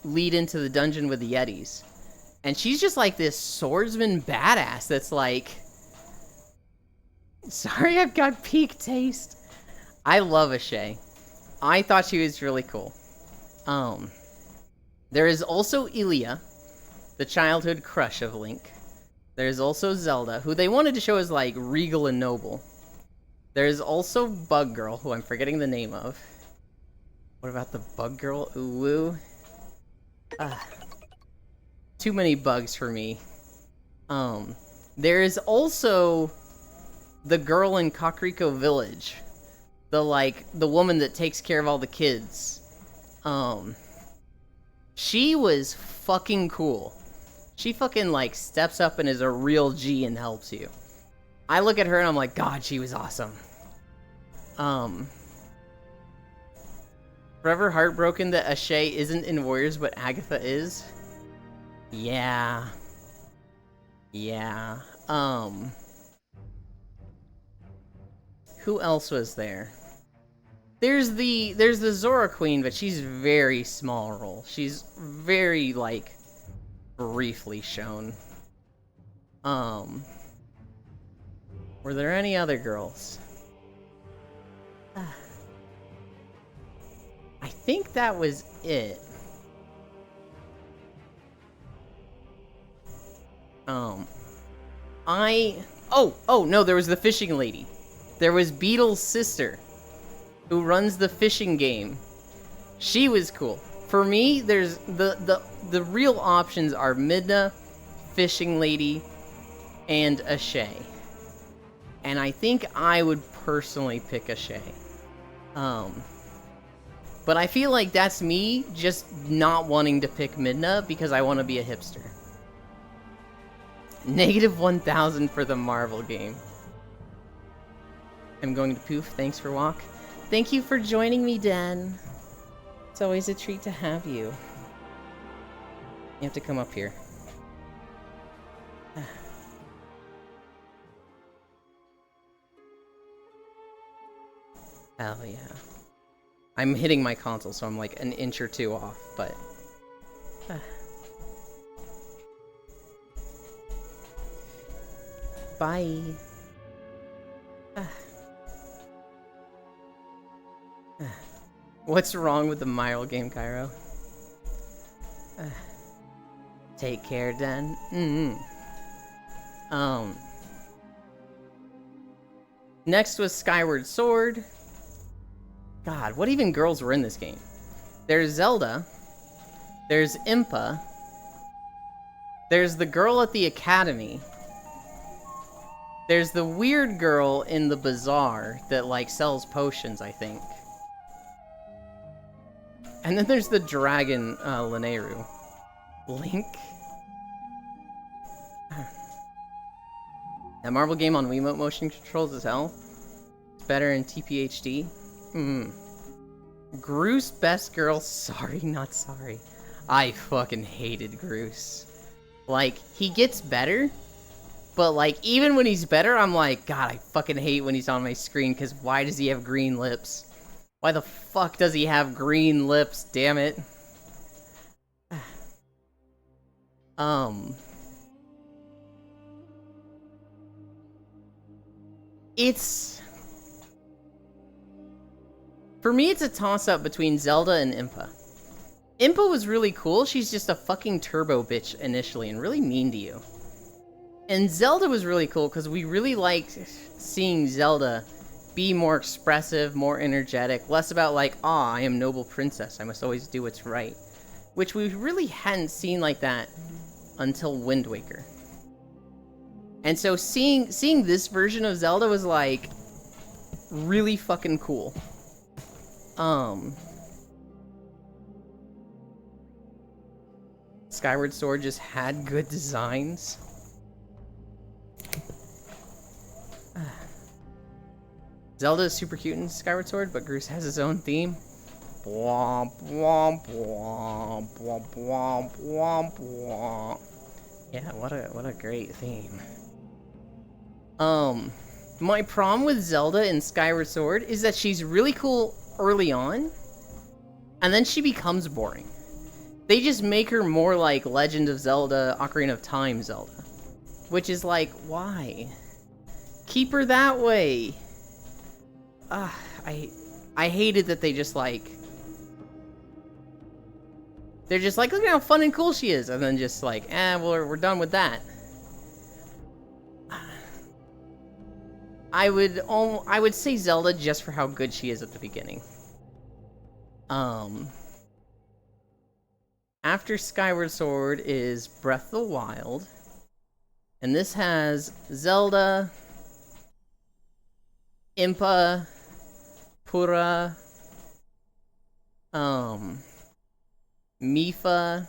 lead into the dungeon with the Yetis. And she's just, like, this swordsman badass that's, like... Sorry, I've got peak taste. I love Ashe. I thought she was really cool. There is also Ilia, the childhood crush of Link. There's also Zelda, who they wanted to show as, like, regal and noble. There's also Bug Girl, who I'm forgetting the name of. What about the Bug Girl? Ooh. Too many bugs for me. There is also the girl in Kakariko Village. The woman that takes care of all the kids. She was fucking cool. She fucking, like, steps up and is a real G and helps you. I look at her and I'm like, God, she was awesome. Forever heartbroken that Ashe isn't in Warriors, but Agatha is. Yeah. Yeah. Who else was there? There's the Zora Queen, but she's very small role. She's very, like, briefly shown. Were there any other girls? I think that was it. Oh, no, there was the fishing lady. There was Beetle's sister, who runs the fishing game. She was cool. For me, there's the real options are Midna, Fishing Lady, and Ashe. And I think I would personally pick Ashe. But I feel like that's me just not wanting to pick Midna because I want to be a hipster. -1000 for the Marvel game. I'm going to poof. Thanks for walk. Thank you for joining me, Dan. It's always a treat to have you. You have to come up here. Hell yeah. I'm hitting my console, so I'm like an inch or two off, but... Bye. What's wrong with the Myrtle game, Cairo? Take care, Dan. Next was Skyward Sword. God, what even girls were in this game? There's Zelda. There's Impa. There's the girl at the academy. There's the weird girl in the bazaar that, like, sells potions, I think. And then there's the dragon, Lineru. Link? That Marvel game on Wiimote motion controls as hell. It's better in TPHD. Groose, best girl. Sorry, not sorry. I fucking hated Groose. Like, he gets better, but, like, even when he's better, I'm like, God, I fucking hate when he's on my screen, because why does he have green lips? Why the fuck does he have green lips, damn it? It's... For me, it's a toss-up between Zelda and Impa. Impa was really cool, she's just a fucking turbo bitch initially, and really mean to you. And Zelda was really cool, because we really liked seeing Zelda be more expressive, more energetic, less about like, ah, I am noble princess, I must always do what's right. Which we really hadn't seen like that until Wind Waker. And so seeing this version of Zelda was like really fucking cool. Skyward Sword just had good designs. Zelda is super cute in Skyward Sword, but Groose has his own theme. Womp, womp, womp, womp, womp, womp, womp. Yeah, what a great theme. My problem with Zelda in Skyward Sword is that she's really cool early on, and then she becomes boring. They just make her more like Legend of Zelda, Ocarina of Time Zelda. Which is like, why? Keep her that way. I hated that they just like They're just like, look at how fun and cool she is, and then just like, well, we're done with that. I would say Zelda just for how good she is at the beginning. After Skyward Sword is Breath of the Wild, and this has Zelda, Impa, Purah, Mipha,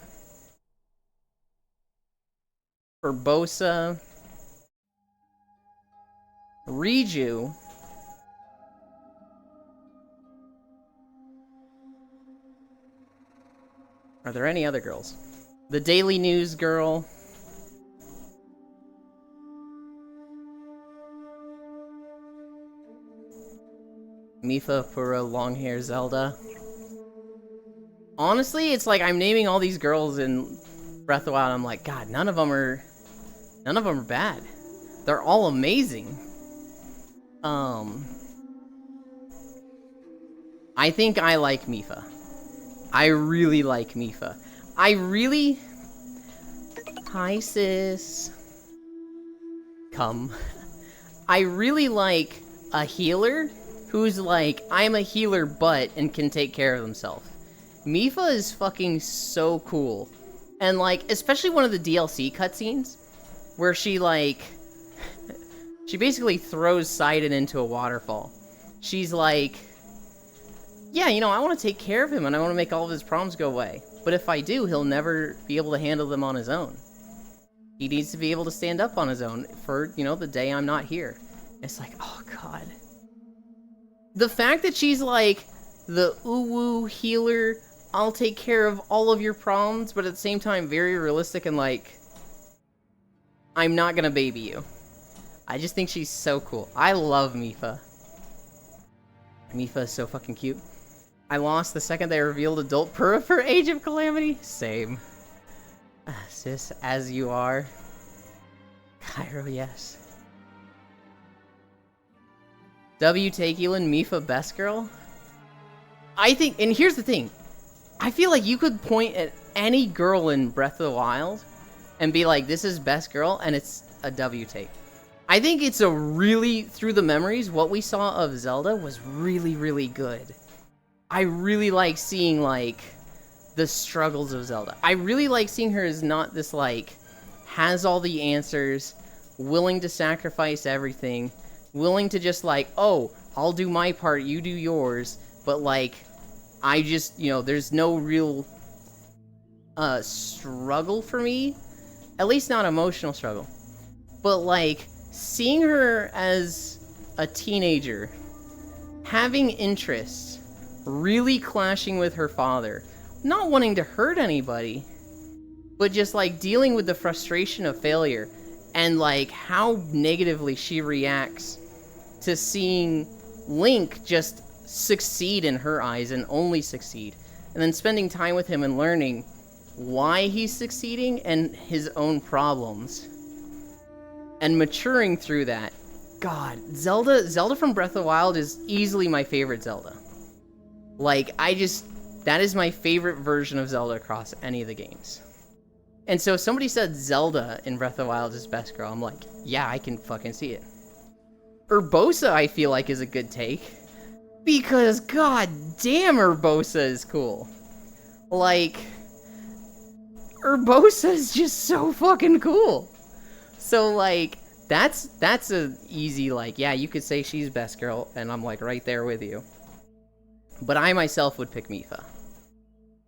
Urbosa, Riju, are there any other girls? The Daily News girl. Mipha, Purah, long hair, Zelda. Honestly, it's like I'm naming all these girls in Breath of the Wild. I'm like, God, none of them are bad. They're all amazing. I think I like Mipha. I really like Mipha. Hi, sis. Come. I really like a healer who's like, I'm a healer but and can take care of himself. Mipha is fucking so cool. And like, especially one of the DLC cutscenes where she like, she basically throws Sidon into a waterfall. She's like, yeah, you know, I want to take care of him and I want to make all of his problems go away. But if I do, he'll never be able to handle them on his own. He needs to be able to stand up on his own for, you know, the day I'm not here. It's like, oh god. The fact that she's like the ooh-woo healer, I'll take care of all of your problems, but at the same time very realistic and like, I'm not gonna baby you. I just think she's so cool. I love Mipha. Mipha is so fucking cute. I lost the second they revealed adult Purah for Age of Calamity. Same. Sis, as you are. Cairo, yes. W. Takeelan, Mipha, best girl? I think, and here's the thing. I feel like you could point at any girl in Breath of the Wild and be like, this is best girl, and it's a W take. I think it's a really, through the memories, what we saw of Zelda was really, really good. I really like seeing, like, the struggles of Zelda. I really like seeing her as not this, like, has all the answers, willing to sacrifice everything, willing to just, like, oh, I'll do my part, you do yours, but, like, I just, you know, there's no real, struggle for me. At least not emotional struggle. But, like, seeing her as a teenager, having interests, really clashing with her father, not wanting to hurt anybody, but just like dealing with the frustration of failure and like how negatively she reacts to seeing Link just succeed in her eyes and only succeed, and then spending time with him and learning why he's succeeding and his own problems and maturing through that. God, Zelda from Breath of the Wild is easily my favorite Zelda. Like, that is my favorite version of Zelda across any of the games. And so if somebody said Zelda in Breath of the Wild is best girl, I'm like, yeah, I can fucking see it. Urbosa, I feel like, is a good take. Because, god damn, Urbosa is cool. Like, Urbosa is just so fucking cool. So, like, that's a easy, like, yeah, you could say she's best girl, and I'm, like, right there with you. But I myself would pick Mipha.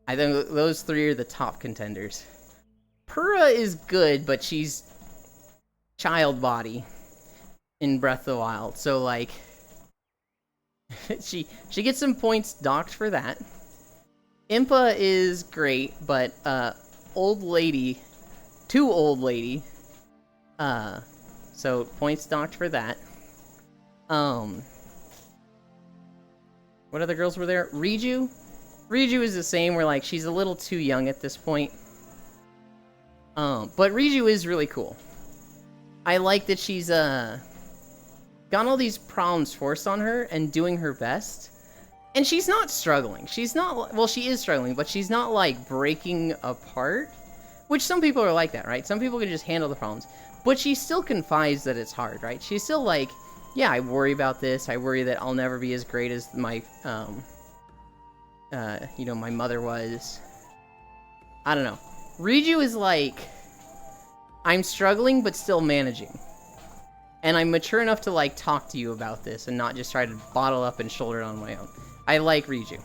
I think those three are the top contenders. Purah is good, but she's child body in Breath of the Wild. So, like, she gets some points docked for that. Impa is great, but, old lady, too old lady. So points docked for that. What other girls were there? Riju? Riju is the same, where, like, she's a little too young at this point. But Riju is really cool. I like that she's, got all these problems forced on her and doing her best. And she's not struggling. She's not, well, she is struggling, but she's not, like, breaking apart. Which some people are like that, right? Some people can just handle the problems. But she still confides that it's hard, right? She's still like, yeah, I worry about this. I worry that I'll never be as great as my, you know, my mother was. I don't know. Riju is like, I'm struggling, but still managing. And I'm mature enough to, like, talk to you about this and not just try to bottle up and shoulder it on my own. I like Riju.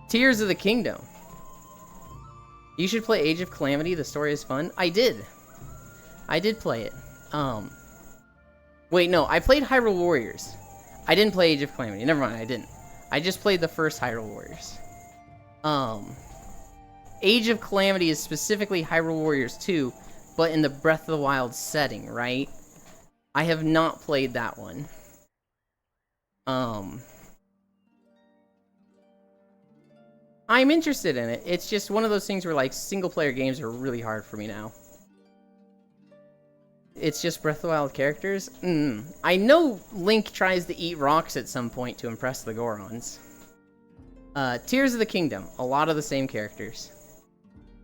Tears of the Kingdom. You should play Age of Calamity. The story is fun. I did. I did play it. Wait, no. I played Hyrule Warriors. I didn't play Age of Calamity. Never mind, I didn't. I just played the first Hyrule Warriors. Age of Calamity is specifically Hyrule Warriors 2, but in the Breath of the Wild setting, right? I have not played that one. I'm interested in it. It's just one of those things where, like, single-player games are really hard for me now. It's just Breath of the Wild characters? I know Link tries to eat rocks at some point to impress the Gorons. Tears of the Kingdom. A lot of the same characters.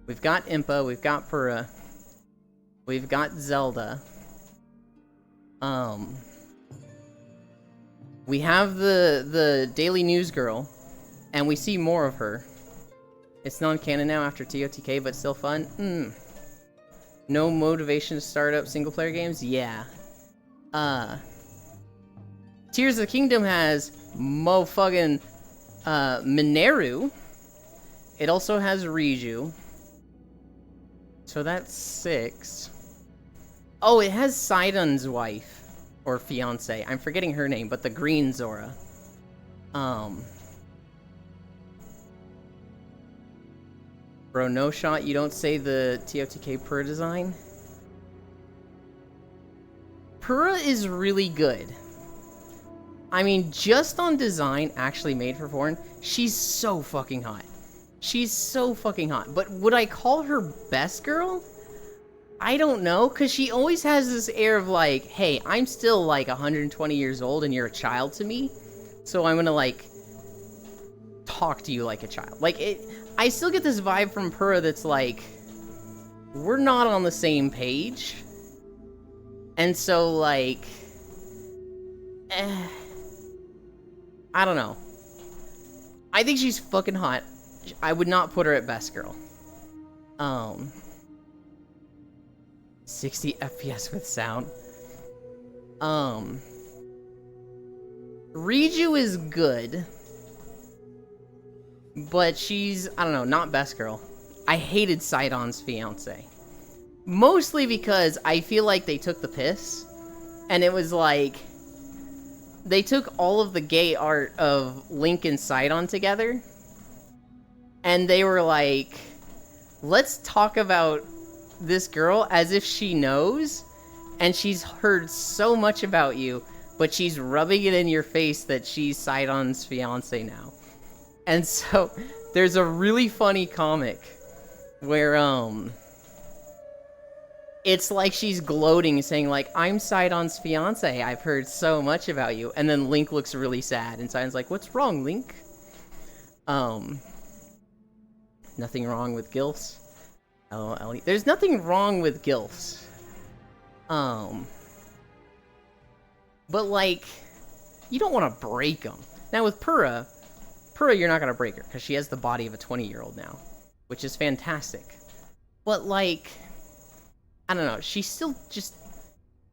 We've got Impa, we've got Purah, we've got Zelda. We have the Daily News Girl, and we see more of her. It's non-canon now after TOTK, but still fun. No motivation to start up single-player games? Yeah. Tears of the Kingdom has motherfucking Mineru. It also has Riju. So that's 6. Oh, it has Sidon's wife. Or fiance. I'm forgetting her name, but the green Zora. Bro, no shot you don't say the TOTK Purah design? Purah is really good. I mean, just on design, actually made for foreign, she's so fucking hot. She's so fucking hot. But would I call her best girl? I don't know, because she always has this air of like, hey, I'm still like 120 years old and you're a child to me, so I'm gonna like talk to you like a child. Like, I still get this vibe from Purah that's like, we're not on the same page. And so, like, I don't know. I think she's fucking hot. I would not put her at best girl. 60 FPS with sound. Riju is good. But she's, I don't know, not best girl. I hated Sidon's fiance. Mostly because I feel like they took the piss. And it was like, they took all of the gay art of Link and Sidon together. And they were like, let's talk about this girl as if she knows. And she's heard so much about you, but she's rubbing it in your face that she's Sidon's fiance now. And so, there's a really funny comic where, it's like she's gloating, saying like, I'm Sidon's fiance, I've heard so much about you. And then Link looks really sad, and Sidon's like, what's wrong, Link? Nothing wrong with gilfs. LOL. There's nothing wrong with gilfs. But like, you don't want to break them. Now with Purah, you're not going to break her, because she has the body of a 20-year-old now. Which is fantastic. But, like, I don't know, she's still just...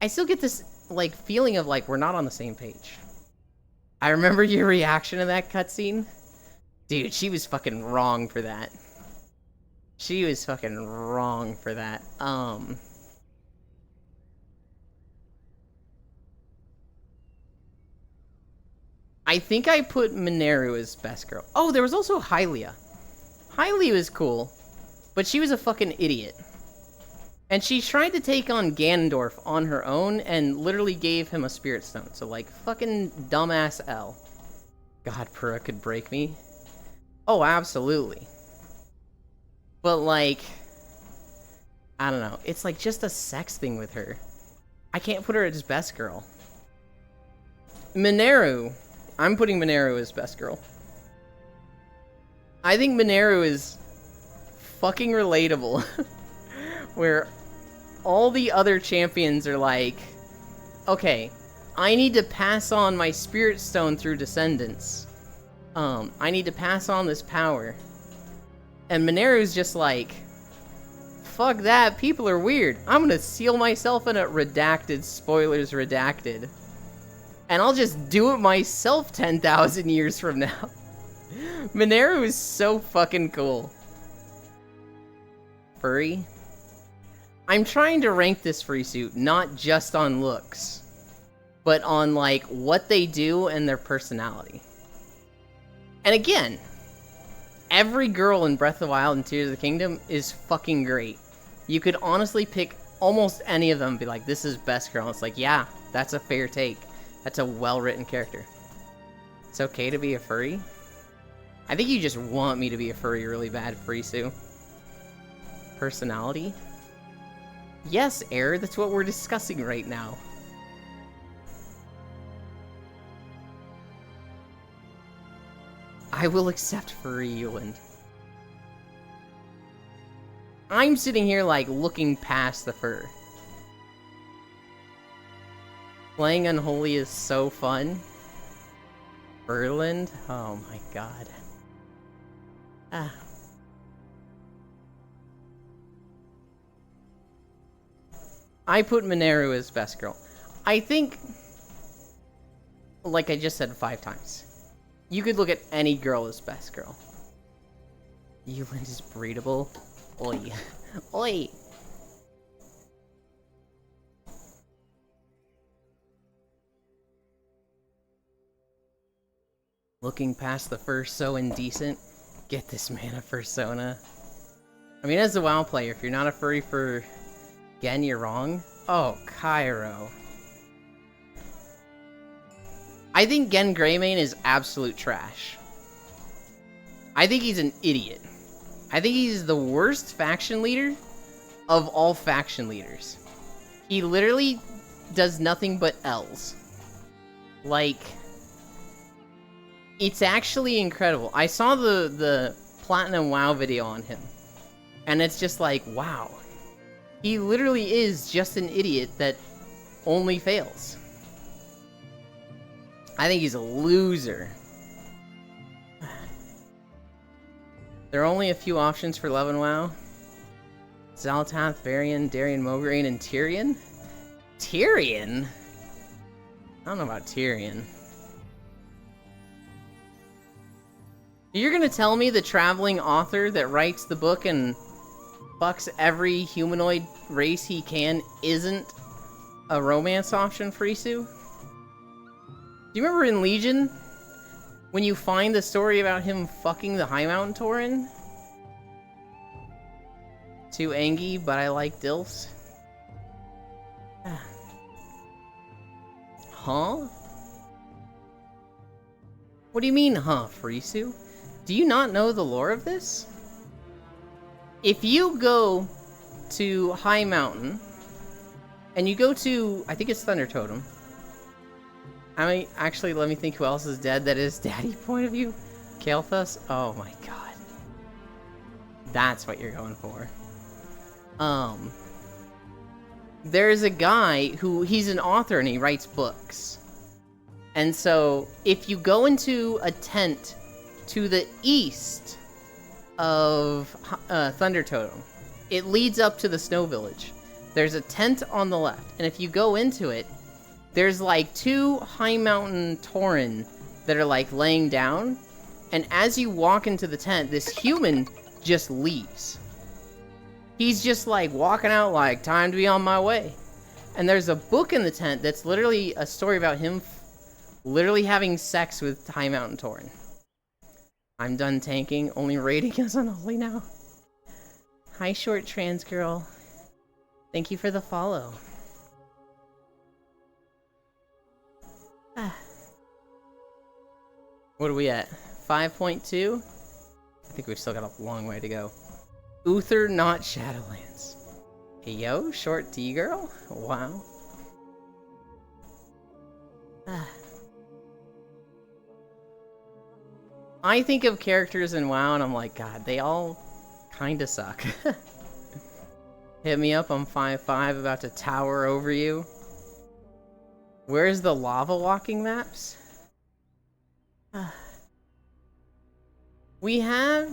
I still get this, like, feeling of, like, we're not on the same page. I remember your reaction to that cutscene. Dude, she was fucking wrong for that. She was fucking wrong for that. I think I put Mineru as best girl. Oh, there was also Hylia. Hylia was cool, but she was a fucking idiot. And she tried to take on Ganondorf on her own and literally gave him a Spirit Stone. So, like, fucking dumbass L. God, Purah could break me. Oh, absolutely. But, like, I don't know. It's, like, just a sex thing with her. I can't put her as best girl. Mineru I'm putting Mineru as best girl. I think Mineru is fucking relatable. Where all the other champions are like, okay, I need to pass on my spirit stone through descendants. I need to pass on this power. And Mineru's just like, fuck that, people are weird. I'm gonna seal myself in a redacted, spoilers redacted. And I'll just do it myself 10,000 years from now. Mineru is so fucking cool. Furry? I'm trying to rank this fursuit not just on looks, but on, like, what they do and their personality. And again, every girl in Breath of the Wild and Tears of the Kingdom is fucking great. You could honestly pick almost any of them and be like, this is best girl. It's like, yeah, that's a fair take. That's a well-written character. It's okay to be a furry? I think you just want me to be a furry really bad, Frisu. Personality? Yes, Air, that's what we're discussing right now. I will accept furry Yuland. I'm sitting here, like, looking past the fur. Playing Unholy is so fun. Erland? Oh my god. Ah. I put Mineru as best girl. I think, like I just said 5 times, you could look at any girl as best girl. Yuland is breedable. Oi. Oi! Looking past the fur so indecent. Get this man a fursona. I mean, as a WoW player, if you're not a furry for Gen, you're wrong. Oh, Cairo. I think Gen Greymane is absolute trash. I think he's an idiot. I think he's the worst faction leader of all faction leaders. He literally does nothing but L's. Like, it's actually incredible. I saw the Platinum WoW video on him, and it's just like, wow. He literally is just an idiot that only fails. I think he's a loser. There are only a few options for Love and WoW. Xal'atath, Varian, Darien Mograine, and Tyrion? Tyrion? I don't know about Tyrion. You're gonna tell me the traveling author that writes the book and fucks every humanoid race he can isn't a romance option for Isu? Do you remember in Legion, when you find the story about him fucking the High Mountain Tauren? Too angy, but I like DILFs. Huh? What do you mean, huh, Frisu? Do you not know the lore of this? If you go to High Mountain, and you go to, I think it's Thunder Totem. I mean, actually, let me think who else is dead that is daddy point of view. Kael'thas? Oh my god. That's what you're going for. There's a guy who, he's an author and he writes books. And so, if you go into a tent to the east of Thunder Totem, it leads up to the Snow Village. There's a tent on the left, and if you go into it, there's like 2 High Mountain Tauren that are like laying down, and as you walk into the tent, this human just leaves. He's just like walking out like, time to be on my way. And there's a book in the tent that's literally a story about him literally having sex with High Mountain Tauren. I'm done tanking, only raiding us on Unholy now. Hi, short trans girl. Thank you for the follow. What are we at? 5.2? I think we've still got a long way to go. Uther, not Shadowlands. Hey yo, short T girl? Wow. I think of characters in WoW and I'm like, God, they all kinda suck. Hit me up, I'm 5'5", about to tower over you. Where's the lava walking maps? We have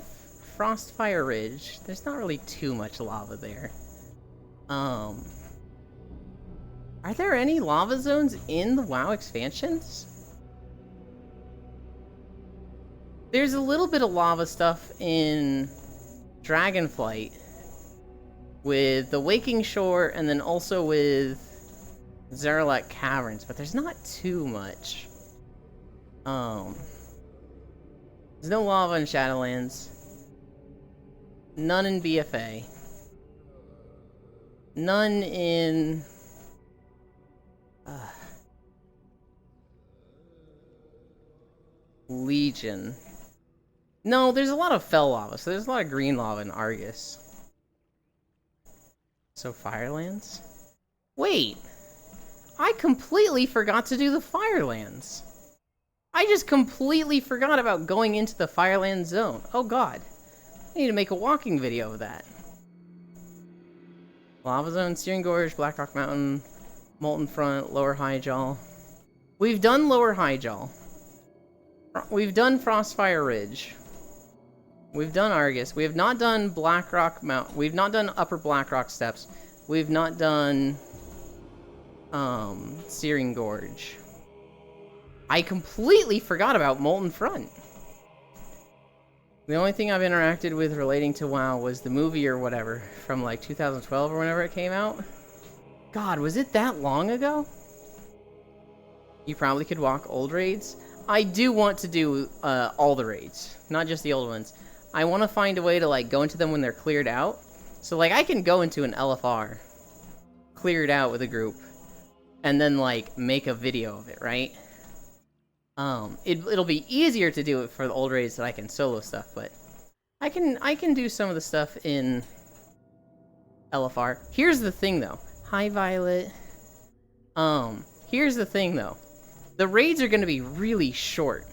Frostfire Ridge. There's not really too much lava there. Are there any lava zones in the WoW expansions? There's a little bit of lava stuff in Dragonflight with the Waking Shore and then also with Zaralek Caverns, but there's not too much. There's no lava in Shadowlands. None in BFA. None in... Legion. No, there's a lot of fell lava, so there's a lot of green lava in Argus. So Firelands? Wait! I completely forgot to do the Firelands! I just completely forgot about going into the Firelands zone. Oh god. I need to make a walking video of that. Lava Zone, Searing Gorge, Blackrock Mountain, Molten Front, Lower Highjaw. We've done Lower Highjaw. We've done Frostfire Ridge. We've done Argus. We have not done Blackrock Mountain. We've not done Upper Blackrock Steps. We've not done Searing Gorge. I completely forgot about Molten Front. The only thing I've interacted with relating to WoW was the movie or whatever from like 2012 or whenever it came out. God, was it that long ago? You probably could walk old raids. I do want to do all the raids, not just the old ones. I want to find a way to like go into them when they're cleared out. So like I can go into an LFR, cleared out with a group, and then like make a video of it, right? It'll be easier to do it for the old raids that I can solo stuff, but I can do some of the stuff in LFR. Here's the thing though. Hi Violet. Here's the thing though. The raids are gonna be really short.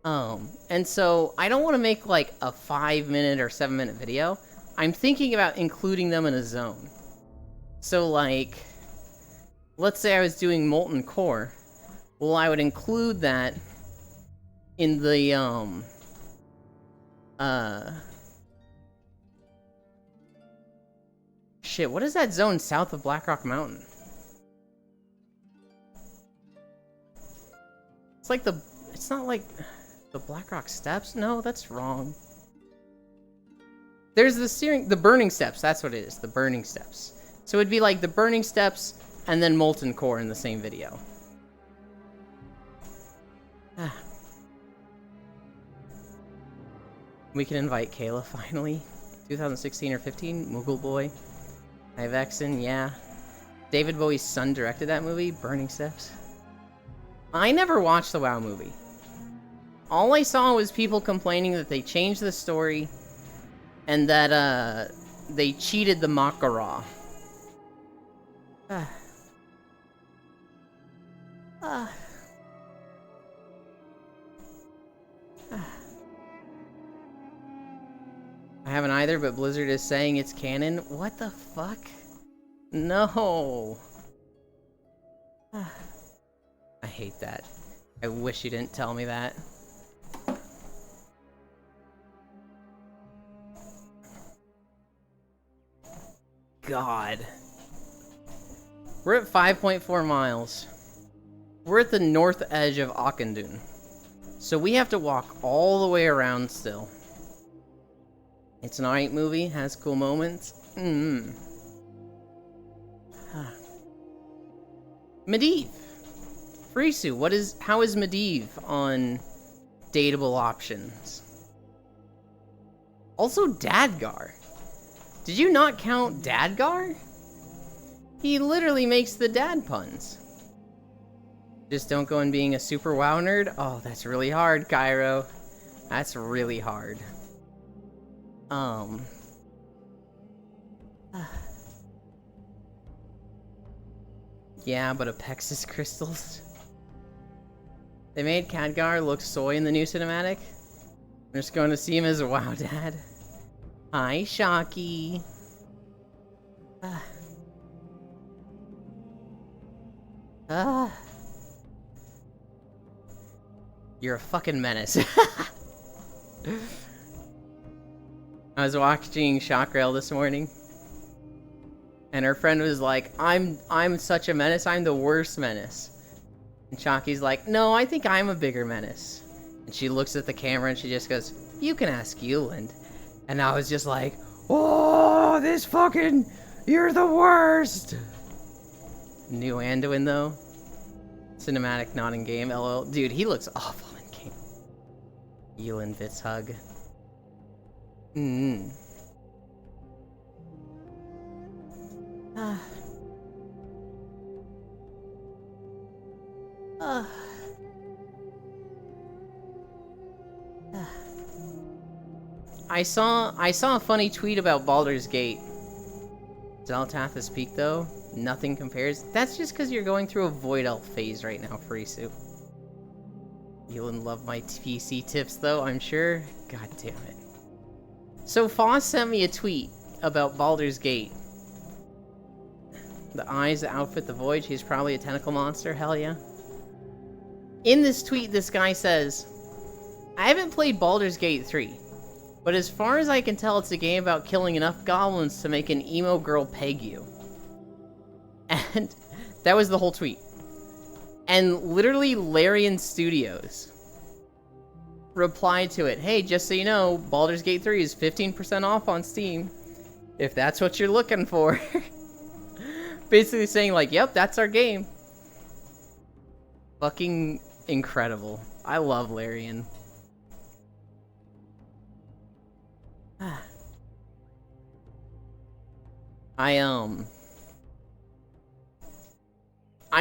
And so I don't want to make like a 5-minute or 7-minute video. I'm thinking about including them in a zone. So like, let's say I was doing Molten Core. Well, I would include that in the, shit, what is that zone south of Blackrock Mountain? It's like it's not like the Blackrock Steps? No, that's wrong. There's the Burning Steps, that's what it is, the Burning Steps. So it'd be like the Burning Steps and then Molten Core in the same video. We can invite Kayla finally. 2016 or 15, Moogle Boy. Ivexen, yeah. David Bowie's son directed that movie, Burning Steps. I never watched the WoW movie. All I saw was people complaining that they changed the story and that they cheated the Makara. I haven't either, but Blizzard is saying it's canon. What the fuck? No. I hate that. I wish you didn't tell me that. God. We're at 5.4 miles. We're at the north edge of Auchindoun. So we have to walk all the way around still. It's an alright movie, has cool moments. Medivh. Frisu, how is Medivh on dateable options? Also Dadgar. Did you not count Dadgar? He literally makes the dad puns. Just don't go in being a super WoW nerd? Oh, that's really hard, Cairo. That's really hard. Yeah, but Apexis crystals. They made Khadgar look soy in the new cinematic. I'm just going to see him as Wow Dad. Hi, Shocky. You're a fucking menace. I was watching Shockrail this morning, and her friend was like, I'm such a menace, I'm the worst menace. And Shocky's like, no, I think I'm a bigger menace. And she looks at the camera and she just goes, you can ask Euland. And I was just like, oh, this fucking, you're the worst. New Anduin though. Cinematic, not in game, lol. Dude, he looks awful in game. Euland Vitz hug. I saw a funny tweet about Baldur's Gate. Zeltath's Peak though, nothing compares. That's just because you're going through a Void Elf phase right now, Frisu. You'll love my PC tips though, I'm sure. God damn it. So Foss sent me a tweet about Baldur's Gate. The eyes, the outfit, the void. He's probably a tentacle monster. Hell yeah. In this tweet, this guy says, I haven't played Baldur's Gate 3, but as far as I can tell, it's a game about killing enough goblins to make an emo girl peg you. And that was the whole tweet. And literally Larian Studios replied to it, hey, just so you know, Baldur's Gate 3 is 15% off on Steam, if that's what you're looking for. Basically saying like, yep, that's our game. Fucking incredible. I love Larian. I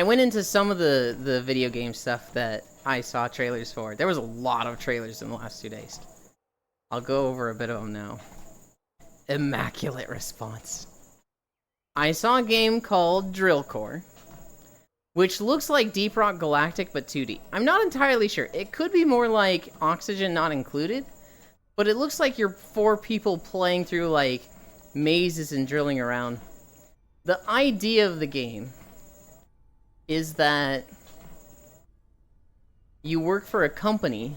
went into some of the video game stuff that I saw trailers for. There was a lot of trailers in the last 2 days. I'll go over a bit of them now. Immaculate response. I saw a game called Drill Core, which looks like Deep Rock Galactic but 2D. I'm not entirely sure. It could be more like Oxygen Not Included, but it looks like you're 4 people playing through like mazes and drilling around. The idea of the game is that you work for a company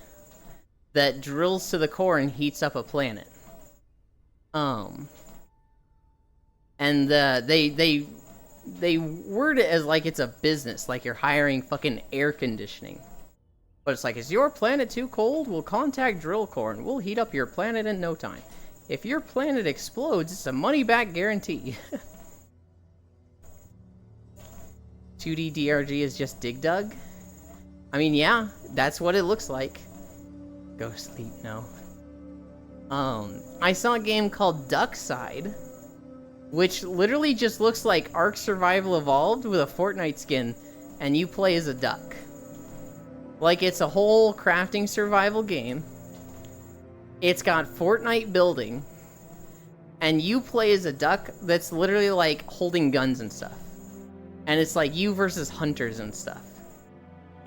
that drills to the core and heats up a planet. And they word it as like it's a business, like you're hiring fucking air conditioning. But it's like, is your planet too cold? We'll contact Drillcore and we'll heat up your planet in no time. If your planet explodes, it's a money-back guarantee. 2D DRG is just Dig Dug? I mean, yeah, that's what it looks like. Go sleep, no. I saw a game called Duckside, which literally just looks like Ark Survival Evolved with a Fortnite skin, and you play as a duck. Like, it's a whole crafting survival game. It's got Fortnite building, and you play as a duck that's literally, like, holding guns and stuff. And it's, like, you versus hunters and stuff.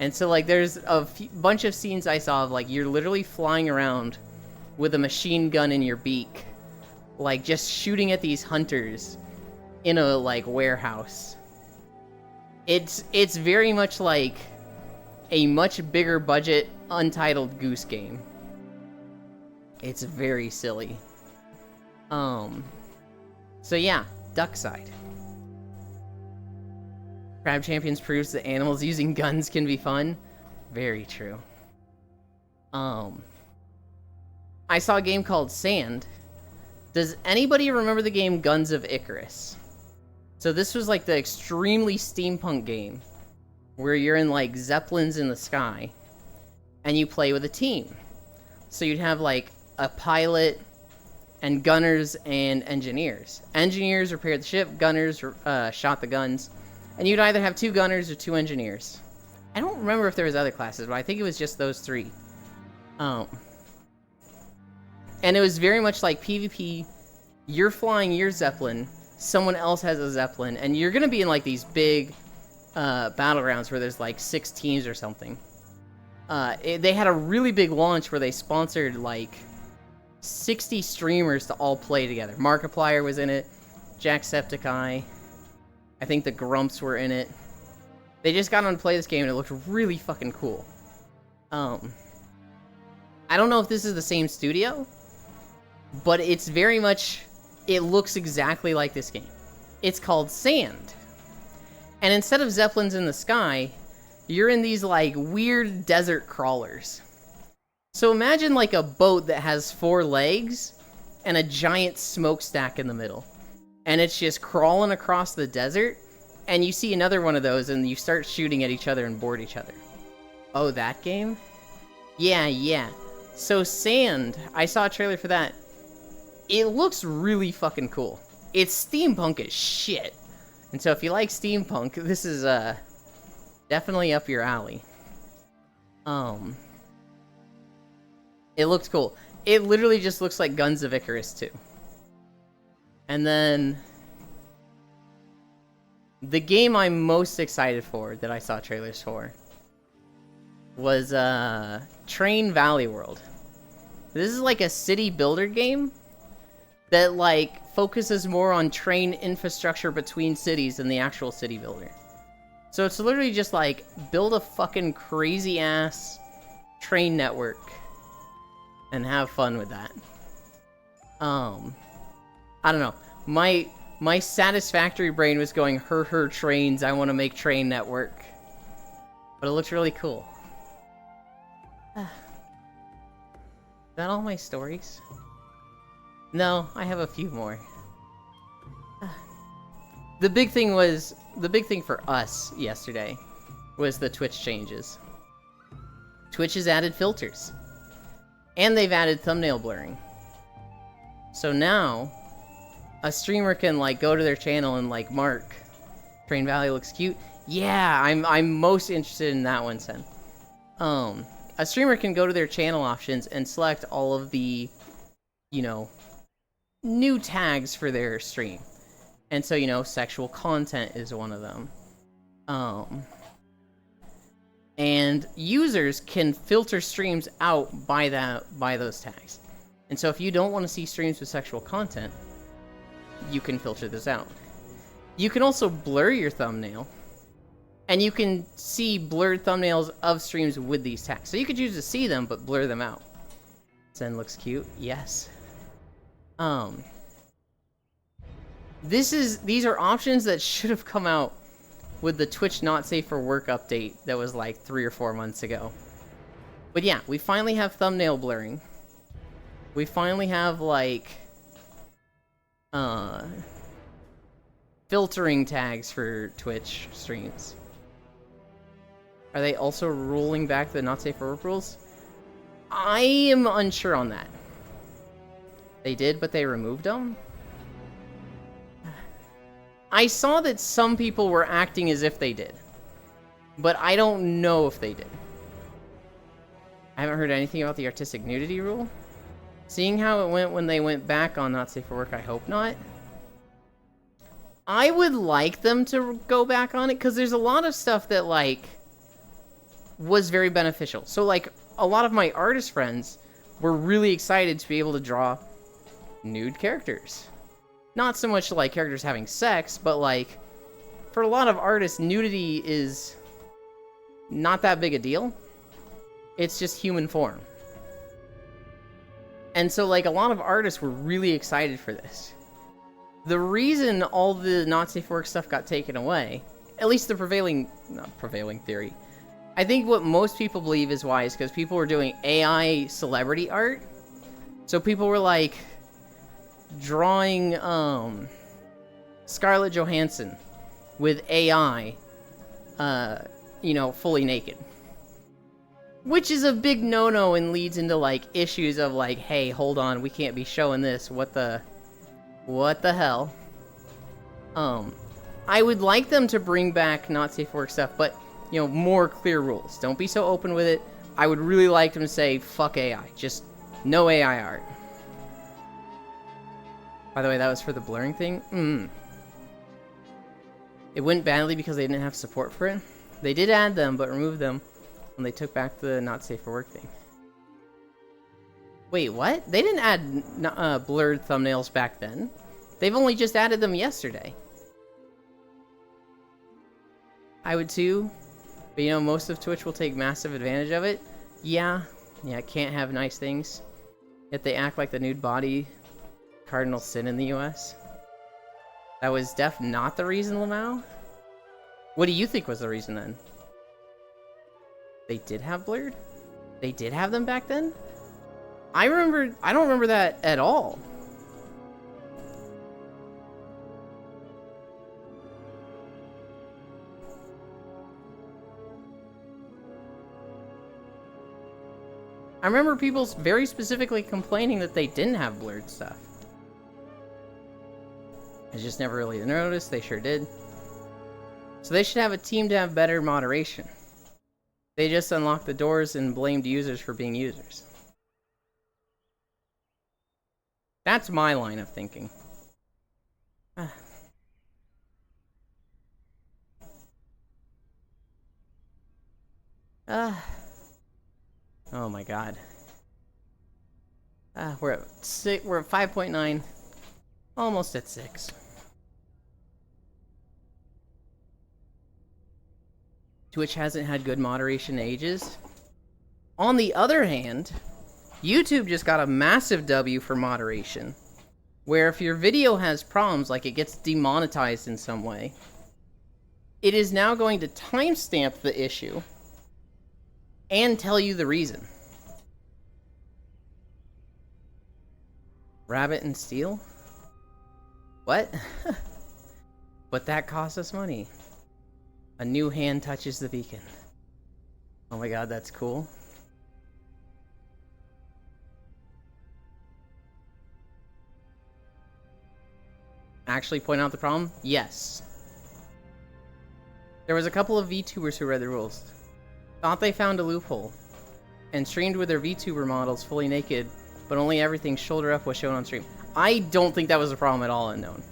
And so, like, there's a bunch of scenes I saw of, like, you're literally flying around with a machine gun in your beak, like, just shooting at these hunters in a, like, warehouse. It's very much like a much bigger budget Untitled Goose Game. It's very silly. So yeah, Duckside. Crab Champions proves that animals using guns can be fun. Very true. I saw a game called Sand. Does anybody remember the game Guns of Icarus? So this was like the extremely steampunk game where you're in like zeppelins in the sky and you play with a team. So you'd have like a pilot and gunners and engineers. Engineers repaired the ship, gunners shot the guns, and you'd either have 2 gunners or 2 engineers. I don't remember if there was other classes, but I think it was just those 3. And it was very much like PvP. You're flying your Zeppelin, someone else has a Zeppelin, and you're gonna be in like these big battlegrounds where there's like 6 teams or something. They had a really big launch where they sponsored like 60 streamers to all play together. Markiplier was in it, Jacksepticeye, I think the Grumps were in it. They just got on to play this game and it looked really fucking cool. I don't know if this is the same studio, but it's very much, it looks exactly like this game. It's called Sand. And instead of Zeppelins in the sky, you're in these like weird desert crawlers. So imagine like a boat that has 4 legs and a giant smokestack in the middle. And it's just crawling across the desert, and you see another one of those and you start shooting at each other and board each other. Oh, that game? Yeah. So Sand, I saw a trailer for that. It looks really fucking cool. It's steampunk as shit. And so if you like steampunk, this is definitely up your alley. It looks cool. It literally just looks like Guns of Icarus 2. And then the game I'm most excited for that I saw trailers for was Train Valley World. This is like a city builder game that like focuses more on train infrastructure between cities than the actual city builder. So it's literally just like build a fucking crazy ass train network and have fun with that. I don't know. My satisfactory brain was going, her trains, I want to make train network. But it looks really cool. Is that all my stories? No, I have a few more. The big thing for us yesterday was the Twitch changes. Twitch has added filters. And they've added thumbnail blurring. So now, a streamer can like go to their channel and like mark, Train Valley looks cute. Yeah, I'm most interested in that one, Sen. A streamer can go to their channel options and select all of the, you know, new tags for their stream. And so, you know, sexual content is one of them. And users can filter streams out by those tags. And so if you don't want to see streams with sexual content, you can filter this out. You can also blur your thumbnail, and you can see blurred thumbnails of streams with these tags. So you could choose to see them, but blur them out. Zen looks cute. Yes. These are options that should have come out with the Twitch Not Safe for Work update that was like 3 or 4 months ago. But yeah, we finally have thumbnail blurring. We finally have like filtering tags for Twitch streams. Are they also rolling back the Not Safe for Work rules? I am unsure on that. They did, but they removed them? I saw that some people were acting as if they did, but I don't know if they did. I haven't heard anything about the artistic nudity rule. Seeing how it went when they went back on Not Safe for Work, I hope not. I would like them to go back on it, because there's a lot of stuff that, like, was very beneficial. So, like, a lot of my artist friends were really excited to be able to draw nude characters. Not so much, like, characters having sex, but, like, for a lot of artists, nudity is not that big a deal. It's just human form. And so, like, a lot of artists were really excited for this. The reason all the Not Safe for Work stuff got taken away, at least the prevailing theory, I think what most people believe is why is because people were doing AI celebrity art. So people were, like, drawing, Scarlett Johansson with AI, you know, fully naked. Which is a big no-no and leads into, like, issues of, like, hey, hold on, we can't be showing this, what the hell? I would like them to bring back Not Safe for Work stuff, but, you know, more clear rules. Don't be so open with it. I would really like them to say, fuck AI. Just no AI art. By the way, that was for the blurring thing? It went badly because they didn't have support for it. They did add them, but removed them when they took back the not safe for work thing. Wait, what? They didn't add blurred thumbnails back then. They've only just added them yesterday. I would too, but you know, most of Twitch will take massive advantage of it. Yeah, can't have nice things. Yet they act like the nude body cardinal sin in the US. That was not the reason, Lamau? What do you think was the reason then? They did have blurred? They did have them back then? I don't remember that at all. I remember people very specifically complaining that they didn't have blurred stuff. I just never really noticed. They sure did. So they should have a team to have better moderation. They just unlocked the doors and blamed users for being users. That's my line of thinking. Oh my god. We're at 5.9. Almost at 6. Twitch hasn't had good moderation in ages. On the other hand, YouTube just got a massive W for moderation, where if your video has problems, like it gets demonetized in some way, it is now going to timestamp the issue and tell you the reason. Rabbit and steel? What? But that costs us money. A new hand touches the beacon. Oh my god, that's cool. Actually point out the problem? Yes. There was a couple of VTubers who read the rules. Thought they found a loophole. And streamed with their VTuber models fully naked, but only everything shoulder up was shown on stream. I don't think that was a problem at all, Unknown.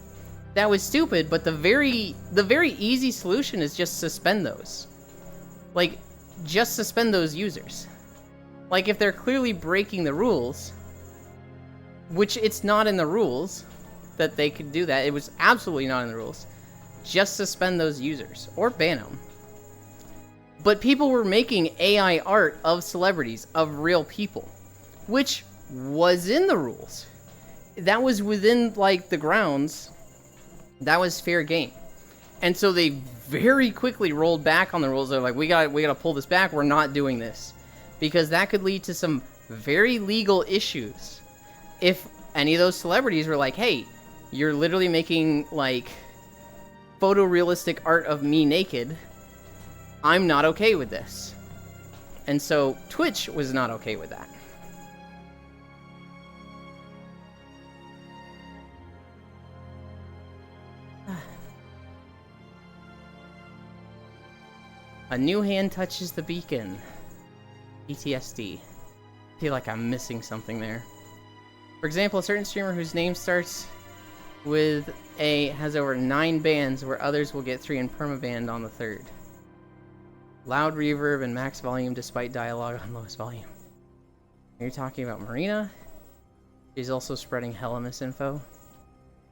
That was stupid, but the very easy solution is just suspend those. Like, just suspend those users. Like, if they're clearly breaking the rules, which it's not in the rules that they could do that. It was absolutely not in the rules. Just suspend those users, or ban them. But people were making AI art of celebrities, of real people, which was in the rules. That was within, like, the grounds. That was fair game. And so they very quickly rolled back on the rules. They're like, we gotta pull this back. We're not doing this. Because that could lead to some very legal issues. If any of those celebrities were like, hey, you're literally making, like, photorealistic art of me naked. I'm not okay with this. And so Twitch was not okay with that. A new hand touches the beacon. PTSD. I feel like I'm missing something there. For example, a certain streamer whose name starts with A has over 9 bans, where others will get 3 and permaban on the 3rd. Loud reverb and max volume despite dialogue on lowest volume. You're talking about Marina? She's also spreading hella misinfo.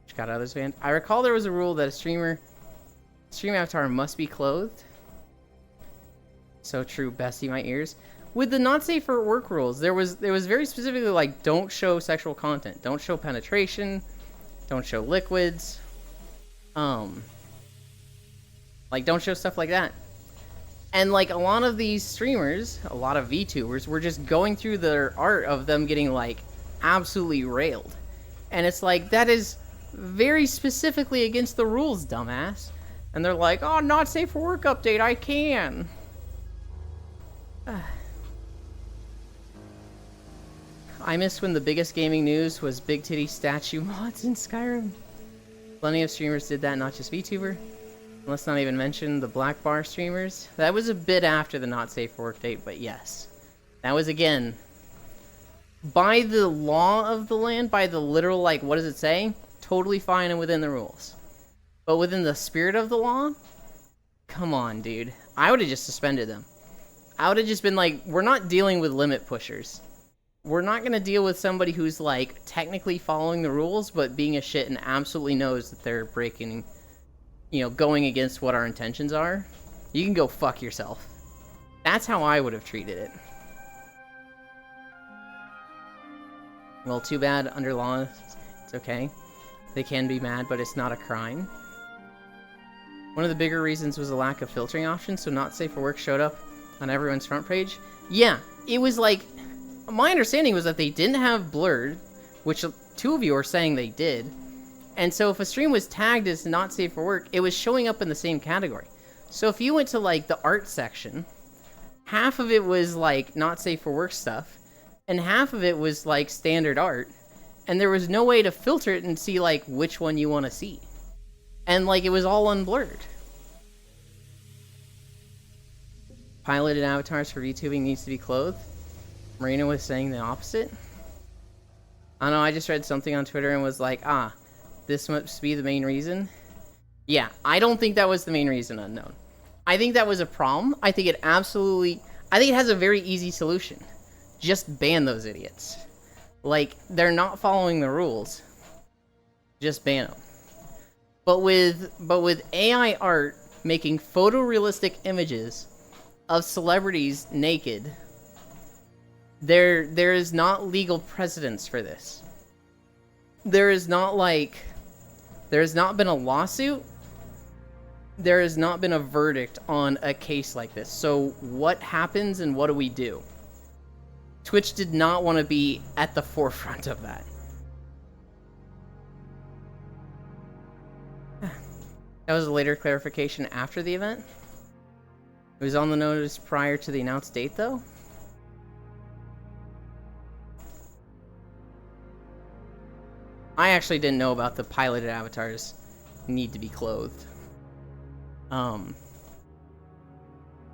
She got others banned. I recall there was a rule that a stream avatar must be clothed. So true, bestie, my ears. With the not safe for work rules, there was very specifically like, don't show sexual content, don't show penetration, don't show liquids, like don't show stuff like that. And like a lot of these streamers, a lot of VTubers, were just going through their art of them getting like absolutely railed, and it's like that is very specifically against the rules, dumbass. And they're like, oh, not safe for work update, I can. I miss when the biggest gaming news was big titty statue mods in Skyrim. Plenty of streamers did that, not just VTuber. And let's not even mention the black bar streamers. That was a bit after the not safe for work date, but yes. That was, again, by the law of the land, by the literal, like, what does it say? Totally fine and within the rules. But within the spirit of the law? Come on, dude. I would have just suspended them. I would have just been like, we're not dealing with limit pushers. We're not going to deal with somebody who's, like, technically following the rules, but being a shit and absolutely knows that they're breaking, you know, going against what our intentions are. You can go fuck yourself. That's how I would have treated it. Well, too bad, under law, it's okay. They can be mad, but it's not a crime. One of the bigger reasons was a lack of filtering options, so Not Safe for Work showed up on everyone's front page. Yeah, it was like... My understanding was that they didn't have blurred, which 2 of you are saying they did. And so if a stream was tagged as Not Safe for Work, it was showing up in the same category. So if you went to, like, the art section, half of it was, like, Not Safe for Work stuff, and half of it was, like, standard art. And there was no way to filter it and see, like, which one you want to see. And, like, it was all unblurred. Piloted avatars for VTubing needs to be clothed. Marina was saying the opposite. I don't know, I just read something on Twitter and was like, this must be the main reason. Yeah, I don't think that was the main reason, Unknown. I think that was a problem. I think it has a very easy solution. Just ban those idiots. Like, they're not following the rules. Just ban them. But with AI art making photorealistic images of celebrities naked, there is not legal precedence for this. There has not been a lawsuit. There has not been a verdict on a case like this. So what happens and what do we do? Twitch did not want to be at the forefront of that. That was a later clarification after the event. It was on the notice prior to the announced date, though. I actually didn't know about the piloted avatars need to be clothed. To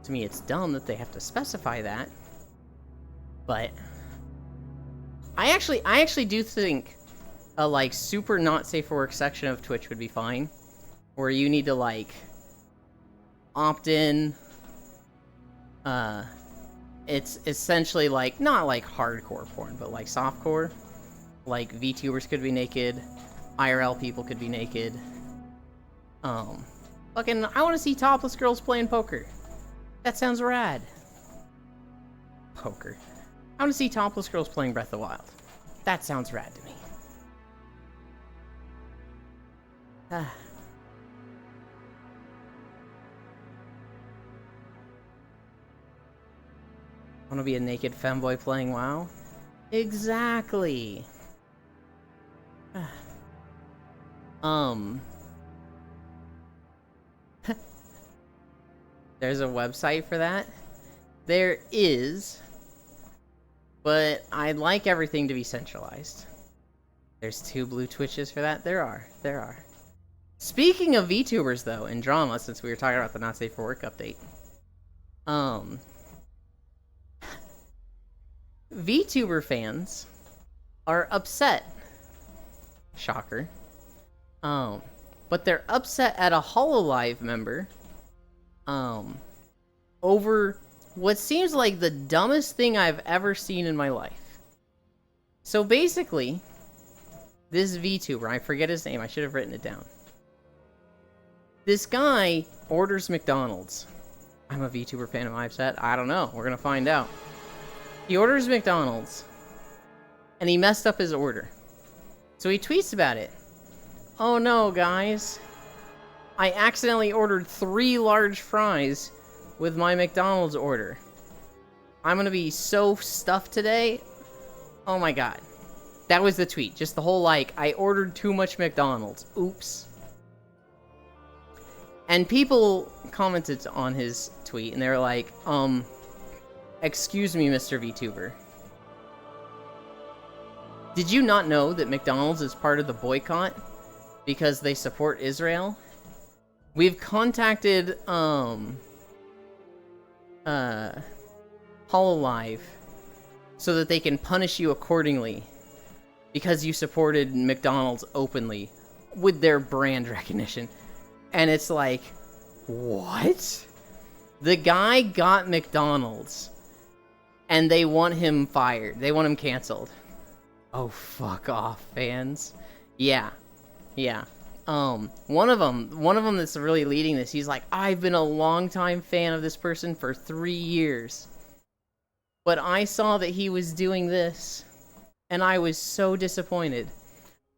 me, it's dumb that they have to specify that. But I actually do think a, like, super not safe for work section of Twitch would be fine, where you need to, like, opt in. It's essentially like, not like hardcore porn, but like softcore. Like, VTubers could be naked, IRL people could be naked. Fucking, I want to see topless girls playing poker. That sounds rad. Poker. I want to see topless girls playing Breath of the Wild. That sounds rad to me. I want to be a naked femboy playing WoW? Exactly. There's a website for that? There is, but I'd like everything to be centralized. There's 2 blue Twitches for that? There are. Speaking of VTubers, though, in drama, since we were talking about the Not Safe for Work update, VTuber fans are upset. Shocker. But they're upset at a HoloLive member, over what seems like the dumbest thing I've ever seen in my life. So basically, this VTuber, I forget his name, I should have written it down. This guy orders McDonald's. I'm a VTuber fan, am I upset? I don't know, we're gonna find out. He orders McDonald's, and he messed up his order. So he tweets about it. Oh no, guys. I accidentally ordered 3 large fries with my McDonald's order. I'm gonna be so stuffed today. Oh my god. That was the tweet. Just the whole, like, I ordered too much McDonald's. Oops. And people commented on his tweet, and they were like, excuse me, Mr. VTuber. Did you not know that McDonald's is part of the boycott because they support Israel? We've contacted, HoloLive so that they can punish you accordingly because you supported McDonald's openly with their brand recognition. And it's like, what? The guy got McDonald's, and they want him fired. They want him canceled. Oh, fuck off, fans. Yeah. One of them that's really leading this, he's like, I've been a longtime fan of this person for 3 years. But I saw that he was doing this, and I was so disappointed.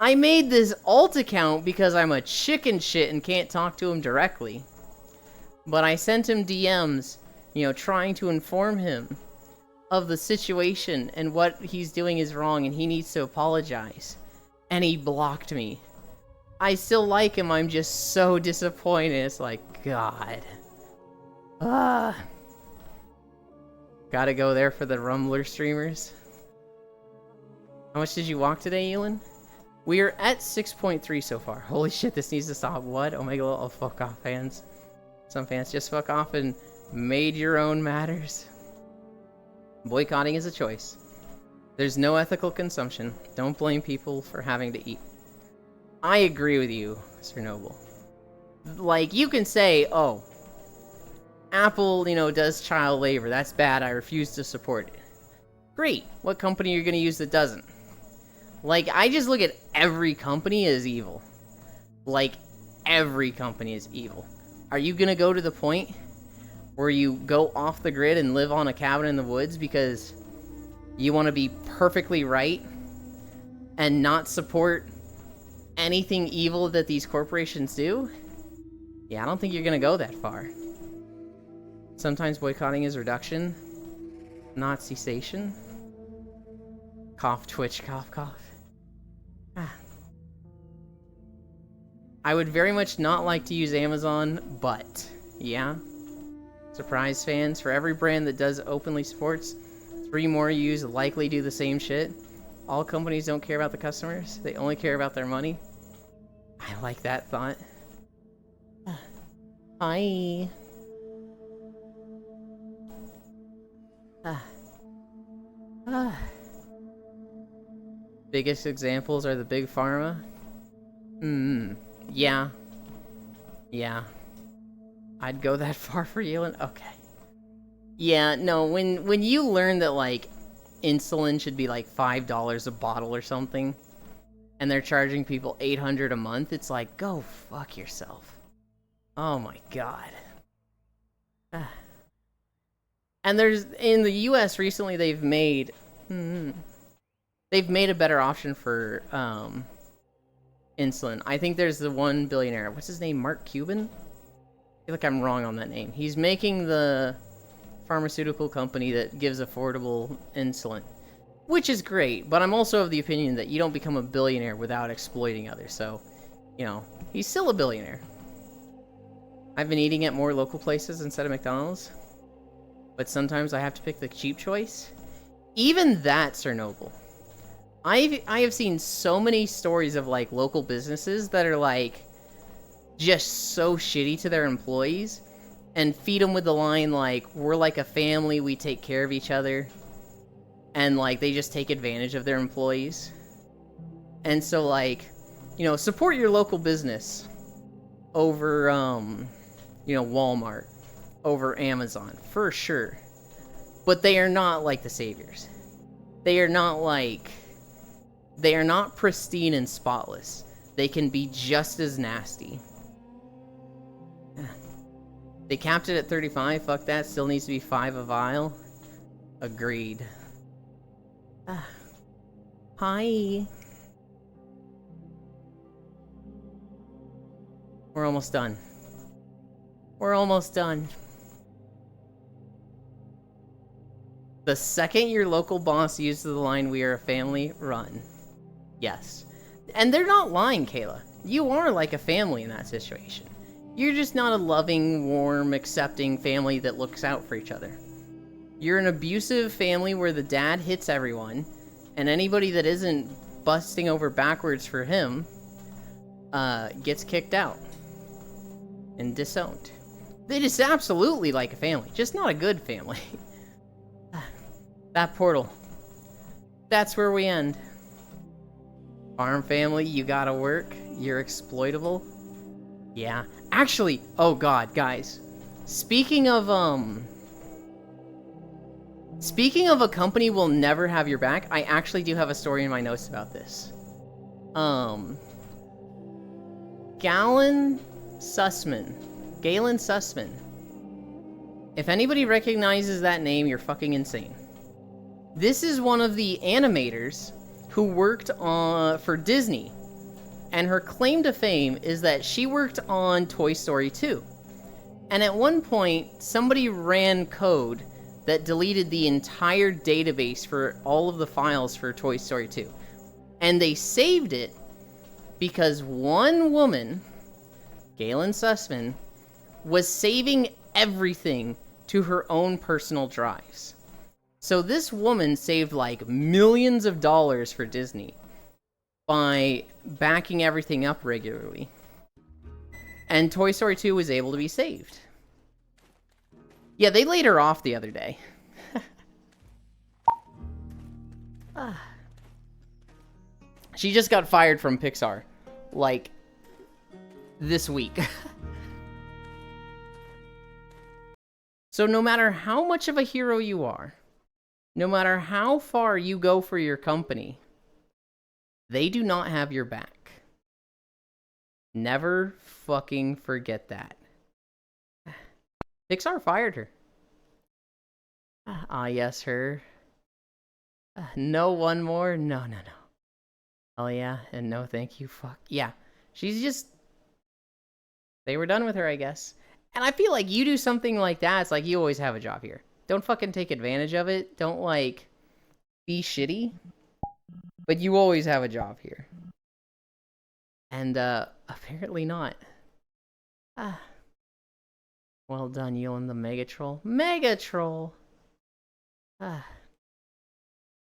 I made this alt account because I'm a chicken shit and can't talk to him directly. But I sent him DMs, trying to inform him of the situation and what he's doing is wrong and he needs to apologize. And he blocked me. I still like him, I'm just so disappointed. It's like, God. Gotta go there for the Rumbler streamers. How much did you walk today, Elin? We are at 6.3 so far. Holy shit, this needs to stop. What? Omega, oh, fuck off, fans. Some fans just fuck off and made your own matters. Boycotting is a choice. There's no ethical consumption. Don't blame people for having to eat. I agree with you, Sir Noble. Like, you can say, oh, Apple, does child labor. That's bad. I refuse to support it. Great. What company are you going to use that doesn't? Like, I just look at every company as evil. Like, every company is evil. Are you going to go to the point where you go off the grid and live on a cabin in the woods because you want to be perfectly right and not support anything evil that these corporations do? Yeah, I don't think you're going to go that far. Sometimes boycotting is reduction, not cessation. Cough, twitch, cough, cough. I would very much not like to use Amazon, but yeah. Surprise, fans, for every brand that does openly supports, 3 more you use likely do the same shit. All companies don't care about the customers, they only care about their money. I like that thought. Hi. Biggest examples are the big pharma. Yeah. I'd go that far for you. Okay. Yeah, no, when you learn that, like, insulin should be, like, $5 a bottle or something, and they're charging people $800 a month, it's like, go fuck yourself. Oh my god. And there's, in the US recently, they've made a better option for, insulin. I think there's the one billionaire, what's his name, Mark Cuban? I feel like I'm wrong on that name. He's making the pharmaceutical company that gives affordable insulin, which is great, but I'm also of the opinion that you don't become a billionaire without exploiting others, so, he's still a billionaire. I've been eating at more local places instead of McDonald's, but sometimes I have to pick the cheap choice. Even that, Sir Noble. I have seen so many stories of, like, local businesses that are, like, just so shitty to their employees and feed them with the line, like, we're like a family, we take care of each other, and, like, they just take advantage of their employees. And so, like, support your local business over, Walmart, over Amazon, for sure. But they are not, like, the saviors. They are not pristine and spotless. They can be just as nasty. They capped it at 35, fuck that, still needs to be 5 a vial. Agreed. Hi. We're almost done. We're almost done. The second your local boss uses the line, we are a family, run. Yes. And they're not lying, Kayla. You are like a family in that situation. You're just not a loving, warm, accepting family that looks out for each other. You're an abusive family where the dad hits everyone, and anybody that isn't busting over backwards for him gets kicked out and disowned. They just absolutely like a family, just not a good family. That portal. That's where we end. Farm family, you gotta work. You're exploitable. Yeah. Actually, oh god, guys. Speaking of a company will never have your back, I actually do have a story in my notes about this. Galen Sussman. If anybody recognizes that name, you're fucking insane. This is one of the animators who worked for Disney. And her claim to fame is that she worked on Toy Story 2. And at one point, somebody ran code that deleted the entire database for all of the files for Toy Story 2. And they saved it because one woman, Galen Sussman, was saving everything to her own personal drives. So this woman saved like millions of dollars for Disney by backing everything up regularly. And Toy Story 2 was able to be saved. Yeah, they laid her off the other day. She just got fired from Pixar, like, this week. So no matter how much of a hero you are, no matter how far you go for your company, they do not have your back. Never fucking forget that. Pixar fired her. Ah, yes, her. No, one more? No. Oh, yeah, and no thank you, fuck. Yeah, she's just... They were done with her, I guess. And I feel like you do something like that, it's like you always have a job here. Don't fucking take advantage of it. Don't, like, be shitty. But you always have a job here. And, apparently not. Well done, you and the Megatroll. Megatroll!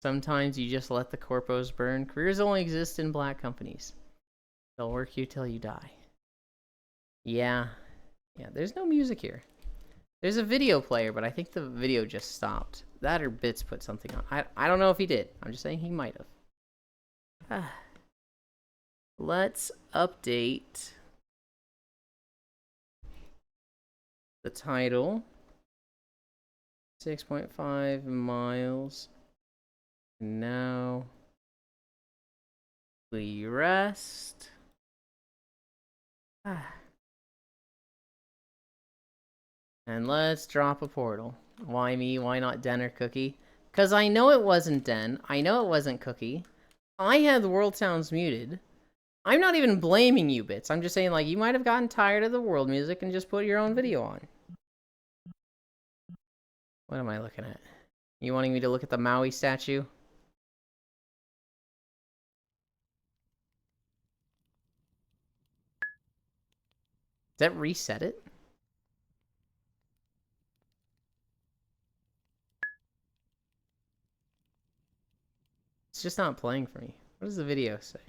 Sometimes you just let the corpos burn. Careers only exist in black companies. They'll work you till you die. Yeah, there's no music here. There's a video player, but I think the video just stopped. That or Bits put something on. I don't know if he did. I'm just saying he might have. Let's update the title. 6.5 miles. Now we rest. And let's drop a portal. Why me? Why not Den or Cookie? Because I know it wasn't Den. I know it wasn't Cookie. I had the world sounds muted. I'm not even blaming you, Bits. I'm just saying, like, you might have gotten tired of the world music and just put your own video on. What am I looking at? You wanting me to look at the Maui statue? Does that reset it? It's just not playing for me. What does the video say?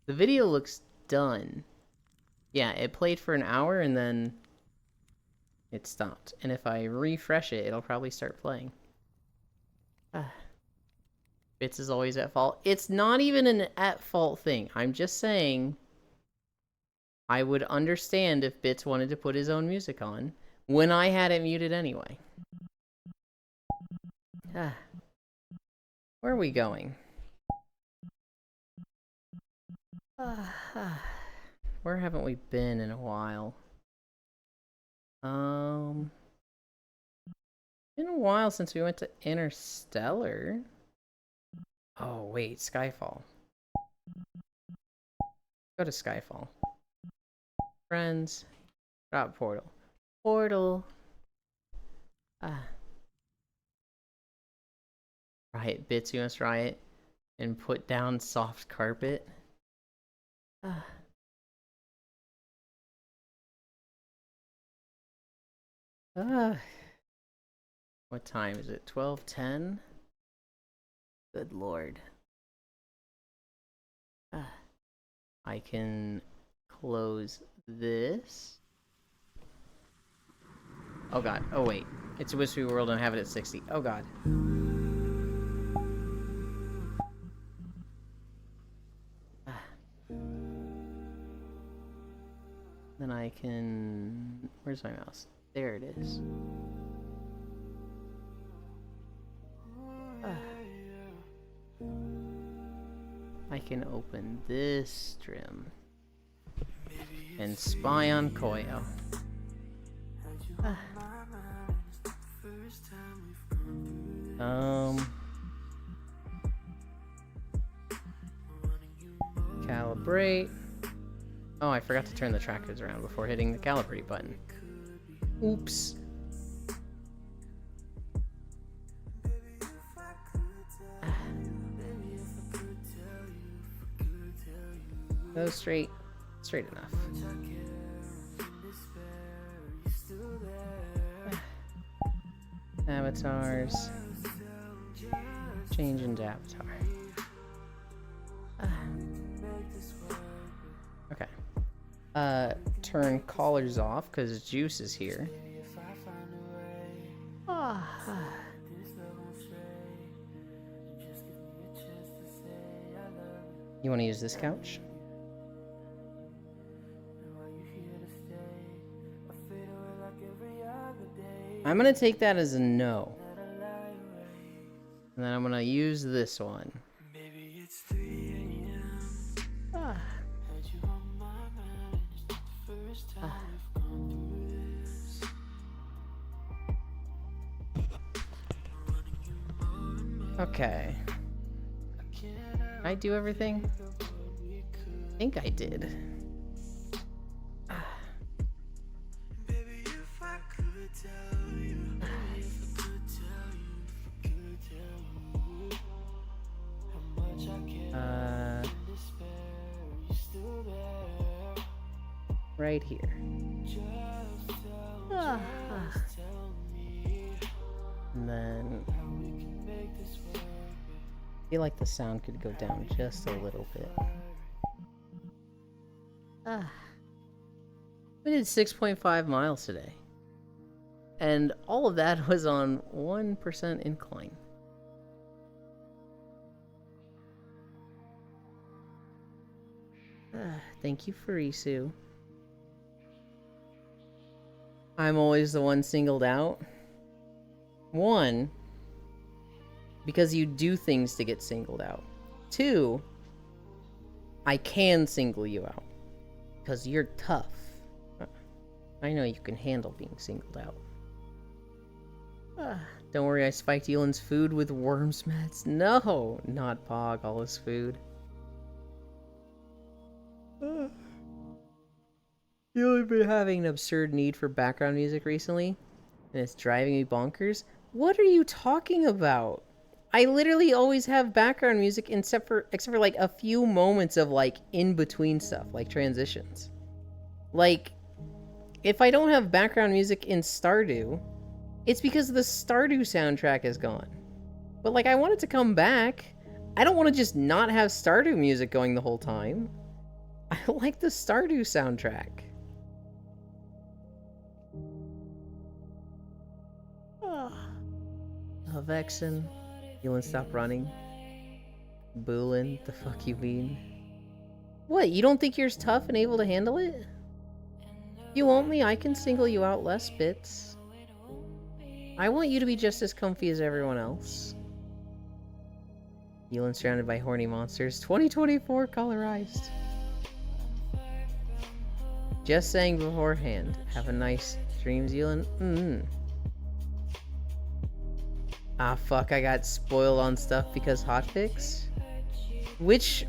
The video looks done. Yeah, it played for an hour and then it stopped. And if I refresh it, it'll probably start playing. Bits is always at fault. It's not even an at fault thing. I'm just saying I would understand if Bits wanted to put his own music on when I had it muted anyway. Where are we going? Where haven't we been in a while? Been a while since we went to Interstellar. Oh, wait, Skyfall. Go to Skyfall. Friends. Drop portal. Portal. Riot Bits, you must riot. And put down soft carpet. What time is it? 12:10? Good lord. I can close this. Oh god. Oh wait. It's a Wispy World and I have it at 60. Oh god. Then I can... Where's my mouse? There it is. I can open this trim and spy on Koyo. Calibrate. Oh, I forgot to turn the trackers around before hitting the calibrate button. Oops. Go straight enough. Avatars. Change into avatar. Okay. Turn collars off because Juice is here. You want to use this couch? I'm gonna take that as a no. And then I'm gonna use this one. Okay. Did I do everything? I think I did. Right here. And then I feel like the sound could go down just a little bit. We did 6.5 miles today. And all of that was on 1% incline. Thank you, Furisu. I'm always the one singled out. One, because you do things to get singled out. Two, I can single you out. Because you're tough. I know you can handle being singled out. Don't worry, I spiked Yulin's food with worms meds. No, not Pog, all his food. You've been having an absurd need for background music recently, and it's driving me bonkers. What are you talking about? I literally always have background music except for like a few moments of like in between stuff, like transitions. Like, if I don't have background music in Stardew, it's because the Stardew soundtrack is gone. But like, I want it to come back. I don't want to just not have Stardew music going the whole time. I like the Stardew soundtrack. Vexen, Yulin, stop running. Boolin, the fuck you mean? What, you don't think you're tough and able to handle it? You want me, I can single you out less bits. I want you to be just as comfy as everyone else. Yulin surrounded by horny monsters. 2024 colorized. Just saying beforehand. Have a nice dreams, Yulin. Ah, fuck, I got spoiled on stuff because hotfix? Which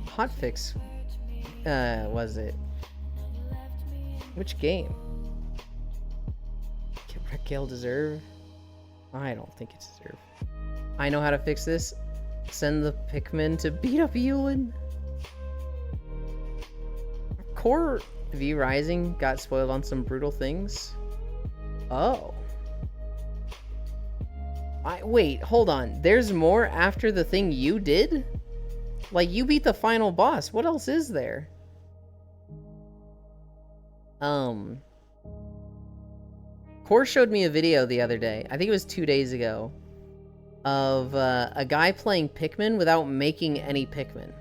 hotfix was it? Which game? Can Raquel deserve? I don't think it's deserved. I know how to fix this. Send the Pikmin to beat up Yulin. Core V Rising got spoiled on some brutal things. Oh. Wait, hold on. There's more after the thing you did? Like, you beat the final boss. What else is there? Core showed me a video the other day. I think it was 2 days ago. Of a guy playing Pikmin without making any Pikmin.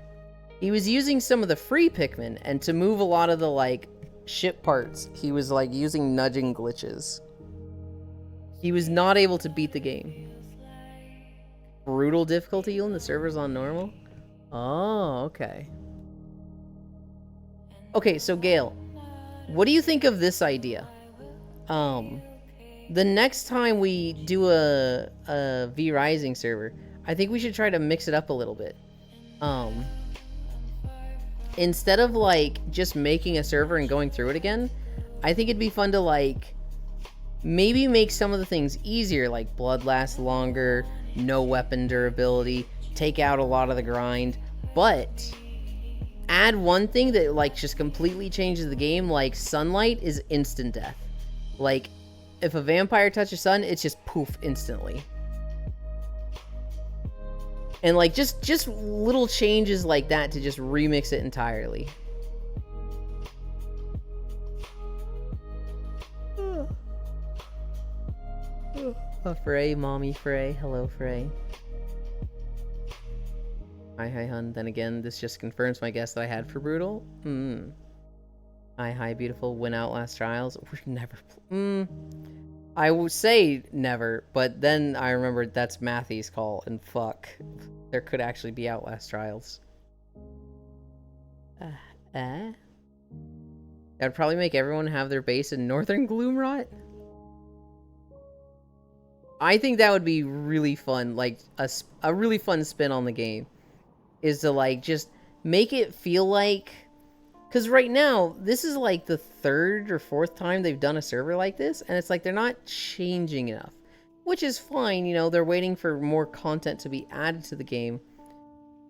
He was using some of the free Pikmin, and to move a lot of the, like, ship parts, he was like using nudging glitches. He was not able to beat the game. Brutal difficulty when the server's on normal? Oh, okay. Okay, so Gale, what do you think of this idea? The next time we do a V Rising server, I think we should try to mix it up a little bit. Instead of like just making a server and going through it again, I think it'd be fun to like maybe make some of the things easier, like blood lasts longer, no weapon durability, take out a lot of the grind, but add one thing that like just completely changes the game, like sunlight is instant death. Like if a vampire touches sun, it's just poof instantly. And like just little changes like that to just remix it entirely. Frey, mommy Frey. Hello, Frey. Hi, hun. Then again, this just confirms my guess that I had for Brutal. Hi, beautiful. Win Outlast Trials. We're never... I would say never, but then I remembered that's Matthew's call, and fuck. There could actually be Outlast Trials. That'd probably make everyone have their base in Northern Gloomrot? I think that would be really fun, like a really fun spin on the game, is to like just make it feel like, because right now this is like the 3rd or 4th time they've done a server like this, and it's like they're not changing enough, which is fine. You know, they're waiting for more content to be added to the game,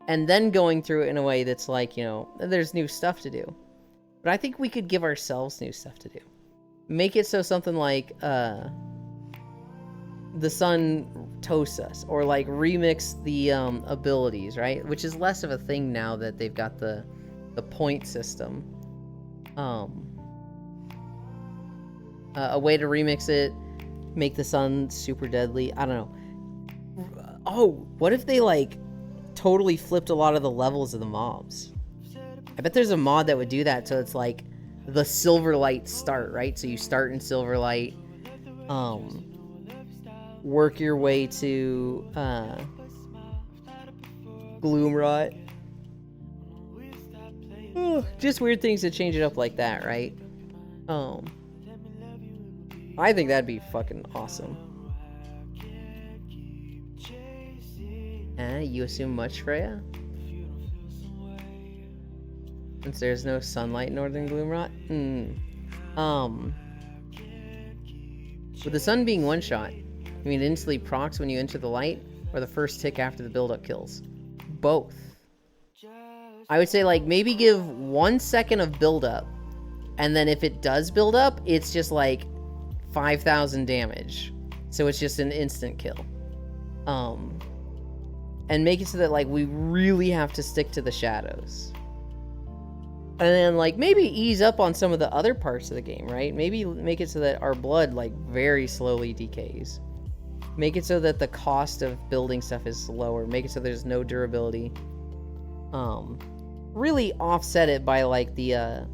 and then going through it in a way that's like, you know, there's new stuff to do. But I think we could give ourselves new stuff to do. Make it so something like the sun toasts us, or like remix the abilities, right? Which is less of a thing now that they've got the point system. A way to remix it, make the sun super deadly. I don't know. Oh, what if they like totally flipped a lot of the levels of the mobs? I bet there's a mod that would do that, so it's like the Silverlight start, right? So you start in Silverlight, work your way to Gloomrot. Just weird things to change it up like that, right? I think that'd be fucking awesome. You assume much, Freya? Since there's no sunlight in Northern Gloomrot? With the sun being one shot, you mean it instantly procs when you enter the light, or the first tick after the build-up kills? Both. I would say like maybe give 1 second of build-up, and then if it does build up, it's just like 5,000 damage. So it's just an instant kill. And make it so that like we really have to stick to the shadows. And then like maybe ease up on some of the other parts of the game, right? Maybe make it so that our blood like very slowly decays. Make it so that the cost of building stuff is lower. Make it so there's no durability. Really offset it by like the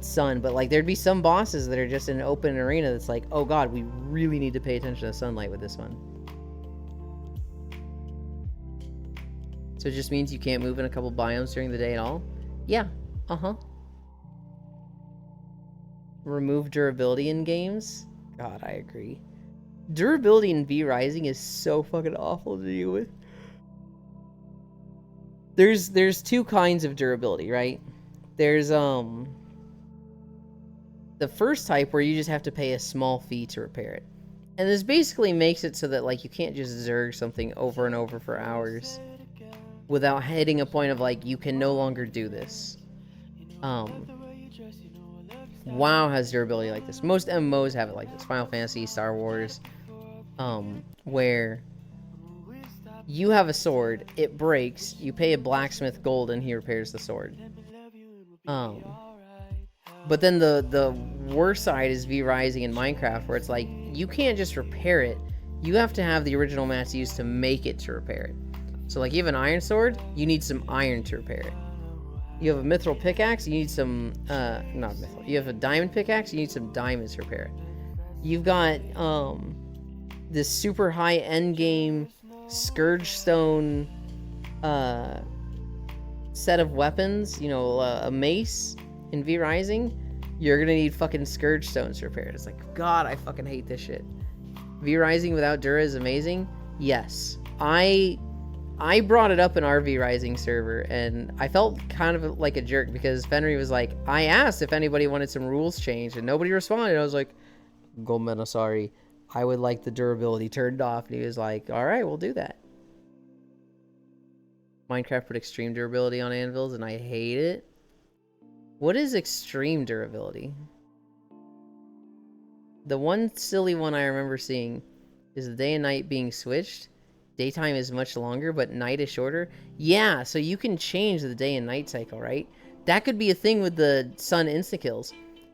sun, but like there'd be some bosses that are just in an open arena that's like, oh god, we really need to pay attention to sunlight with this one. So it just means you can't move in a couple biomes during the day at all? Yeah, Remove durability in games? God, I agree. Durability in V Rising is so fucking awful to deal with. There's two kinds of durability, right? There's the first type where you just have to pay a small fee to repair it. And this basically makes it so that like you can't just zerg something over and over for hours without hitting a point of like, you can no longer do this. WoW has durability like this. Most MMOs have it like this. Final Fantasy, Star Wars, where you have a sword, it breaks, you pay a blacksmith gold, and he repairs the sword. But then the worst side is V Rising in Minecraft, where it's like, you can't just repair it, you have to have the original mats used to make it to repair it. So like you have an iron sword, you need some iron to repair it. You have a mithril pickaxe, you need some, not mithril. You have a diamond pickaxe, you need some diamonds to repair it. You've got, this super high end game Scourge Stone, set of weapons, you know, a mace in V Rising. You're gonna need fucking Scourge Stones to repair it. It's like, God, I fucking hate this shit. V Rising without Dura is amazing. Yes. I brought it up in our V Rising server, and I felt kind of like a jerk because Fenry was like, I asked if anybody wanted some rules changed, and nobody responded. I was like, Gomena, sorry, I would like the durability turned off. And he was like, alright, we'll do that. Minecraft put extreme durability on anvils, and I hate it. What is extreme durability? The one silly one I remember seeing is the day and night being switched. Daytime is much longer, but night is shorter. Yeah, so you can change the day and night cycle, right? That could be a thing with the sun insta-kills.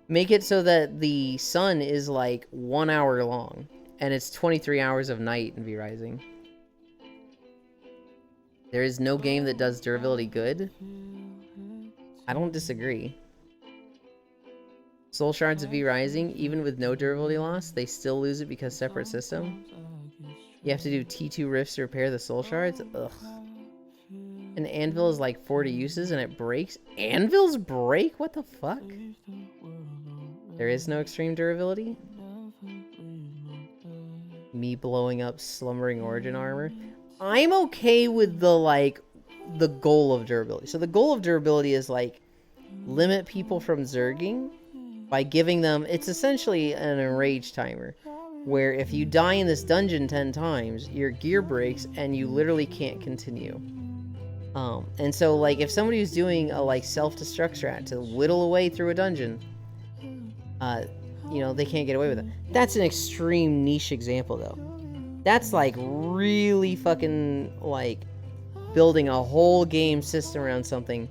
Make it so that the sun is like 1 hour long, and it's 23 hours of night in V Rising. There is no game that does durability good. I don't disagree. Soul Shards of V Rising, even with no durability loss, they still lose it because separate system. You have to do T2 rifts to repair the Soul Shards? Ugh. An anvil is like 40 uses and it breaks? Anvils break? What the fuck? There is no extreme durability? Me blowing up Slumbering Origin armor? I'm okay with the goal of durability. So the goal of durability is like, limit people from zerging by giving them, it's essentially an enrage timer, where if you die in this dungeon 10 times, your gear breaks and you literally can't continue. And so like if somebody who's doing a like self-destruct strat to whittle away through a dungeon, you know, they can't get away with it. That's an extreme niche example though. That's like really fucking like building a whole game system around something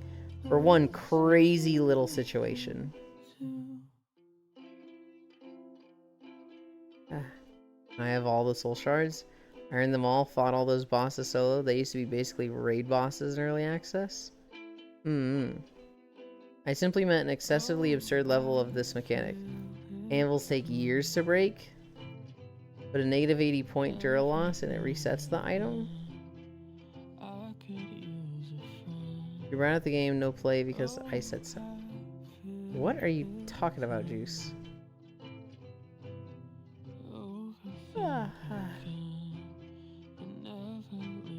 for one crazy little situation. I have all the soul shards. I earned them all, fought all those bosses solo. They used to be basically raid bosses in early access. I simply meant an excessively absurd level of this mechanic. Anvils take years to break, but a negative 80 point dura loss and it resets the item. You're right at the game, no play because I said so. What are you talking about, Juice?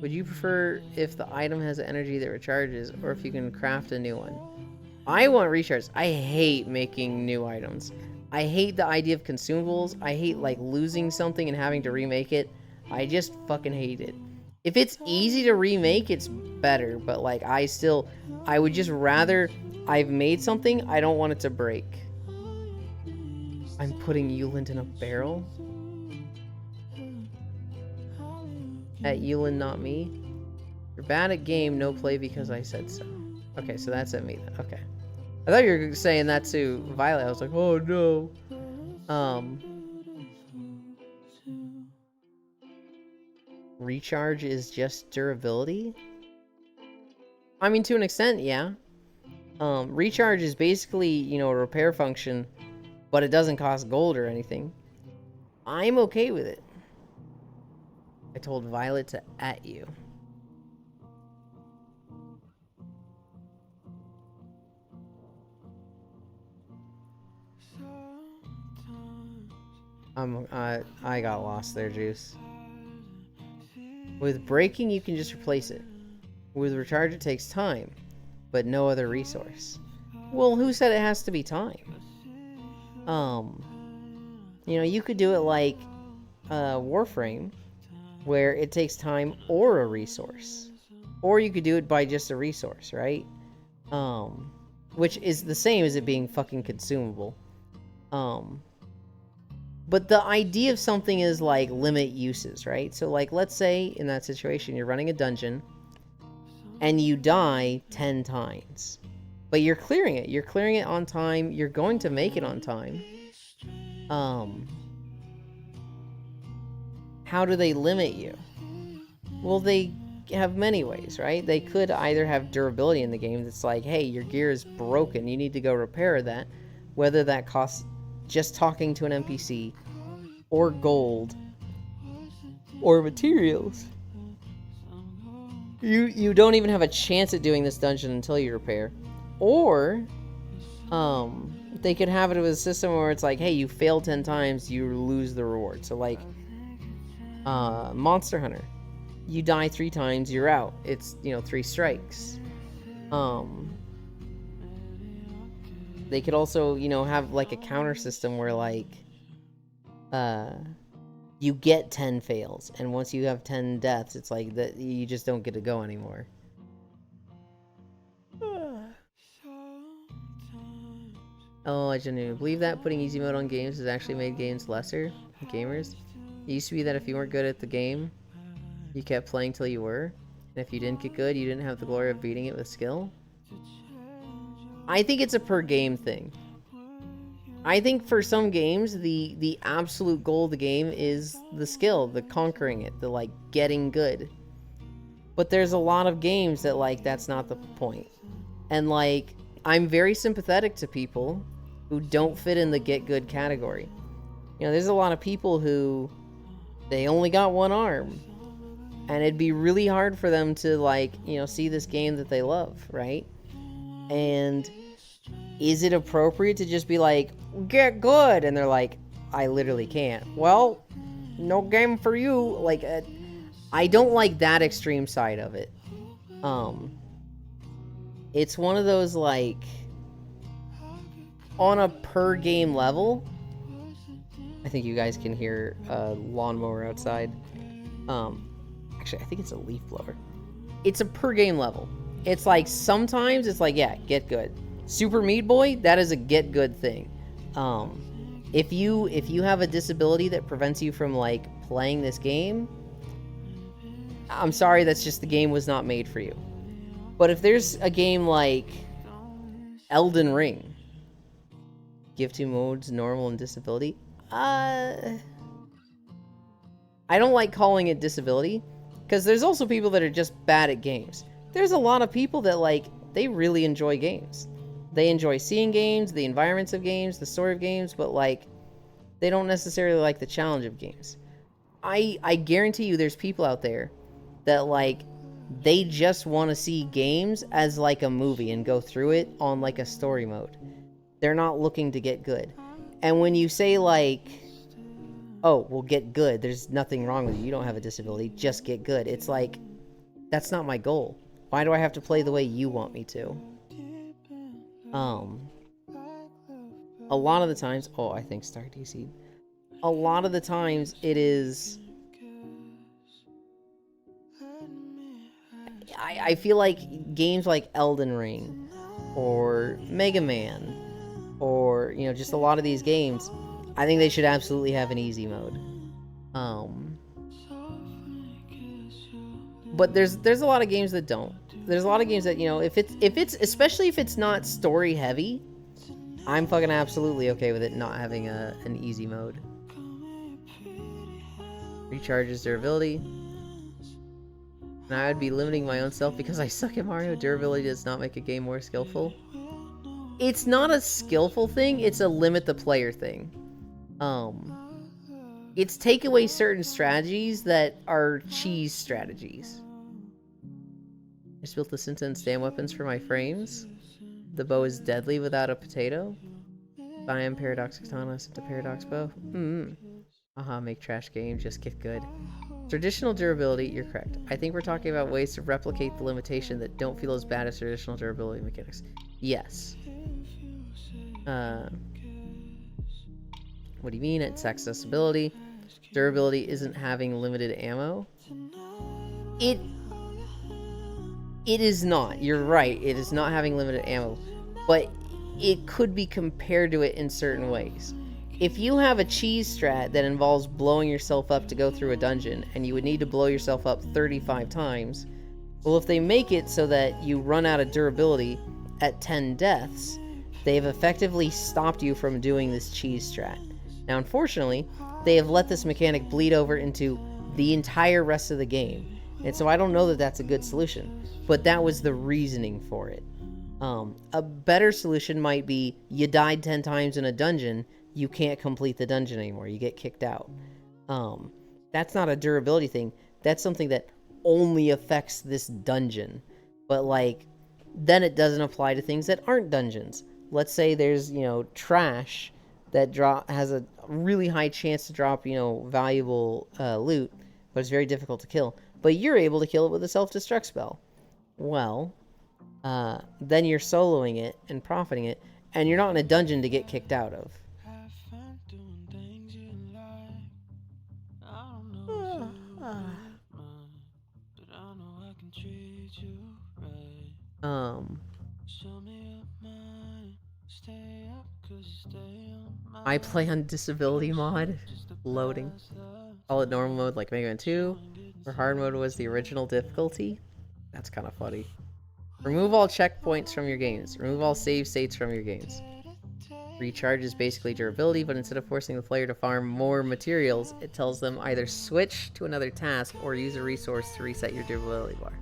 Would you prefer if the item has energy that recharges or if you can craft a new one? I want recharge. I hate making new items. I hate the idea of consumables. I hate like losing something and having to remake it. I just fucking hate it. If it's easy to remake, it's better, but like I would just rather, I've made something, I don't want it to break. I'm putting Euland in a barrel? At Euland, not me. You're bad at game, no play because I said so. Okay, so that's at me then. Okay. I thought you were saying that to Violet. I was like, oh no. Recharge is just durability? I mean, to an extent, yeah. Recharge is basically, you know, a repair function, but it doesn't cost gold or anything. I'm okay with it. I told Violet to at you. I got lost there, Juice. With breaking, you can just replace it. With recharge, it takes time, but no other resource. Well, who said it has to be time? You know, you could do it like Warframe, where it takes time or a resource. Or you could do it by just a resource, right? Which is the same as it being fucking consumable. But the idea of something is like limit uses, right? So like, let's say in that situation, you're running a dungeon and you die 10 times, but you're clearing it. You're clearing it on time. You're going to make it on time. How do they limit you? Well, they have many ways, right? They could either have durability in the game that's like, hey, your gear is broken, you need to go repair that, whether that costs just talking to an NPC, or gold, or materials. You don't even have a chance at doing this dungeon until you repair. Or, they could have it with a system where it's like, hey, you fail 10 times, you lose the reward. So like, Monster Hunter. You die 3 times, you're out. It's, 3 strikes. They could also, have like a counter system where like, you get 10 fails, and once you have 10 deaths, it's like that you just don't get to go anymore. Oh, I genuinely believe that putting easy mode on games has actually made games lesser gamers. It used to be that if you weren't good at the game, you kept playing till you were, and if you didn't get good, you didn't have the glory of beating it with skill. I think it's a per game thing. I think for some games, the absolute goal of the game is the skill, the conquering it, the like getting good. But there's a lot of games that like that's not the point. And like I'm very sympathetic to people who don't fit in the get good category. There's a lot of people who they only got one arm. And it'd be really hard for them to like, see this game that they love, right? And is it appropriate to just be like, get good? And they're like, I literally can't. Well, no game for you. Like, I don't like that extreme side of it. It's one of those like, on a per game level, I think you guys can hear a lawnmower outside. Actually, I think it's a leaf blower. It's a per game level. It's like, sometimes it's like, yeah, get good. Super Meat Boy, that is a get good thing. If you have a disability that prevents you from like playing this game, I'm sorry, that's just the game was not made for you. But if there's a game like Elden Ring, give 2 modes, normal and disability, I don't like calling it disability, because there's also people that are just bad at games. There's a lot of people that like, they really enjoy games. They enjoy seeing games, the environments of games, the story of games, but like, they don't necessarily like the challenge of games. I guarantee you there's people out there that like, they just want to see games as like a movie and go through it on like a story mode. They're not looking to get good. And when you say like, oh, well, get good, there's nothing wrong with you, you don't have a disability, just get good. It's like, that's not my goal. Why do I have to play the way you want me to? A lot of the times, oh, I think Star DC. A lot of the times it is, I feel like games like Elden Ring or Mega Man or, just a lot of these games, I think they should absolutely have an easy mode. But there's a lot of games that don't. There's a lot of games that, if it's especially if it's not story heavy, I'm fucking absolutely okay with it not having an easy mode. Recharges durability. And I would be limiting my own self because I suck at Mario. Durability does not make a game more skillful. It's not a skillful thing, it's a limit the player thing. It's take away certain strategies that are cheese strategies. I just built the Sinta and stand weapons for my frames. The bow is deadly without a potato. I am Paradox Katana, Sinta Paradox bow. Make trash games, just get good. Traditional durability, you're correct. I think we're talking about ways to replicate the limitation that don't feel as bad as traditional durability mechanics. Yes. What do you mean? It's accessibility. Durability isn't having limited ammo. It is not. You're right. It is not having limited ammo. But it could be compared to it in certain ways. If you have a cheese strat that involves blowing yourself up to go through a dungeon, and you would need to blow yourself up 35 times, well, if they make it so that you run out of durability at 10 deaths, they've effectively stopped you from doing this cheese strat. Now, unfortunately, they have let this mechanic bleed over into the entire rest of the game. And so I don't know that that's a good solution, but that was the reasoning for it. A better solution might be you died 10 times in a dungeon, you can't complete the dungeon anymore, you get kicked out. That's not a durability thing. That's something that only affects this dungeon. But like, then it doesn't apply to things that aren't dungeons. Let's say there's, trash that has a really high chance to drop, valuable loot, but it's very difficult to kill. But you're able to kill it with a self-destruct spell. Well, then you're soloing it and profiting it, and you're not in a dungeon to get kicked out of. I play on disability mod. Loading. Call it normal mode like Mega Man 2. For hard mode was the original difficulty. That's kind of funny. Remove all checkpoints from your games. Remove all save states from your games. Recharge is basically durability, but instead of forcing the player to farm more materials, it tells them either switch to another task or use a resource to reset your durability bar.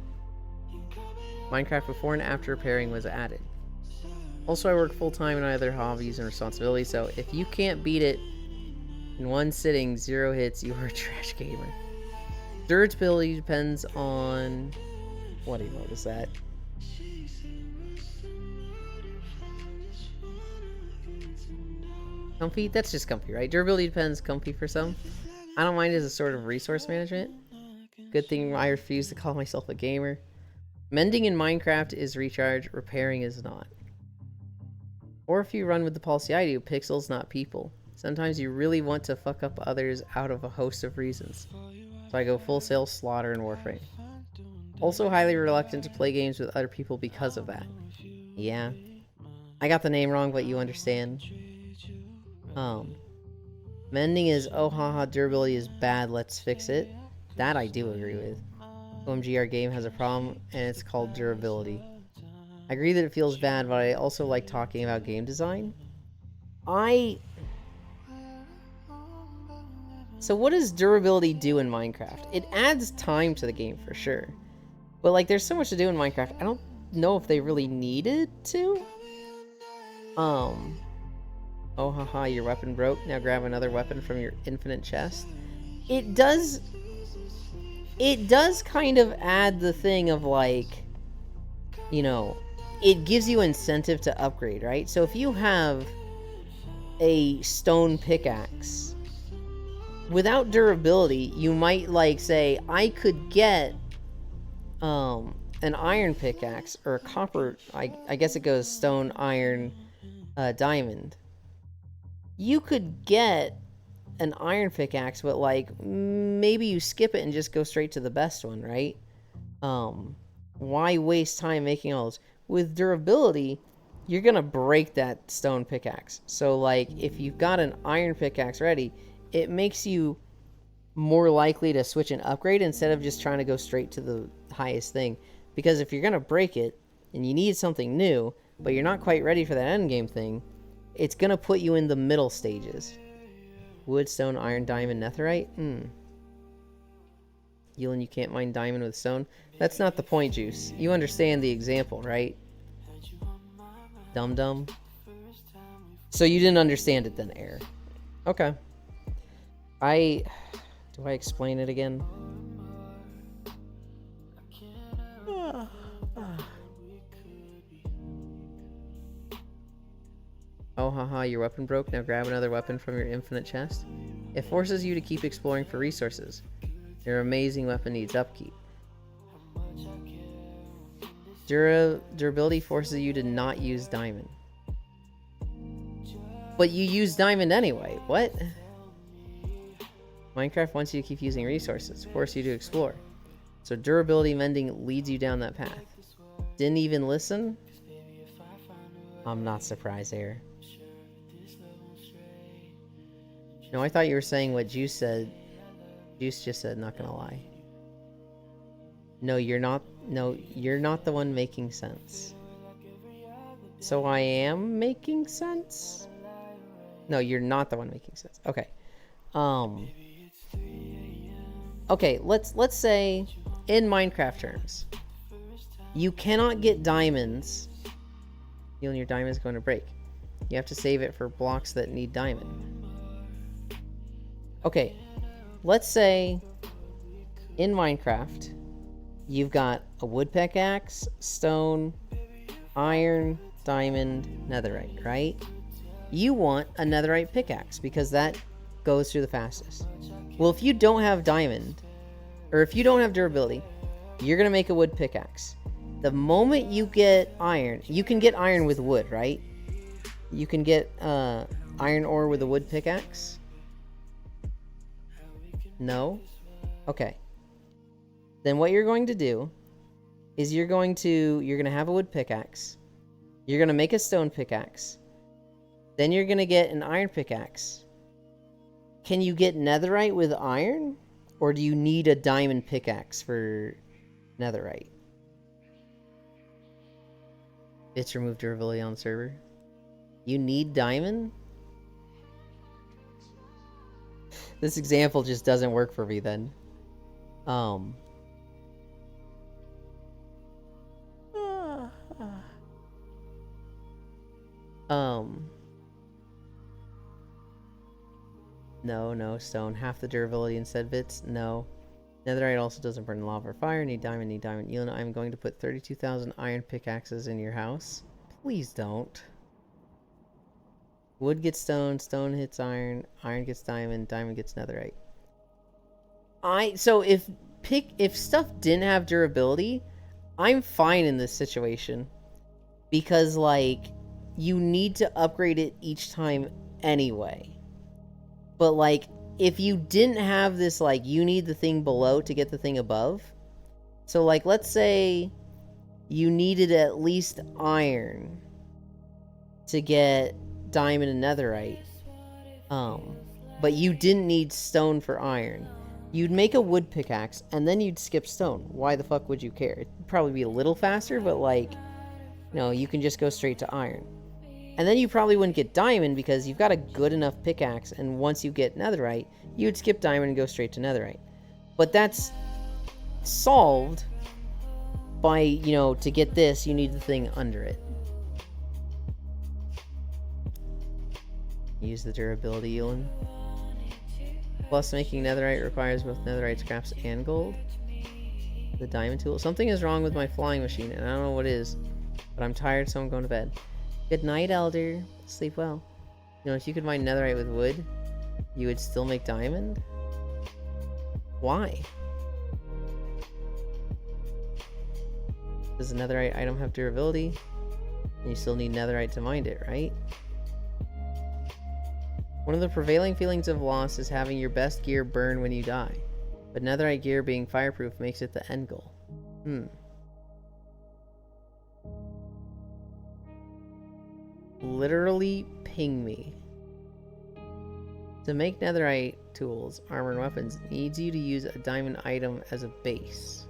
Minecraft before and after repairing was added. Also, I work full-time in other hobbies and responsibilities, so if you can't beat it in one sitting, 0 hits, you are a trash gamer. Durability depends on... What emote is that? Comfy? That's just comfy, right? Durability depends, comfy for some. I don't mind it as a sort of resource management. Good thing I refuse to call myself a gamer. Mending in Minecraft is recharge, repairing is not. Or if you run with the policy I do, pixels not people. Sometimes you really want to fuck up others out of a host of reasons. So I go full sail slaughter in Warframe. Also highly reluctant to play games with other people because of that. Yeah. I got the name wrong, but you understand. Mending is, oh haha, durability is bad, let's fix it. That I do agree with. OMG, our game has a problem, and it's called durability. I agree that it feels bad, but I also like talking about game design. So what does durability do in Minecraft? It adds time to the game for sure. But like, there's so much to do in Minecraft, I don't know if they really needed to. Oh haha, your weapon broke, now grab another weapon from your infinite chest. It does kind of add the thing of like, it gives you incentive to upgrade, right? So if you have a stone pickaxe, without durability, you might like say, I could get an iron pickaxe or a copper, I guess it goes stone, iron, diamond. You could get an iron pickaxe, but like maybe you skip it and just go straight to the best one, right? Why waste time making all those? With durability, you're gonna break that stone pickaxe. So like if you've got an iron pickaxe ready, it makes you more likely to switch and upgrade instead of just trying to go straight to the highest thing. Because if you're gonna break it and you need something new, but you're not quite ready for that end game thing, it's gonna put you in the middle stages. Wood, stone, iron, diamond, netherite? Yulin, you can't mine diamond with stone? That's not the point, Juice. You understand the example, right? Dum-dum. So you didn't understand it then, Air. Okay. Do I explain it again? Oh haha, your weapon broke, now grab another weapon from your infinite chest. It forces you to keep exploring for resources. Your amazing weapon needs upkeep. Durability forces you to not use diamond. But you use diamond anyway, what? Minecraft wants you to keep using resources, force you to explore. So durability mending leads you down that path. Didn't even listen? I'm not surprised, Air. No, I thought you were saying what Juice said. Juice just said, not gonna lie. No, you're not. No, you're not the one making sense. So I am making sense? No, you're not the one making sense. Okay. Okay, let's say in Minecraft terms, you cannot get diamonds. Your diamond is going to break. You have to save it for blocks that need diamond. Okay, let's say in Minecraft, you've got a wood pickaxe, stone, iron, diamond, netherite, right? You want a netherite pickaxe because that goes through the fastest. Well, if you don't have diamond, or if you don't have durability, you're going to make a wood pickaxe. The moment you get iron, you can get iron with wood, right? You can get iron ore with a wood pickaxe? No? Okay. Then what you're going to do is you're going to have a wood pickaxe. You're going to make a stone pickaxe. Then you're going to get an iron pickaxe. Can you get netherite with iron? Or do you need a diamond pickaxe for netherite? It's removed durability on the server. You need diamond? This example just doesn't work for me then. No, stone. Half the durability instead bits? No. Netherite also doesn't burn lava or fire. Need diamond. Yelena, I'm going to put 32,000 iron pickaxes in your house. Please don't. Wood gets stone, stone hits iron, iron gets diamond, diamond gets netherite. So if stuff didn't have durability, I'm fine in this situation. Because, like, you need to upgrade it each time anyway. But, like, if you didn't have this, like, you need the thing below to get the thing above. So, like, let's say you needed at least iron to get diamond and netherite. But you didn't need stone for iron. You'd make a wood pickaxe, and then you'd skip stone. Why the fuck would you care? It'd probably be a little faster, but, like, no, you can just go straight to iron. And then you probably wouldn't get diamond because you've got a good enough pickaxe, and once you get netherite, you'd skip diamond and go straight to netherite. But that's solved by, to get this, you need the thing under it. Use the durability, Elin. Plus, making netherite requires both netherite scraps and gold. The diamond tool. Something is wrong with my flying machine, and I don't know what it is. But I'm tired, so I'm going to bed. Good night, Elder. Sleep well. If you could mine netherite with wood, you would still make diamond? Why? Does a netherite item have durability? And you still need netherite to mine it, right? One of the prevailing feelings of loss is having your best gear burn when you die. But netherite gear being fireproof makes it the end goal. Literally ping me. To make netherite tools, armor, and weapons needs you to use a diamond item as a base.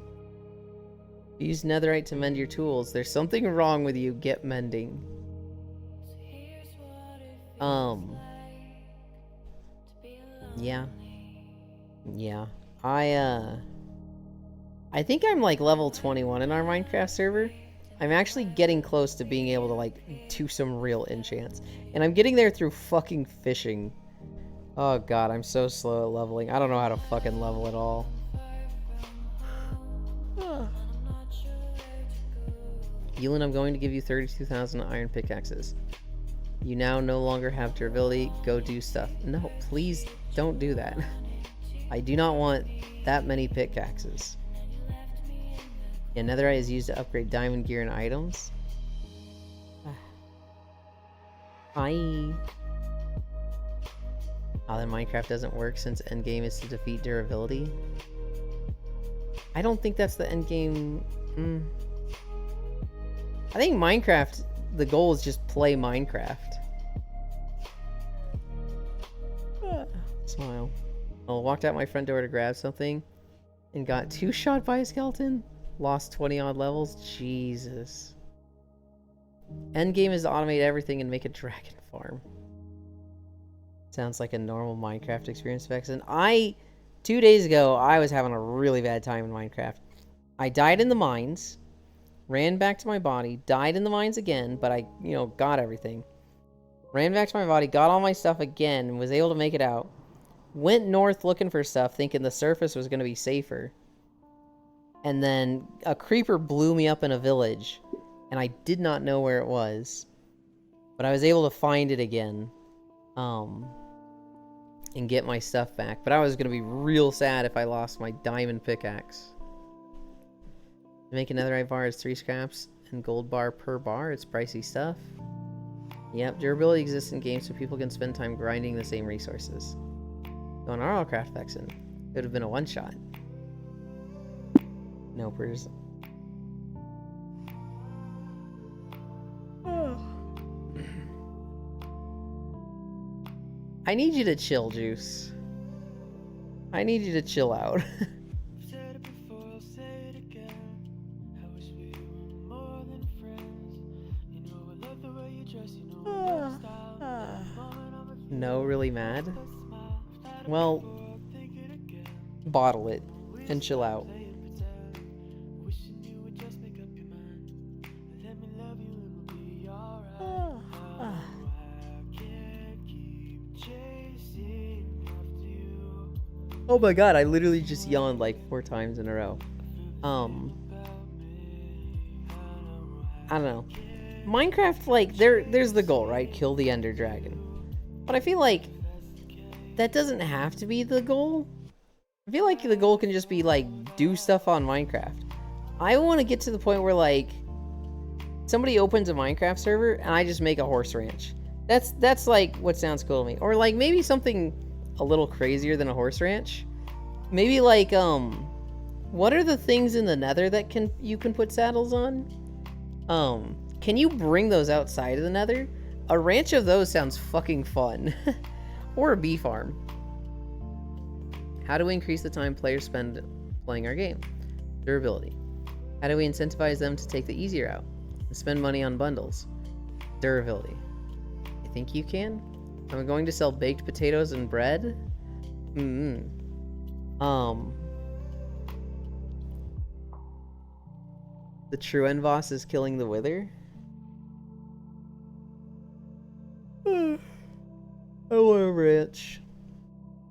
Use netherite to mend your tools. There's something wrong with you. Get mending. Yeah. I think I'm like level 21 in our Minecraft server. I'm actually getting close to being able to like do some real enchants. And I'm getting there through fucking fishing. Oh god, I'm so slow at leveling. I don't know how to fucking level at all. Yulin, I'm going to give you 32,000 iron pickaxes. You now no longer have durability. Go do stuff. No, please don't do that. I do not want that many pickaxes. Yeah, netherite is used to upgrade diamond gear and items. Hi. Oh, then Minecraft doesn't work since endgame is to defeat durability. I don't think that's the endgame. I think Minecraft, the goal is just play Minecraft. Smile. I walked out my front door to grab something and got 2 shot by a skeleton. Lost 20 odd levels. Jesus. Endgame is to automate everything and make a dragon farm. Sounds like a normal Minecraft experience, Vex. And 2 days ago, I was having a really bad time in Minecraft. I died in the mines, ran back to my body, died in the mines again, but I, got everything. Ran back to my body, got all my stuff again, and was able to make it out. Went north looking for stuff, thinking the surface was going to be safer. And then a creeper blew me up in a village, and I did not know where it was. But I was able to find it again, and get my stuff back. But I was going to be real sad if I lost my diamond pickaxe. To make another bar is 3 scraps and gold bar per bar. It's pricey stuff. Yep, durability exists in games so people can spend time grinding the same resources. So on Arlcraft Vexen, it would have been a one-shot. Nopers. I need you to chill, Juice. I need you to chill out. No, really mad? Well, bottle it and chill out. Oh my god, I literally just yawned like 4 times in a row. I don't know. Minecraft, like, there's the goal, right? Kill the Ender Dragon. But I feel like that doesn't have to be the goal. I feel like the goal can just be, like, do stuff on Minecraft. I want to get to the point where, like, somebody opens a Minecraft server and I just make a horse ranch. That's like, what sounds cool to me. Or, like, maybe something a little crazier than a horse ranch. Maybe, like, what are the things in the Nether that you can put saddles on? Can you bring those outside of the Nether? A ranch of those sounds fucking fun. Or a bee farm. How do we increase the time players spend playing our game? Durability. How do we incentivize them to take the easier route and spend money on bundles? Durability. I think you can? I'm going to sell baked potatoes and bread? The true end boss is killing the Wither? I want a ranch.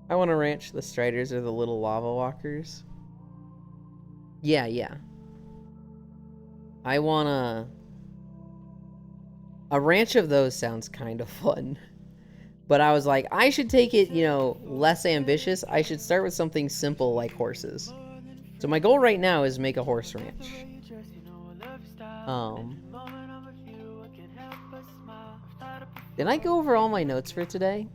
I want to ranch the Striders or the little lava walkers. Yeah. I want a ranch of those sounds kind of fun. But I was like, I should take it, less ambitious. I should start with something simple like horses. So my goal right now is make a horse ranch. Did I go over all my notes for today?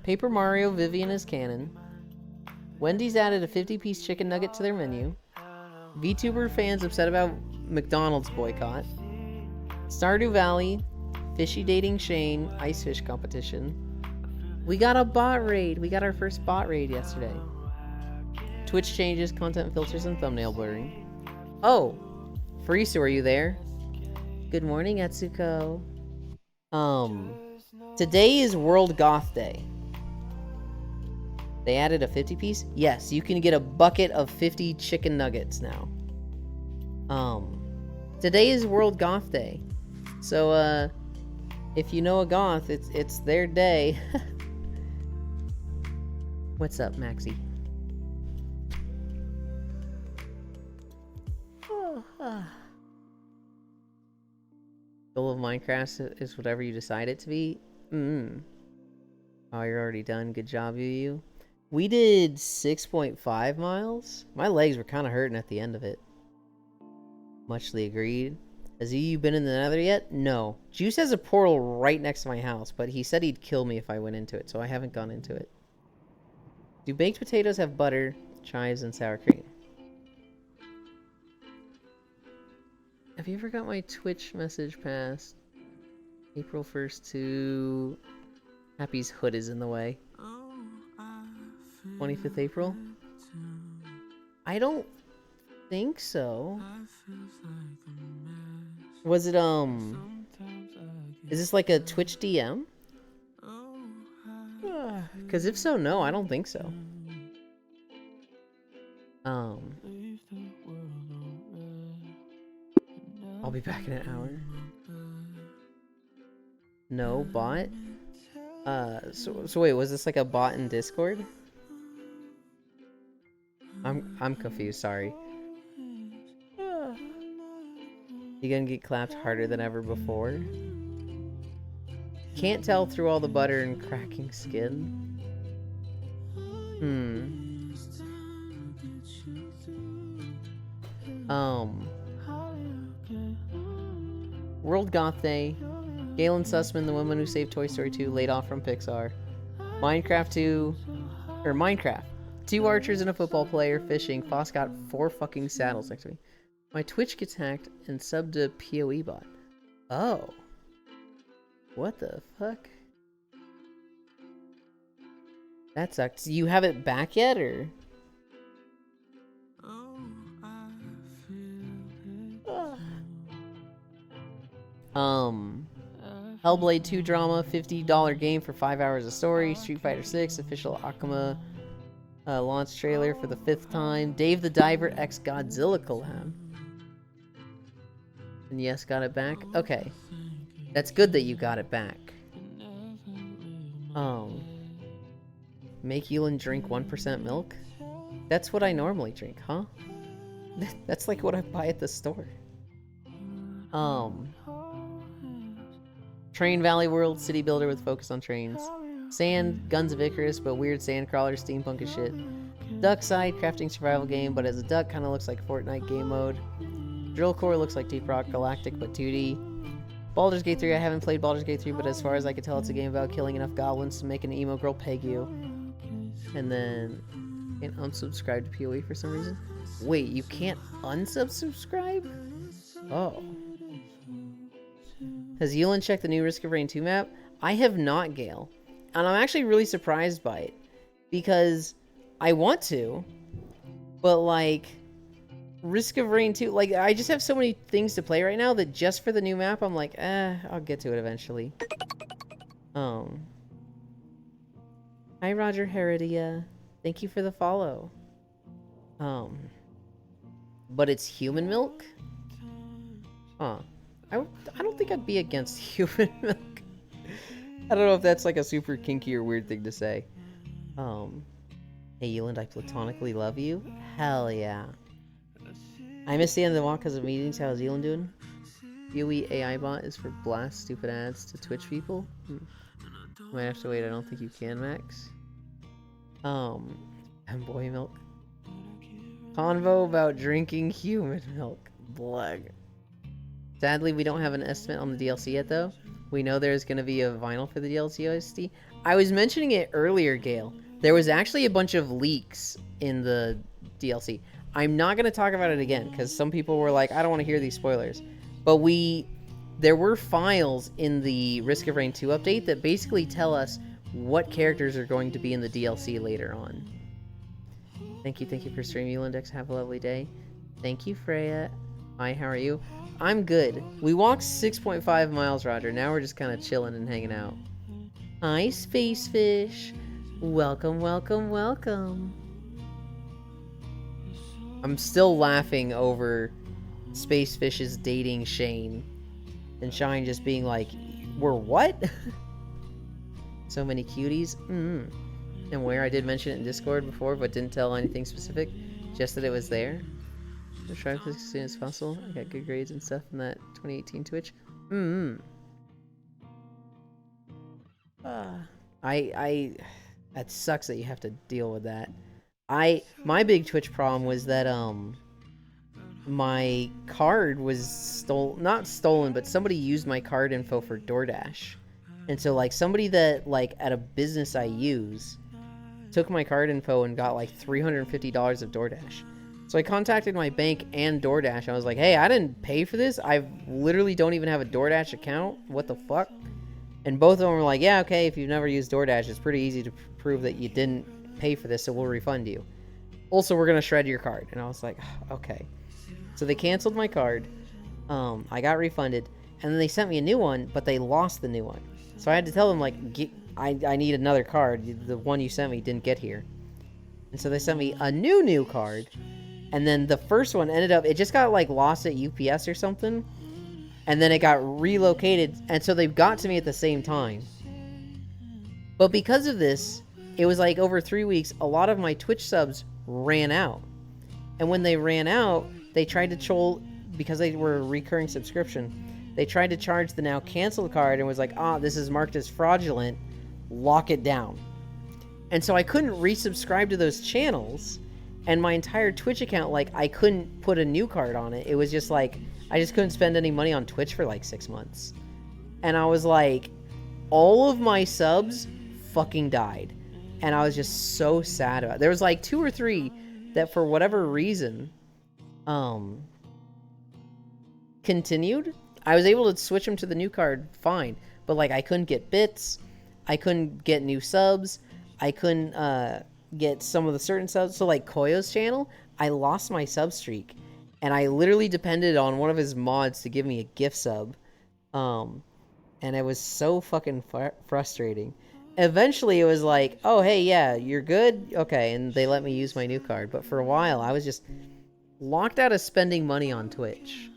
Paper Mario Vivian is canon. Wendy's added a 50-piece chicken nugget to their menu. VTuber fans upset about McDonald's boycott. Stardew Valley, Fishy Dating Shane, Ice Fish competition. We got a bot raid. We got our first bot raid yesterday. Twitch changes, content filters, and thumbnail blurring. Oh, Farisu, are you there? Good morning, Etsuko. Today is World Goth Day. They added a 50-piece? Yes, you can get a bucket of 50 chicken nuggets now. Today is World Goth Day. So, if you know a goth, it's their day. What's up, Maxie? Goal of Minecraft is whatever you decide it to be. Oh, you're already done. Good job, you. We did 6.5 miles. My legs were kind of hurting at the end of it. Muchly agreed. Has you been in the Nether yet? No. Juice has a portal right next to my house, but he said he'd kill me if I went into it, so I haven't gone into it. Do baked potatoes have butter, chives, and sour cream? Have you ever got my Twitch message past April 1st to Happy's hood is in the way? 25th April? I don't think so. Was it, is this like a Twitch DM? Because if so, no, I don't think so. I'll be back in an hour. No bot? So wait, was this like a bot in Discord? I'm confused, sorry. You gonna get clapped harder than ever before? Can't tell through all the butter and cracking skin. World Goth Day. Galen Sussman, the woman who saved Toy Story 2, laid off from Pixar. Minecraft 2... Or Minecraft. 2 archers and a football player fishing. Foss got 4 fucking saddles next to me. My Twitch gets hacked and subbed to PoE bot. Oh. What the fuck? That sucks. Do you have it back yet, or? Hellblade 2 drama, $50 game for 5 hours of story. Street Fighter 6 official Akuma launch trailer for the 5th time. Dave the Diver X Godzilla collab. And yes, got it back. Okay, that's good that you got it back. Make Elin drink 1% milk? That's what I normally drink, huh? That's like what I buy at the store. Train Valley World, city builder with focus on trains. Sand, Guns of Icarus, but weird sand crawlers, steampunk as shit. Duckside, crafting survival game, but as a duck kind of looks like Fortnite game mode. Drill Core looks like Deep Rock Galactic, but 2D. Baldur's Gate 3, I haven't played Baldur's Gate 3, but as far as I can tell, it's a game about killing enough goblins to make an emo girl peg you. And then, can't unsubscribe to PoE for some reason. Wait, you can't unsubscribe? Oh. Has Yulin checked the new Risk of Rain 2 map? I have not, Gale. And I'm actually really surprised by it. Because I want to, but like, Risk of Rain 2, like, I just have so many things to play right now that just for the new map, I'm like, I'll get to it eventually. Hi, Roger Heredia. Thank you for the follow. But it's human milk? Huh. I don't think I'd be against human milk. I don't know if that's like a super kinky or weird thing to say. Hey, Euland, I platonically love you. Hell yeah. I missed the end of the walk because of meetings. How's Euland doing? PoE AI bot is for blast stupid ads to Twitch people. Might have to wait. I don't think you can, Max. And boy milk. Convo about drinking human milk. Blag. Sadly, we don't have an estimate on the DLC yet, though. We know there's going to be a vinyl for the DLC OST. I was mentioning it earlier, Gale. There was actually a bunch of leaks in the DLC. I'm not going to talk about it again, because some people were like, I don't want to hear these spoilers. But there were files in the Risk of Rain 2 update that basically tell us what characters are going to be in the DLC later on. Thank you for streaming, Ulindex. Have a lovely day. Thank you, Freya. Hi, how are you? I'm good. We walked 6.5 miles, Roger. Now we're just kind of chilling and hanging out. Hi, Space Fish. Welcome, welcome, welcome. I'm still laughing over Space Fish's dating Shane. And Shine just being like, we're what? So many cuties. And where I did mention it in Discord before, but didn't tell anything specific. Just that it was there. I'll try to as soon as possible. I got good grades and stuff in that 2018 Twitch. That sucks that you have to deal with that. My big Twitch problem was that my card was not stolen, but somebody used my card info for DoorDash. And so like somebody that like at a business I use took my card info and got like $350 of DoorDash. So I contacted my bank and DoorDash. I was like, hey, I didn't pay for this. I literally don't even have a DoorDash account. What the fuck? And both of them were like, yeah, okay, if you've never used DoorDash, it's pretty easy to prove that you didn't pay for this, so we'll refund you. Also, we're going to shred your card. And I was like, okay. So they canceled my card. I got refunded. And then they sent me a new one, but they lost the new one. So I had to tell them, like, I need another card. The one you sent me didn't get here. And so they sent me a new card. And then the first one ended up, it just got like lost at UPS or something. And then it got relocated. And so they got to me at the same time. But because of this, it was like over 3 weeks, a lot of my Twitch subs ran out. And when they ran out, they tried to because they were a recurring subscription, they tried to charge the now canceled card and was like, this is marked as fraudulent, lock it down. And so I couldn't resubscribe to those channels, and my entire Twitch account, like, I couldn't put a new card on it. It was just like, I just couldn't spend any money on Twitch for like 6 months. And I was like, all of my subs fucking died. And I was just so sad about it. There was like 2 or 3 that for whatever reason, continued. I was able to switch them to the new card fine, but like I couldn't get bits, I couldn't get new subs, I couldn't get some of the certain subs. So like Koyo's channel, I lost my sub streak, and I literally depended on one of his mods to give me a gift sub, and it was so fucking frustrating. Eventually it was like, oh hey, yeah, you're good, okay, and they let me use my new card. But for a while I was just locked out of spending money on Twitch.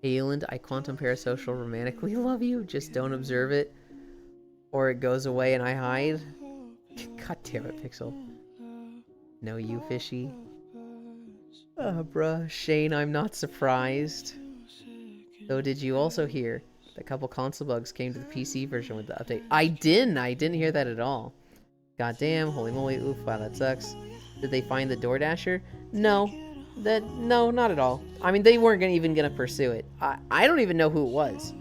Ayland, I quantum parasocial romantically love you, just don't observe it, or it goes away and I hide. God damn it, Pixel. No, you fishy. Bruh, Shane, I'm not surprised. Though, did you also hear that a couple console bugs came to the PC version with the update? I didn't hear that at all. God damn, holy moly, oof, wow, that sucks. Did they find the DoorDasher? No, not at all. I mean, they weren't even gonna pursue it. I don't even know who it was.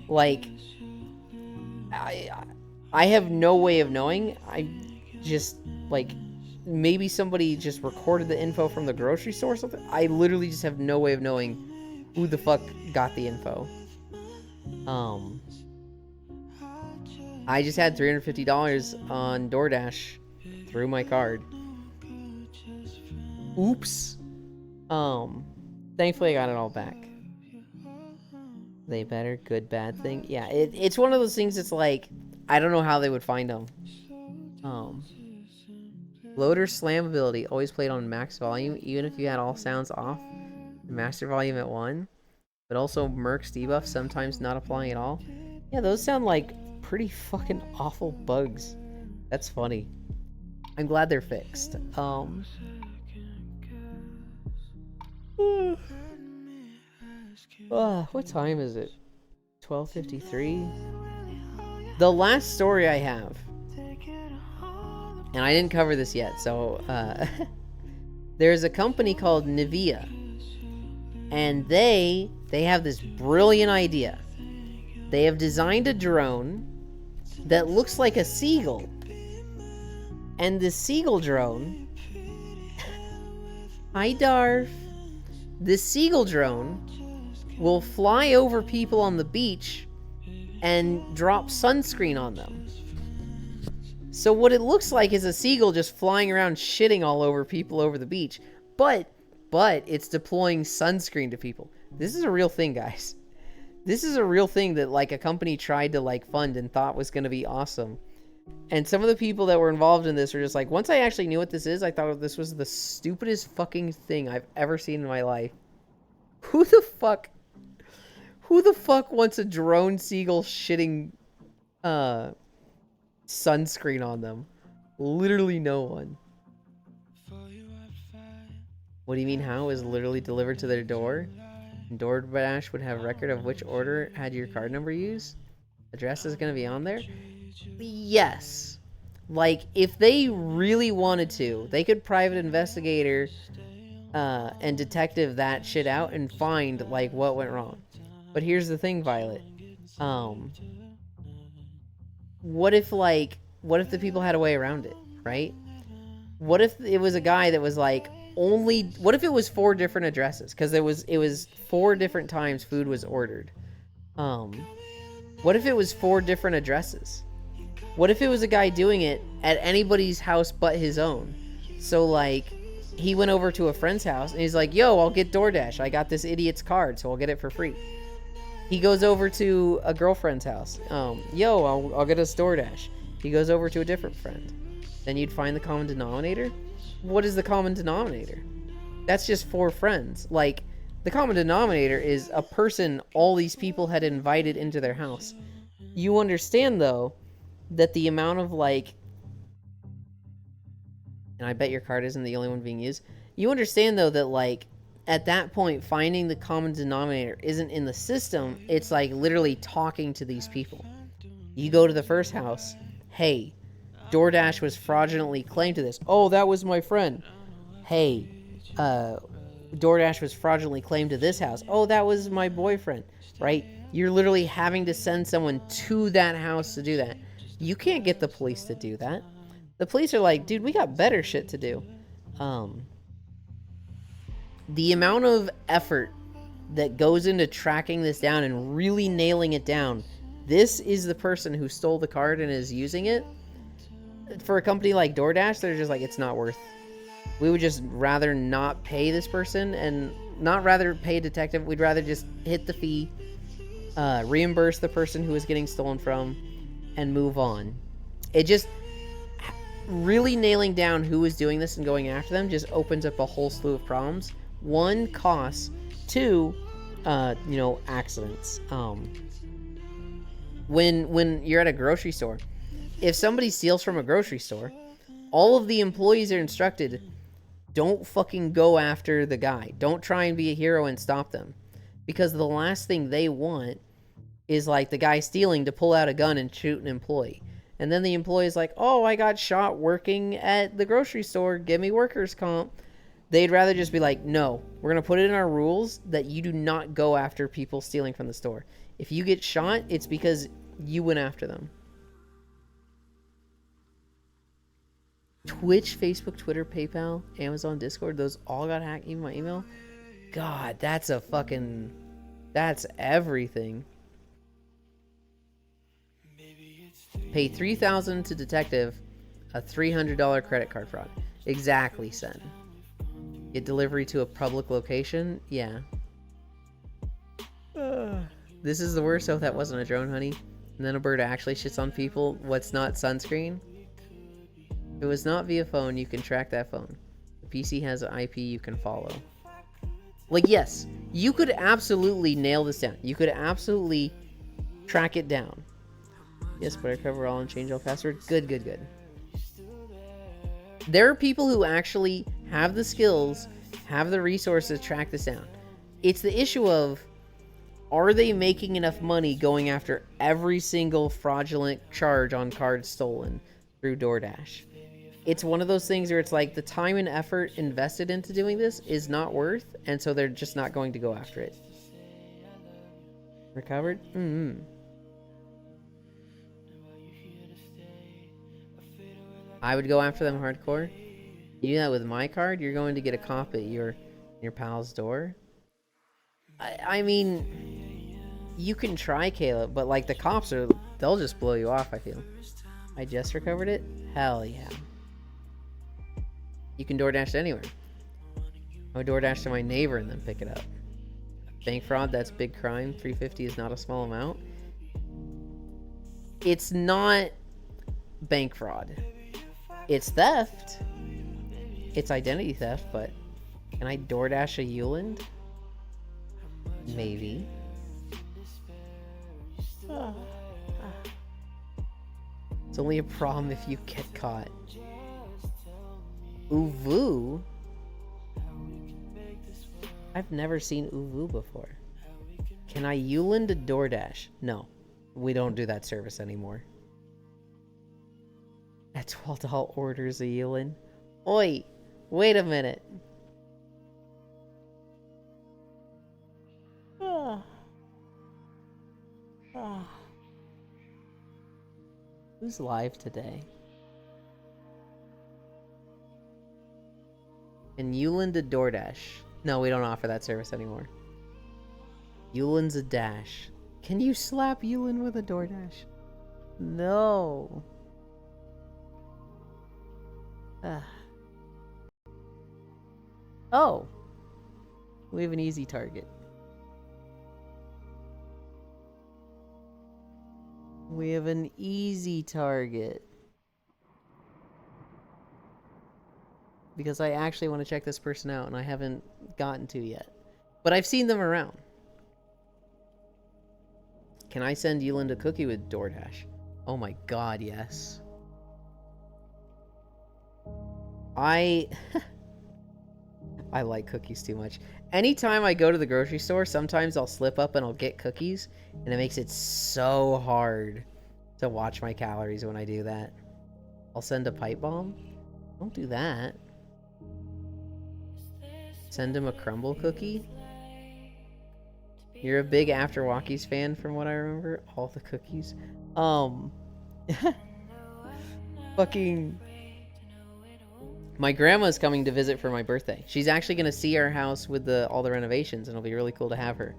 Like, I have no way of knowing. I just, like, maybe somebody just recorded the info from the grocery store or something. I literally just have no way of knowing who the fuck got the info. I just had $350 on DoorDash through my card. Oops. Thankfully I got it all back. They better, good, bad thing. Yeah, it's one of those things that's like, I don't know how they would find them. Loader slam ability always played on max volume, even if you had all sounds off. Master volume at 1. But also Merc's debuff sometimes not applying at all. Yeah, those sound like pretty fucking awful bugs. That's funny. I'm glad they're fixed. What time is it? 12:53? The last story I have, and I didn't cover this yet, so there's a company called Nivea, and they have this brilliant idea. They have designed a drone that looks like a seagull, and this seagull drone hi Darf, this seagull drone will fly over people on the beach and drop sunscreen on them. So what it looks like is a seagull just flying around shitting all over people over the beach, but it's deploying sunscreen to people. This is a real thing, guys. This is a real thing that like a company tried to like fund and thought was going to be awesome. And some of the people that were involved in this were just like, once I actually knew what this is, I thought this was the stupidest fucking thing I've ever seen in my life. Who the fuck wants a drone seagull shitting sunscreen on them? Literally no one. What do you mean how? It was literally delivered to their door? And DoorDash would have record of which order had your card number used? Address is going to be on there? Yes. Like, if they really wanted to, they could private investigator and detective that shit out and find, like, what went wrong. But here's the thing, Violet. What if the people had a way around it, right? What if it was a guy that was like, what if it was 4 different addresses? Because it was 4 different times food was ordered. What if it was 4 different addresses? What if it was a guy doing it at anybody's house but his own? So, like, he went over to a friend's house, and he's like, yo, I'll get DoorDash. I got this idiot's card, so I'll get it for free. He goes over to a girlfriend's house. Yo, I'll get us DoorDash. He goes over to a different friend. Then you'd find the common denominator. what is the common denominator? That's just 4 friends. Like, the common denominator is a person all these people had invited into their house. You understand, though, that the amount of, like... And I bet your card isn't the only one being used. You understand, though, that, like, at that point, finding the common denominator isn't in the system. It's, like, literally talking to these people. You go to the first house. Hey, DoorDash was fraudulently claimed to this. Oh, that was my friend. Hey, DoorDash was fraudulently claimed to this house. Oh, that was my boyfriend, right? You're literally having to send someone to that house to do that. You can't get the police to do that. The police are like, dude, we got better shit to do. The amount of effort that goes into tracking this down and really nailing it down. This is the person who stole the card and is using it. For a company like DoorDash, they're just like, it's not worth. We would just rather not pay this person and not rather pay a detective. We'd rather just hit the fee, reimburse the person who is getting stolen from, and move on. It just really nailing down who is doing this and going after them just opens up a whole slew of problems. 1, costs. 2, accidents. When you're at a grocery store, if somebody steals from a grocery store, all of the employees are instructed, don't fucking go after the guy. Don't try and be a hero and stop them. Because the last thing they want is, like, the guy stealing to pull out a gun and shoot an employee. And then the employee's like, oh, I got shot working at the grocery store. Give me workers' comp. They'd rather just be like, no, we're going to put it in our rules that you do not go after people stealing from the store. If you get shot, it's because you went after them. Twitch, Facebook, Twitter, PayPal, Amazon, Discord, those all got hacked, even my email. God, that's everything. Pay $3,000 to detective, a $300 credit card fraud. Exactly, Sen. Get delivery to a public location? Yeah. This is the worst. Oh, that wasn't a drone, honey. And then a bird actually shits on people. What's not sunscreen? If it was not via phone, you can track that phone. The PC has an IP you can follow. Like, yes, you could absolutely nail this down. You could absolutely track it down. Yes, but I cover all and change all passwords. Good. There are people who actually have the skills, have the resources to track this down. It's the issue of, are they making enough money going after every single fraudulent charge on cards stolen through DoorDash? It's one of those things where it's like the time and effort invested into doing this is not worth, and so they're just not going to go after it. Recovered? I would go after them hardcore. You do that with my card, you're going to get a cop at your pal's door. I mean, you can try, Caleb, but like the cops they'll just blow you off, I feel. I just recovered it? Hell yeah. You can DoorDash to anywhere. I would DoorDash to my neighbor and then pick it up. Bank fraud, that's big crime. $350 is not a small amount. It's not bank fraud. It's theft. It's identity theft, but can I DoorDash a Uland? Maybe. It's only a problem if you get caught. Uvu? I've never seen Uvu before. Can I Uland a DoorDash? No. We don't do that service anymore. At $12 orders a Uland. Oi! Wait a minute. Who's live today? And Uland a DoorDash. No, we don't offer that service anymore. Uland's a dash. Can you slap Uland with a DoorDash? No. Oh. We have an easy target. We have an easy target. because I actually want to check this person out and I haven't gotten to yet. But I've seen them around. Can I send Yulin a cookie with DoorDash? Oh my god, yes. I like cookies too much. Anytime I go to the grocery store, sometimes I'll slip up and I'll get cookies, and it makes it so hard to watch my calories when I do that. I'll send a pipe bomb. Don't do that. Send him a crumble cookie. You're a big After Walkies fan from what I remember. All the cookies. Fucking... My grandma's coming to visit for my birthday. She's actually going to see our house with all the renovations, and it'll be really cool to have her.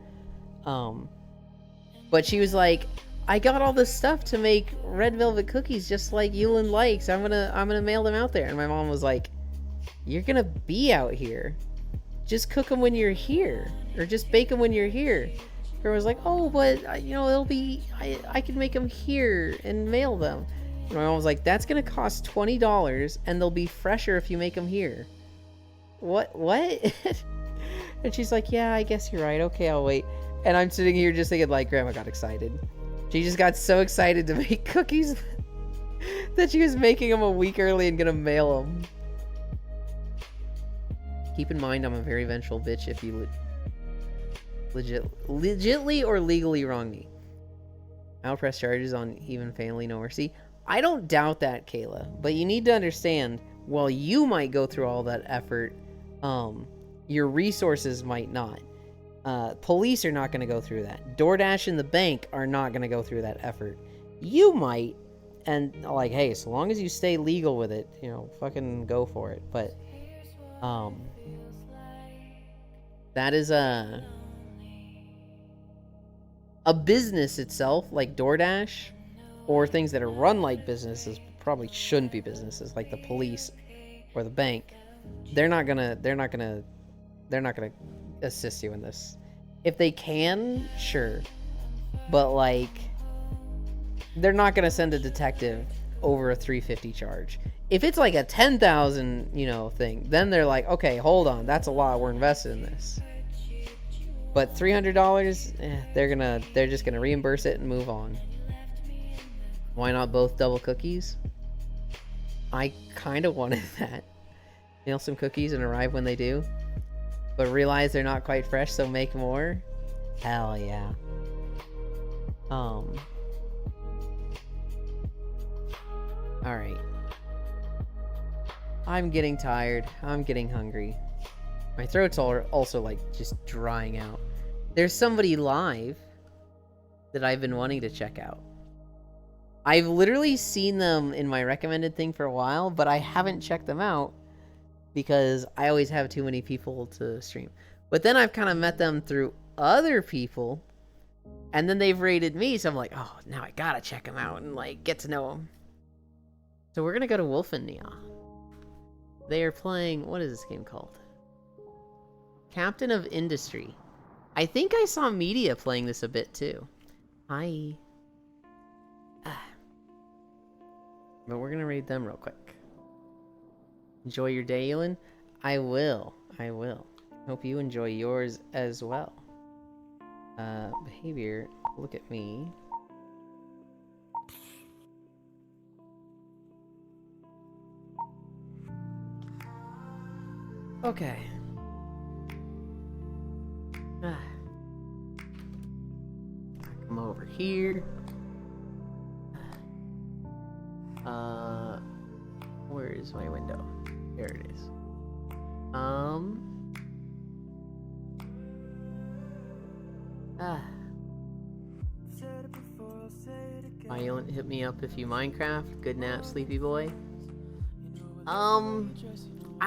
But she was like, I got all this stuff to make red velvet cookies just like Yulin likes. I'm gonna mail them out there. And my mom was like, you're gonna be out here. Just cook them when you're here. Or just bake them when you're here. Grandma was like, oh, but, it'll be... I can make them here and mail them. And my mom was like, that's gonna cost $20, and they'll be fresher if you make them here. What? And she's like, yeah, I guess you're right. Okay, I'll wait. And I'm sitting here just thinking, like, Grandma got excited. She just got so excited to make cookies that she was making them a week early and gonna mail them. Keep in mind, I'm a very vengeful bitch if you legitly or legally wrong me. I'll press charges on even family, no mercy. I don't doubt that, Kayla, but you need to understand, while you might go through all that effort, your resources might not. Police are not going to go through that. DoorDash and the bank are not going to go through that effort. You might, and like, hey, so long as you stay legal with it, fucking go for it. But, that is a business itself, like DoorDash, or things that are run like businesses, probably shouldn't be businesses, like the police or the bank. They're not gonna assist you in this. If they can, sure, but like, they're not gonna send a detective over a $350 charge. If it's like a $10,000 thing, then they're like, okay, hold on, that's a lot, we're invested in this. But $300, they're just gonna reimburse it and move on. Why not both double cookies? I kind of wanted that. Mail some cookies and arrive when they do, but realize they're not quite fresh, so make more. Hell yeah. Alright. I'm getting tired. I'm getting hungry. My throat's also like just drying out. There's somebody live that I've been wanting to check out. I've literally seen them in my recommended thing for a while, but I haven't checked them out because I always have too many people to stream. But then I've kind of met them through other people, and then they've rated me, so I'm like, oh, now I gotta check them out and like get to know them. So we're gonna go to Wolfennia. They are playing, what is this game called? Captain of Industry. I think I saw Media playing this a bit too. Hi. But we're gonna raid them real quick. Enjoy your day, Elin. I will. Hope you enjoy yours as well. Behavior. Look at me. Okay. Come over here. Where is my window? There it is. Violent, hit me up if you Minecraft. Good nap, sleepy boy. I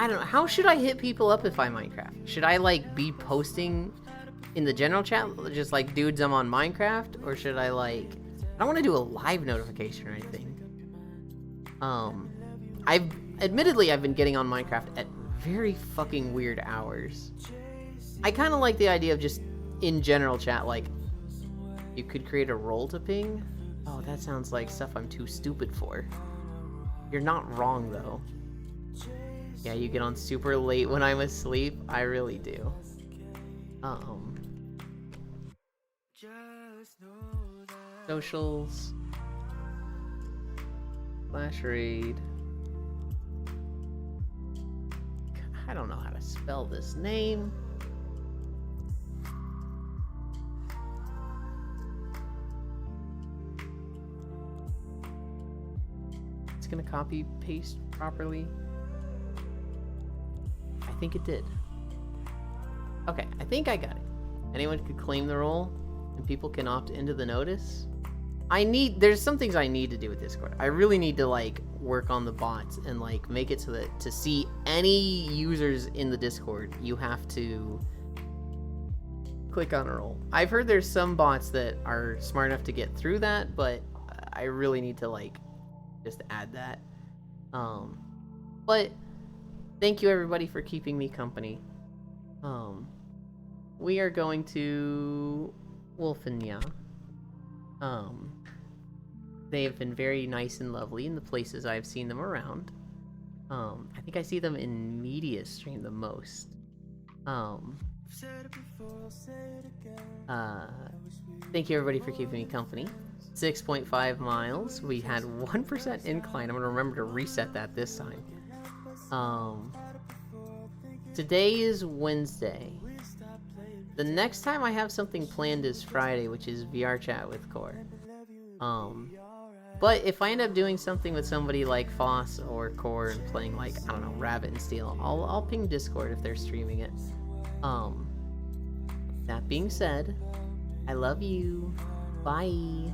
don't know. How should I hit people up if I Minecraft? Should I like be posting in the general chat, just like, dudes, I'm on Minecraft? Or should I like, I don't want to do a live notification or anything. I've been getting on Minecraft at very fucking weird hours. I kind of like the idea of just in general chat, like, you could create a role to ping. Oh, that sounds like stuff I'm too stupid for. You're not wrong though. Yeah, you get on super late when I'm asleep. I really do. Socials. Flash raid. I don't know how to spell this name. It's gonna copy paste properly. I think it did. Okay, I think I got it. Anyone could claim the role and people can opt into the notice. There's some things I need to do with Discord. I really need to like work on the bots and like make it so that to see any users in the Discord, you have to click on a role. I've heard there's some bots that are smart enough to get through that, but I really need to like just add that. But thank you everybody for keeping me company. We are going to Wolfenja. They have been very nice and lovely in the places I've seen them around. I think I see them in media stream the most. Thank you everybody for keeping me company. 6.5 miles. We had 1% incline. I'm gonna remember to reset that this time. Today is Wednesday. The next time I have something planned is Friday, which is VR chat with Core. But if I end up doing something with somebody like Foss or Core and playing like, I don't know, Rabbit and Steel, I'll ping Discord if they're streaming it. That being said, I love you. Bye.